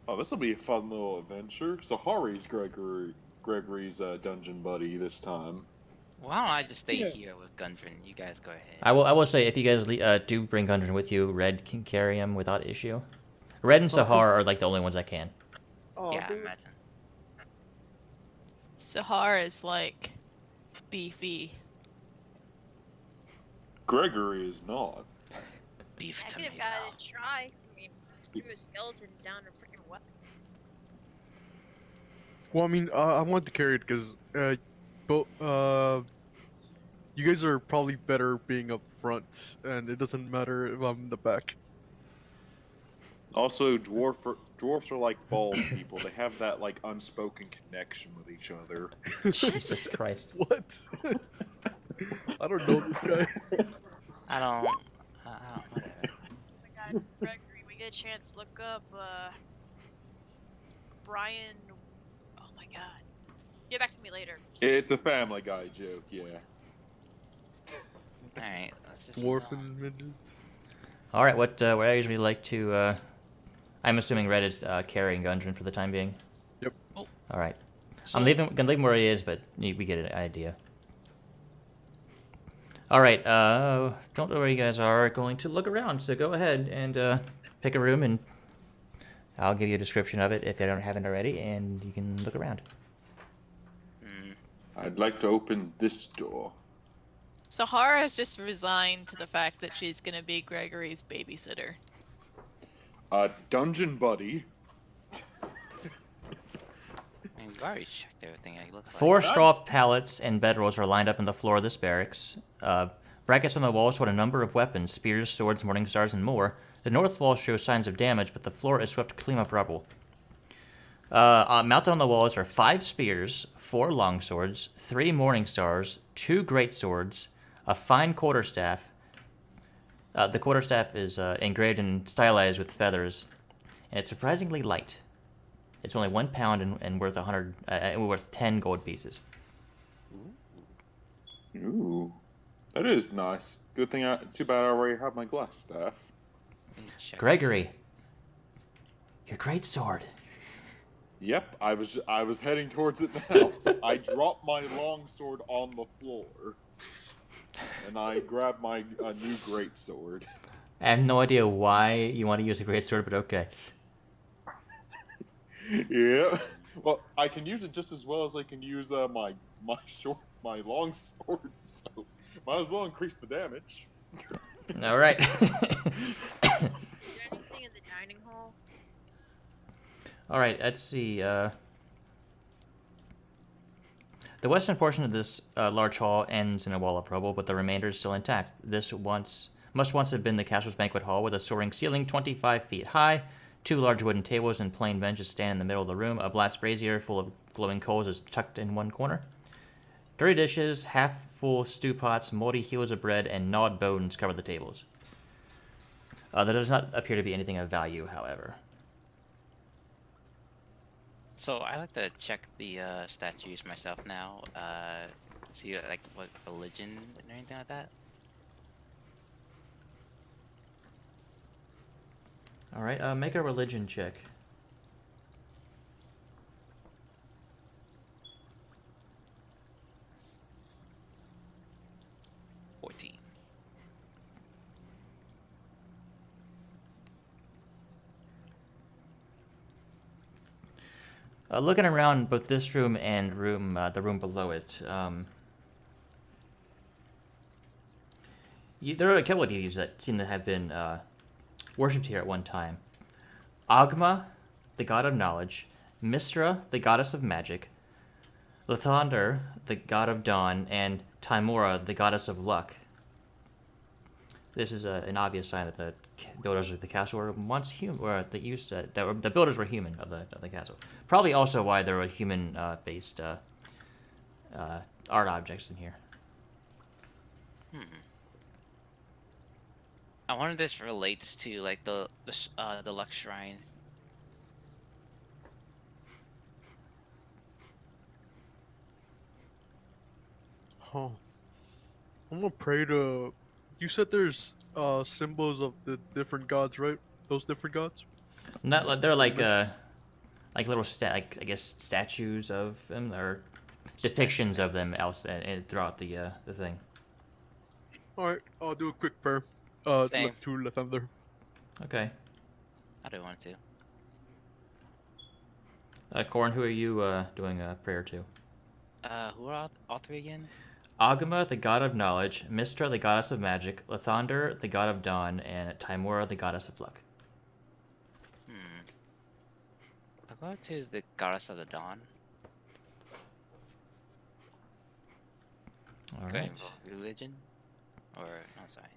Oh, this will be a fun little adventure. So Hari's Gregory's dungeon buddy this time. Why don't I just stay here with Gundren? You guys go ahead. I will say if you guys do bring Gundren with you, Red can carry him without issue. Red and Sahar are like the only ones that can. Oh, Yeah, dude. imagine. Sahar is like beefy. Gregory is not. Beef I could have tomato. got to try. I mean, threw a skeleton down a freaking weapon. Well, I mean, I wanted to carry it because, You guys are probably better being up front, and it doesn't matter if I'm in the back. Also, dwarfs are like bald people. They have that like unspoken connection with each other. Jesus Christ. What? I don't know this guy. I don't. Whatever. Oh my god, Gregory, we get a chance, look up, Brian. Oh my god. Get back to me later. It's a Family Guy joke, yeah. All right. Let's just. Dwarfen midgets. All right, what I usually like to. I'm assuming Red is carrying Gundren for the time being. Yep. Oh. All right. So, gonna leave him where he is, but we get an idea. All right. Don't know where you guys are. Going to look around. So go ahead and pick a room, and I'll give you a description of it if I don't haven't already, and you can look around. I'd like to open this door. Sahara has just resigned to the fact that she's gonna be Gregory's babysitter. Dungeon buddy. I mean, we already checked everything. I look like. 4 straw pallets and bedrolls are lined up in the floor of this barracks. Brackets on the walls show a number of weapons: spears, swords, morning stars, and more. The north wall shows signs of damage, but the floor is swept clean of rubble. Mounted on the walls are 5 spears, 4 long swords, 3 morning stars, 2 great swords, a fine quarterstaff. The quarterstaff is engraved and stylized with feathers, and it's surprisingly light. It's only 1 pound and worth worth 10 gold pieces. Ooh, that is nice. Good thing. Too bad I already have my glass staff. Check. Gregory, your great sword. Yep, I was heading towards it now. I dropped my longsword on the floor, and I grabbed my new greatsword. I have no idea why you want to use a great sword, but okay. Yeah. Well, I can use it just as well as I can use my longsword. So might as well increase the damage. All right. Is there anything in the dining hall? All right. Let's see. The western portion of this large hall ends in a wall of rubble, but the remainder is still intact. This must once have been the castle's banquet hall, with a soaring ceiling 25 feet high. 2 large wooden tables and plain benches stand in the middle of the room. A blast brazier full of glowing coals is tucked in one corner. Dirty dishes, half-full stew pots, moldy heels of bread, and gnawed bones cover the tables. There does not appear to be anything of value, however. So I like to check the statues myself now. See like what religion or anything like that. All right, make a religion check. Looking around both this room and the room below it, there are a couple of deities that seem to have been worshipped here at one time. Agma, the god of knowledge, Mistra, the goddess of magic, Lathander, the god of dawn, and Timora, the goddess of luck. This is an obvious sign that the builders of the castle were once human, or the builders were human of the castle. Probably also why there were human-based art objects in here. I wonder if this relates to like the Luck Shrine. Huh. I'm gonna pray to. You said there's symbols of the different gods, right? Those different gods. They're like little I guess statues of them, or depictions of them throughout the thing. All right, I'll do a quick prayer. Same. Look to Lathander. Okay. I do want to. Corn, who are you doing a prayer to? Who are all 3 again? Agama, the god of knowledge, Mistra, the goddess of magic, Lathander, the god of dawn, and Timora, the goddess of luck. I'll go to the goddess of the dawn. All Could it right. involve religion? Or, no, sorry.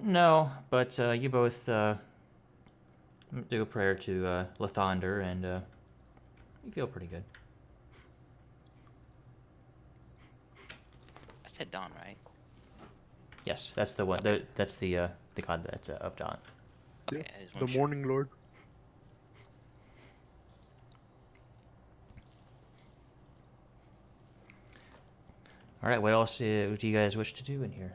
No, but you both do a prayer to Lathander, and you feel pretty good. I said Dawn, right? Yes, that's the one. That's the god that of dawn. Okay, Yeah, I just the want to Morning Lord. All right. What else do you guys wish to do in here?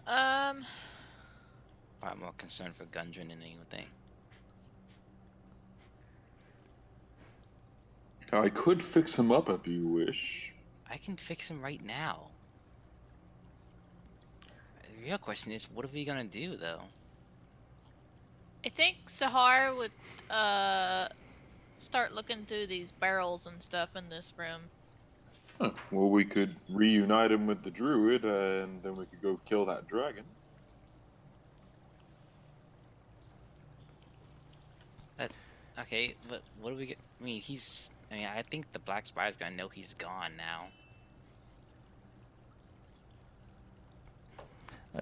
I'm more concerned for Gundren than anything. I could fix him up if you wish. I can fix him right now. The real question is, what are we gonna do, though? I think Sahar would start looking through these barrels and stuff in this room. Huh. Well, we could reunite him with the druid, and then we could go kill that dragon. Okay, but what do we get? I mean, I think the Black Spider's gonna know he's gone now.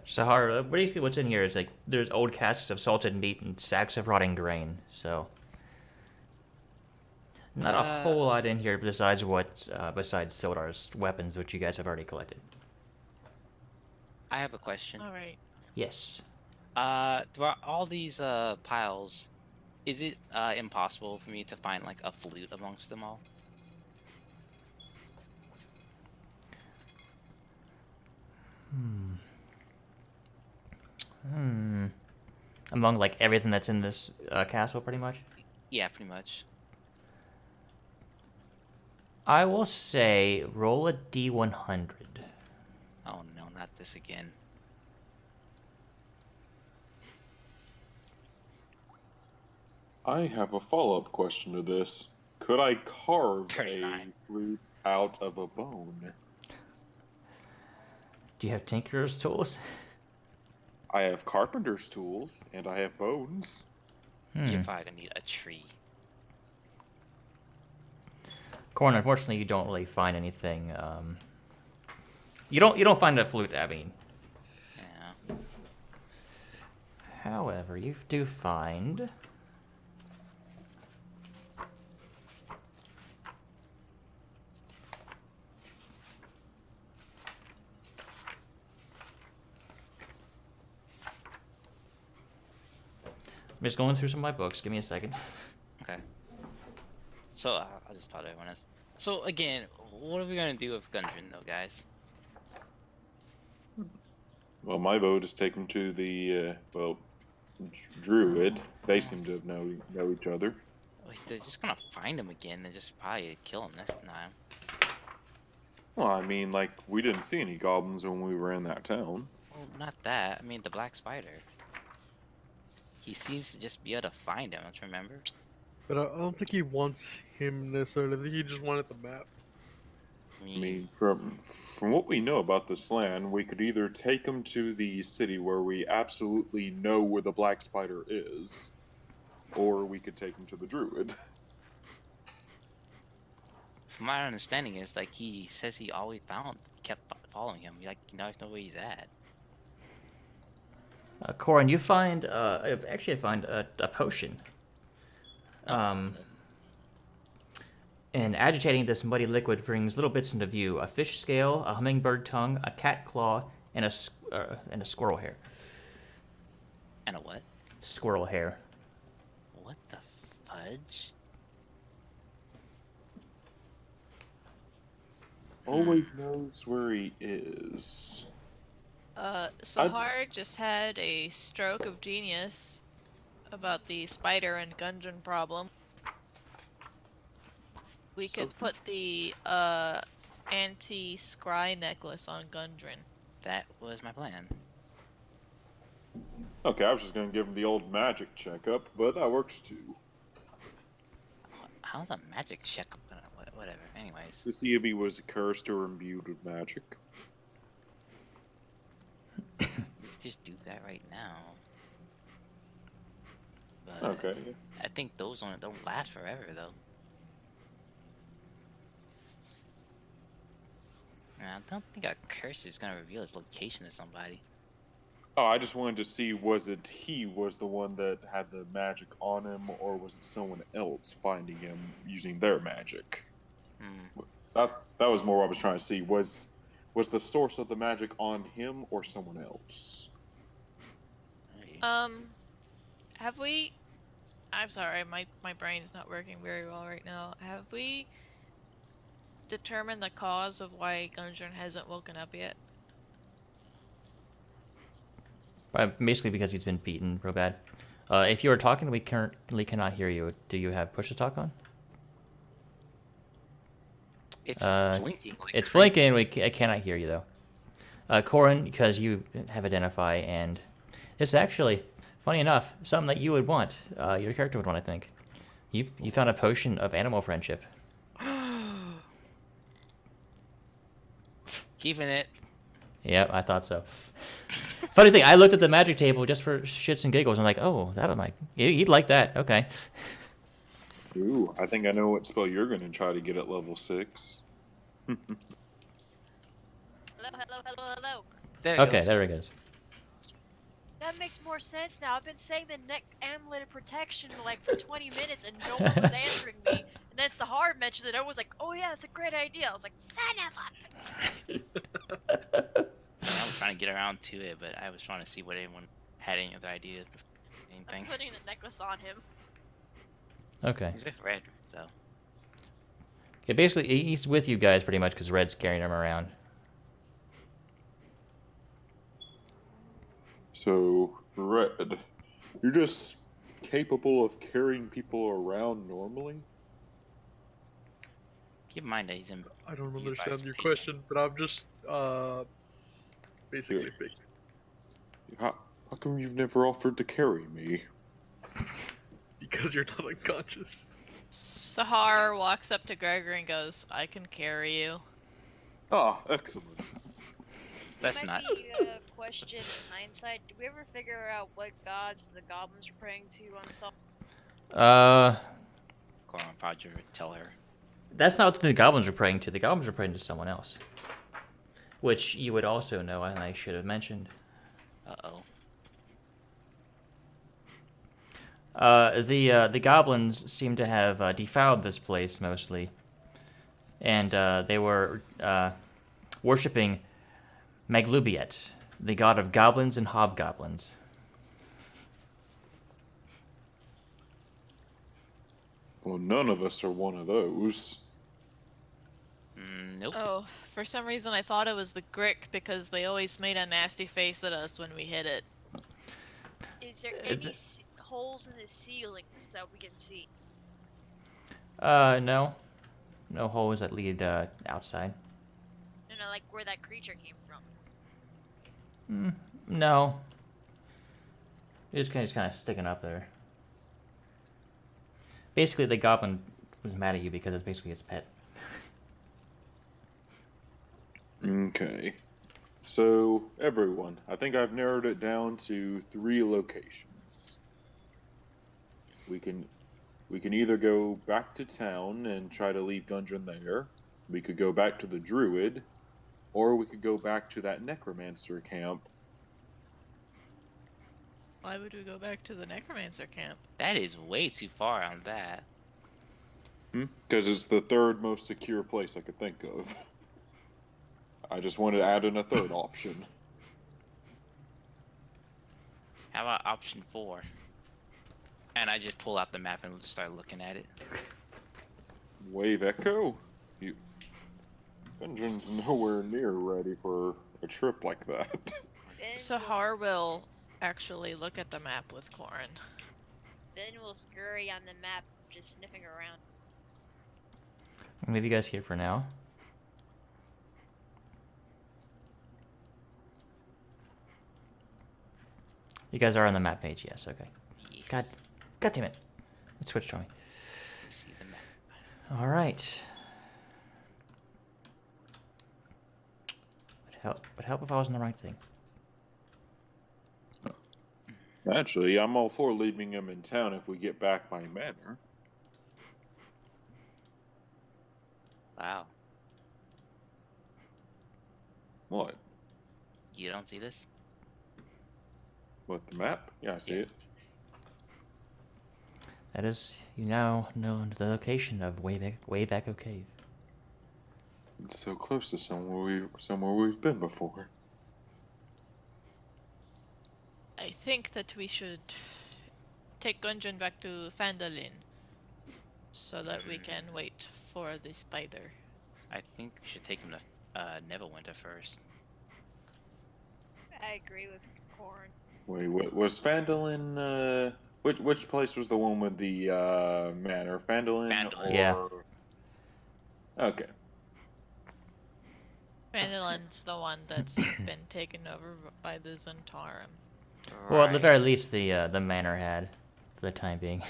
Sahar, basically what's in here is like there's old casks of salted meat and sacks of rotting grain. So not a whole lot in here besides besides Sildar's weapons, which you guys have already collected. I have a question. All right. Yes. Throughout all these piles, is it impossible for me to find like a flute amongst them all? Among like everything that's in this castle, pretty much. Yeah, pretty much. I will say roll a d100. Oh no, not this again. I have a follow-up question to this. Could I carve 39. a flute out of a bone? Do you have tinkerer's tools? I have carpenter's tools, and I have bones. You're probably gonna need a tree. Corn, unfortunately, you don't really find anything. You don't find a flute. I mean, Yeah. however, you do find. I'm just going through some of my books. Give me a second. Okay. So I just thought everyone else. So again, what are we gonna do with Gundren, though, guys? Well, my vote is take him to the druid. They seem to know each other. They're just gonna find him again and just probably kill him next time. Well, I mean, like, we didn't see any goblins when we were in that town. Well, not that. I mean, the Black Spider. He seems to just be able to find him. Don't you remember? But I don't think he wants him necessarily. I think he just wanted the map. I mean, from what we know about this land, we could either take him to the city where we absolutely know where the Black Spider is, or we could take him to the druid. From my understanding, is like he says he always kept following him. Like he always know where he's at. Corin, you find actually I find a potion. And agitating this muddy liquid brings little bits into view: a fish scale, a hummingbird tongue, a cat claw, and a squirrel hair. And a what? Squirrel hair. What the fudge? Always knows where he is. Sahar just had a stroke of genius about the spider and Gundren problem. We could put the anti-scry necklace on Gundren. That was my plan. Okay, I was just gonna give him the old magic checkup, but that works too. How's a magic check? Whatever. Anyways. To see if he was cursed or imbued with magic. Let's just do that right now. but Okay. I think those don't last forever though. And I don't think a curse is gonna reveal its location to somebody. Oh, I just wanted to see, was it he was the one that had the magic on him, or was it someone else finding him using their magic? Hmm. That was more what I was trying to see. Was the source of the magic on him or someone else? Maybe. Have we? I'm sorry, my brain's not working very well right now. Have we determined the cause of why Gundren hasn't woken up yet? Basically because he's been beaten real bad. If you are talking, we currently cannot hear you. Do you have push to talk on? It's blinking. Like It's crazy. blinking. I cannot hear you though. Corin, because you have identify, and it's actually funny enough something that you would want. Your character would want, I think. You found a potion of animal friendship. Keeping it. Yep, I thought so. Funny thing, I looked at the magic table just for shits and giggles. I'm like, oh, that might he'd like that. Okay. Ooh, I think I know what spell you're going to try to get at level 6. Hello, hello, hello, hello. There it Okay, goes. there it goes. That makes more sense now. I've been saying the neck amulet of protection like for 20 minutes and no one was answering me. And then Sahar mentioned it. I was like, oh yeah, that's a great idea. I was like, son of a... I was trying to get around to it, but I was trying to see what anyone had any other ideas. Anything. I'm putting the necklace on him. Okay. He's with Red, so. Yeah, basically, he's with you guys pretty much because Red's carrying him around. So, Red, you're just capable of carrying people around normally? Keep in mind that he's in. I don't He understand buys your paper. question, but I'm just basically Yeah. big. How come you've never offered to carry me? Because you're not unconscious. Sahar walks up to Gregor and goes, I can carry you. Ah, excellent. That's Might not. be a question in hindsight. Did we ever figure out what gods the goblins were praying to on the salt? Corin probably would tell her. That's not what the goblins were praying to. The goblins were praying to someone else. Which you would also know, and I should have mentioned. Uh-oh. The goblins seem to have defiled this place mostly. And they were worshipping MacLeod, the god of goblins and hobgoblins. Well, none of us are one of those. Nope. Oh, for some reason I thought it was the Grick because they always made a nasty face at us when we hit it. Is there any holes in the ceilings that we can see? No. No holes that lead outside. No, like where that creature came from. No. It's kind of sticking up there. Basically, the goblin was mad at you because it's basically his pet. Okay. So, everyone, I think I've narrowed it down to 3 locations. We can either go back to town and try to leave Gundren there. We could go back to the Druid, or we could go back to that Necromancer camp. Why would we go back to the Necromancer camp? That is way too far on that. Because it's the 3rd most secure place I could think of. I just wanted to add in a 3rd option. How about option 4? And I just pull out the map and just start looking at it. Wave Echo? Gundren's nowhere near ready for a trip like that. Then Sahar will actually look at the map with Corin. Then we'll scurry on the map, just sniffing around. I'll leave you guys here for now. You guys are on the map page, yes, okay. Yeah. God damn it. It switched to me. See the map. Alright. Would help if I was on the right thing. Actually, I'm all for leaving him in town if we get back my manor. Wow. What? You don't see this? What, the map? Yeah, I see Yeah. it. That is, you now know the location of Wave Echo Cave. It's so close to somewhere we've been before. I think that we should take Gundren back to Phandelver so that we can wait for the spider. I think we should take him to Neverwinter first. I agree with Corn. Wait, what was Phandalin? Which place was the one with the manor? Phandalin Phandalin. or? Yeah. Okay. Phandelver's the one that's been taken over by the Zentarum. Well, at the very Right. least, the manor had, for the time being.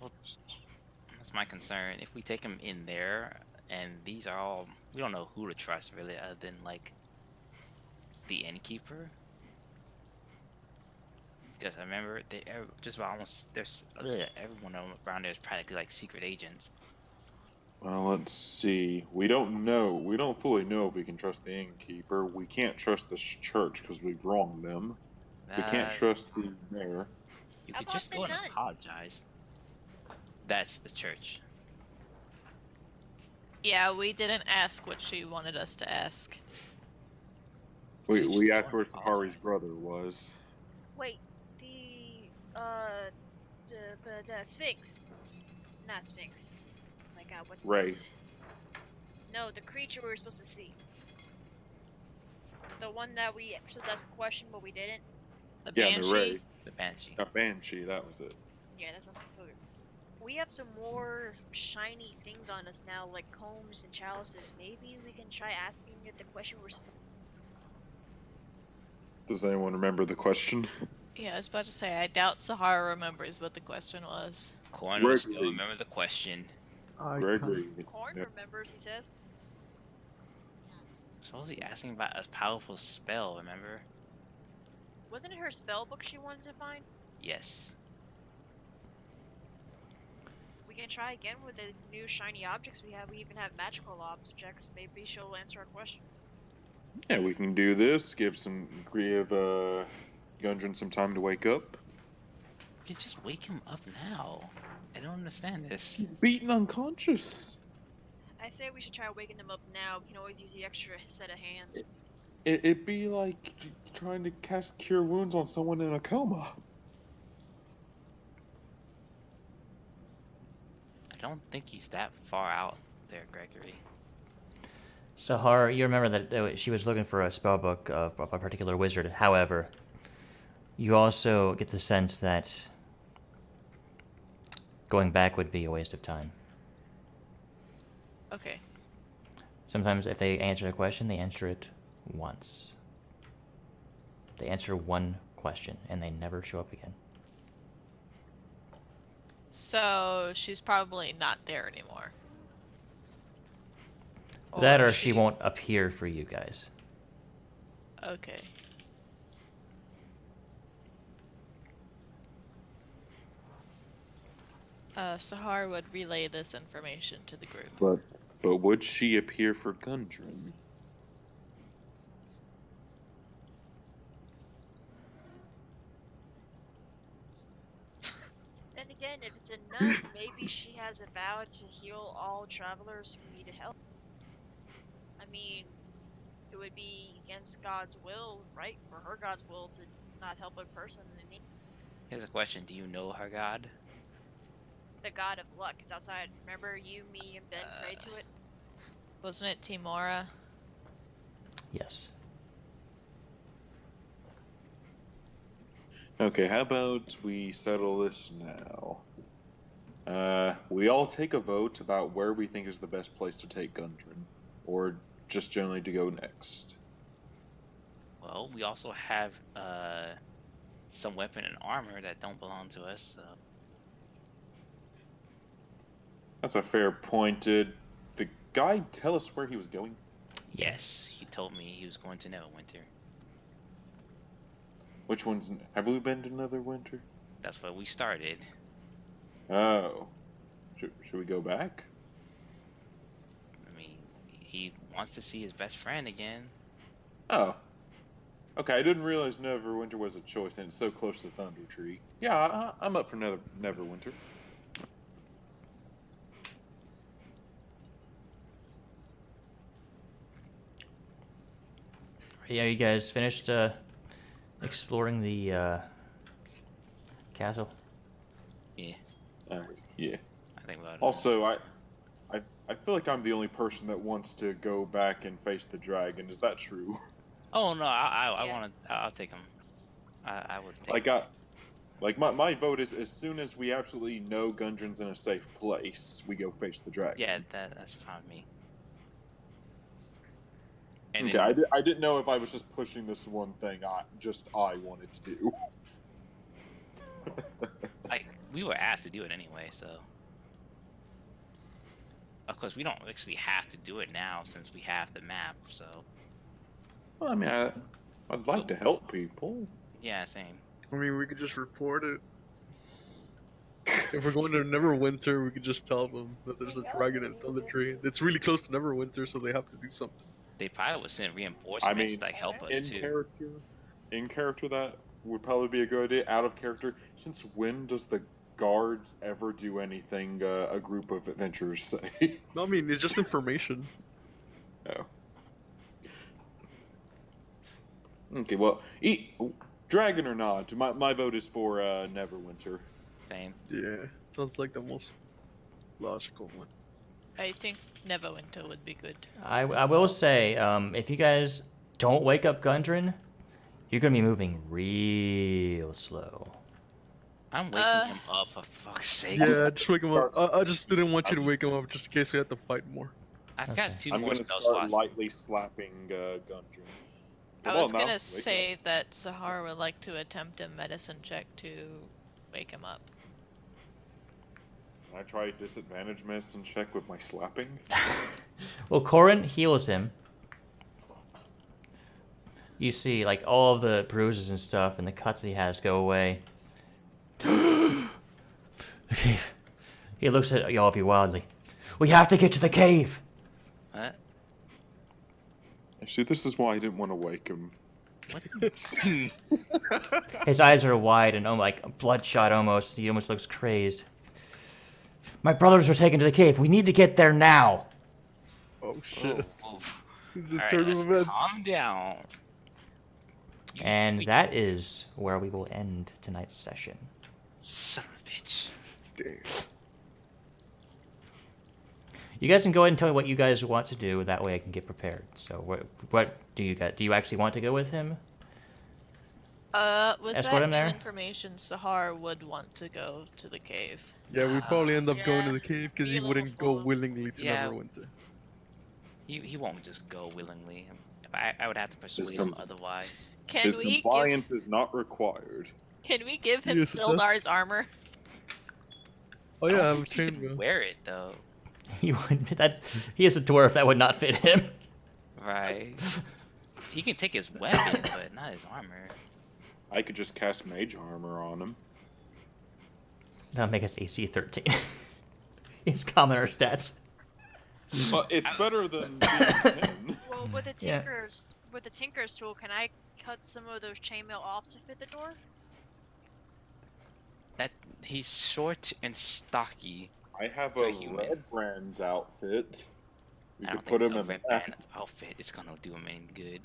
That's my concern. If we take him in there, and these are all, we don't know who to trust really, other than like the innkeeper. Because I remember they just about almost there's everyone around there is practically like secret agents. Well, let's see. We don't know. We don't fully know if we can trust the innkeeper. We can't trust the church because we've wronged them. We can't trust the mayor. You How could about just the go and nun? apologize. That's the church. Yeah, we didn't ask what she wanted us to ask. We Just we go asked and where apologize. Sahari's brother was. Wait, the Sphinx. Not Sphinx. Oh my god, what? Wraith. No, the creature we were supposed to see. The one that we were supposed to ask a question, but we didn't. The Yeah, banshee. the Wraith. The Banshee. A banshee. That was it. Yeah, that sounds familiar. We have some more shiny things on us now, like combs and chalices. Maybe we can try asking it the question we're. Does anyone remember the question? Yeah, I was about to say, I doubt Sahara remembers what the question was. Corn will still Gregory. remember the question. Gregory. Corn Yeah. remembers, he says. Supposedly asking about a powerful spell, remember? Wasn't it her spell book she wanted to find? Yes. We can try again with the new shiny objects we have. We even have magical objects. Maybe she'll answer our question. Yeah, we can do this. Give Gundren some time to wake up. You could just wake him up now. I don't understand this. He's beaten unconscious. I say we should try waking him up now. We can always use the extra set of hands. It'd be like trying to cast Cure Wounds on someone in a coma. I don't think he's that far out there, Gregory. Sahara, you remember that she was looking for a spellbook of a particular wizard. However, you also get the sense that going back would be a waste of time. Okay. Sometimes if they answer a question, they answer it once. They answer one question, and they never show up again. So she's probably not there anymore. That or she won't appear for you guys. Okay. Sahar would relay this information to the group. But would she appear for Gundren? Then again, if it's a nun, maybe she has a vow to heal all travelers who need help. I mean, it would be against God's will, right? For her God's will to not help a person in need. Here's a question. Do you know her god? The god of luck. It's outside. Remember you, me, and Ben prayed to it? Wasn't it Timora? Yes. Okay, how about we settle this now? We all take a vote about where we think is the best place to take Gundren, or just generally to go next. Well, we also have some weapon and armor that don't belong to us. So. That's a fair point. Did the guy tell us where he was going? Yes, he told me he was going to Neverwinter. Which ones? Have we been to Neverwinter? That's where we started. Oh. Should we go back? I mean, he wants to see his best friend again. Oh. Okay, I didn't realize Neverwinter was a choice, and it's so close to Thunder Tree. Yeah, I'm up for Neverwinter. Yeah, you guys finished exploring the castle? Yeah, Yeah. I think about it. Also, I feel like I'm the only person that wants to go back and face the dragon. Is that true? Oh no, I Yes. want to. I'll take him. I would take. My vote is as soon as we absolutely know Gundren's in a safe place, we go face the dragon. Yeah, that's fine with me. And Okay, then, I didn't know if I was just pushing this one thing I wanted to do. like, we were asked to do it anyway, so. Of course, we don't actually have to do it now since we have the map. So. Well, I mean, I'd like to help people. Yeah, same. I mean, we could just report it. If we're going to Neverwinter, we could just tell them that there's a dragon in Thunder Tree. It's really close to Neverwinter, so they have to do something. They probably would send reinforcements to like, help us too. In character, that would probably be a good idea. Out of character, since when does the guards ever do anything a group of adventurers say? No, I mean, it's just information. Oh. Okay, well, dragon or not, my vote is for Neverwinter. Same. Yeah, sounds like the most logical one. I think Neverwinter would be good. I will say, if you guys don't wake up Gundren, you're gonna be moving real slow. I'm waking him up for fuck's sake. Yeah, just wake him up. I just didn't want you to wake him up just in case we had to fight more. I've got Okay. 2 I'm more going to spell start slots. lightly slapping Gundren. I Come was on now, gonna wake say up. that Sahara would like to attempt a medicine check to wake him up. Can I try disadvantage medicine check with my slapping? Well, Corin heals him. You see, like, all of the bruises and stuff and the cuts that he has go away. The cave. He looks at all of you wildly. We have to get to the cave! What? Actually, this is why I didn't want to wake him. His eyes are wide and like bloodshot almost. He almost looks crazed. My brothers are taken to the cave. We need to get there now. Oh shit. Oh, This is a Alright, turn of let's events. calm down. And that is where we will end tonight's session. Son of a bitch. Damn. You guys can go ahead and tell me what you guys want to do. That way I can get prepared. So what do you got? Do you actually want to go with him? With Escort that him new there? information, Sahar would want to go to the cave. Yeah, we probably end up going to Yeah, the cave because be he a little wouldn't go full. willingly to Yeah. Neverwinter. He won't just go willingly. I would have to persuade com- him otherwise. Can His we compliance is not required. Can we give him Yes, it does. Sildar's armor? Oh I yeah, I don't have a think he could chainmail. wear it though. He would. He is a dwarf. That would not fit him. Right. He can take his weapon, but not his armor. I could just cast mage armor on him. That'll make us AC 13. He's commoner stats. But it's better than being 10. Well, with the Yeah. tinker's tool, can I cut some of those chainmail off to fit the dwarf? That he's short and stocky. I have To a a human. Red Brand's outfit. We I could don't put think him a in red that. band outfit is gonna do him any good.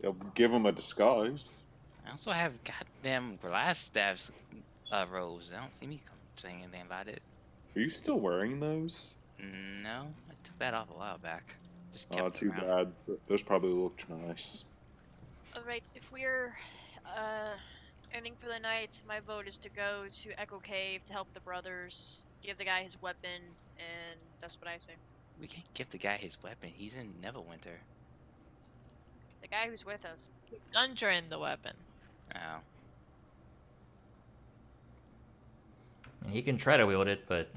It'll give him a disguise. I also have goddamn glass staffs robes. I don't see me saying anything about it. Are you still wearing those? No, I took that off a while back. Just kept Oh, it too around. bad. Those probably look nice. Alright, if we're ending for the night, my vote is to go to Echo Cave to help the brothers, give the guy his weapon, and that's what I say. We can't give the guy his weapon. He's in Neverwinter. The guy who's with us. Gundren the weapon. Oh. He can try to wield it, but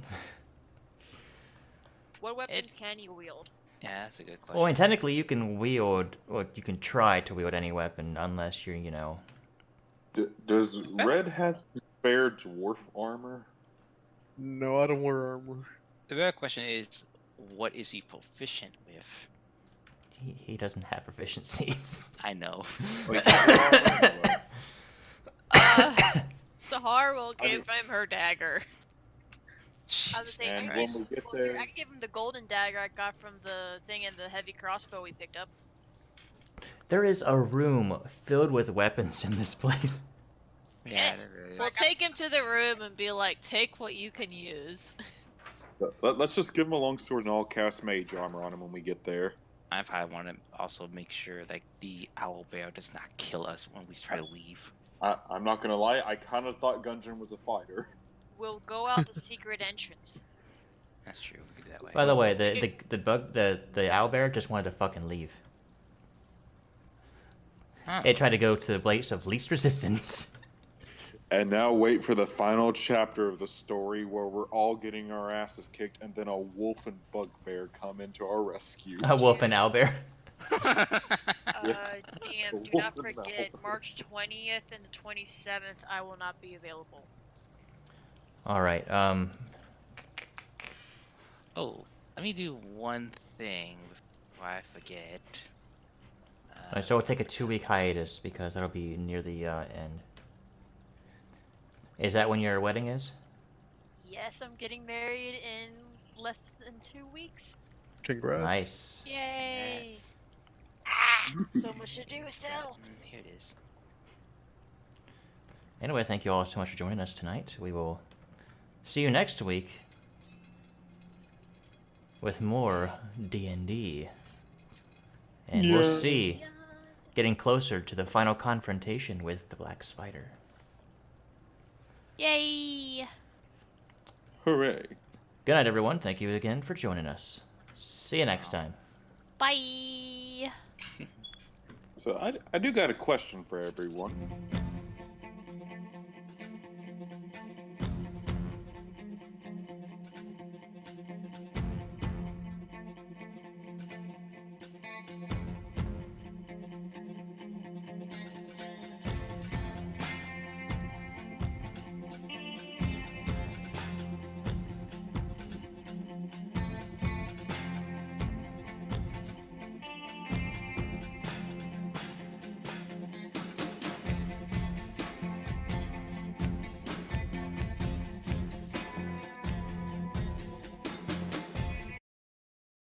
What weapons can you wield? Yeah, that's a good question. well, I mean, technically you can wield, or you can try to wield any weapon, unless you're, Does Red have spare dwarf armor? No, I don't wear armor. The real question is, what is he proficient with? He doesn't have proficiencies. I know. Sahar will give him her dagger. I was saying, And I when we get there, can give him the golden dagger I got from the thing and the heavy crossbow we picked up. There is a room filled with weapons in this place. Yeah, there is. We'll take him to the room and be like, take what you can use. let's just give him a long sword and all cast mage armor on him when we get there. I probably want to also make sure like the owl bear does not kill us when we try to leave. I'm not gonna lie, I kind of thought Gundren was a fighter. We'll go out the secret entrance. That's true. We can do that way. By the way, the owlbear just wanted to fucking leave. Huh. It tried to go to the place of least resistance. And now wait for the final chapter of the story where we're all getting our asses kicked, and then a wolf and bugbear come into our rescue. A wolf and owlbear. Damn, do not forget, March 20th and the 27th, I will not be available. All right. Oh, let me do one thing before I forget. So we'll take a 2-week hiatus because that'll be near the end. Is that when your wedding is? Yes, I'm getting married in less than 2 weeks. Congrats. Nice. Yay! Yes. So much to do still. Here it is. Anyway, thank you all so much for joining us tonight. We will see you next week with more D&D. And we'll see, getting closer to the final confrontation with the Black Spider. Yay! Hooray. Good night, everyone. Thank you again for joining us. See you next time. Bye! So I do got a question for everyone.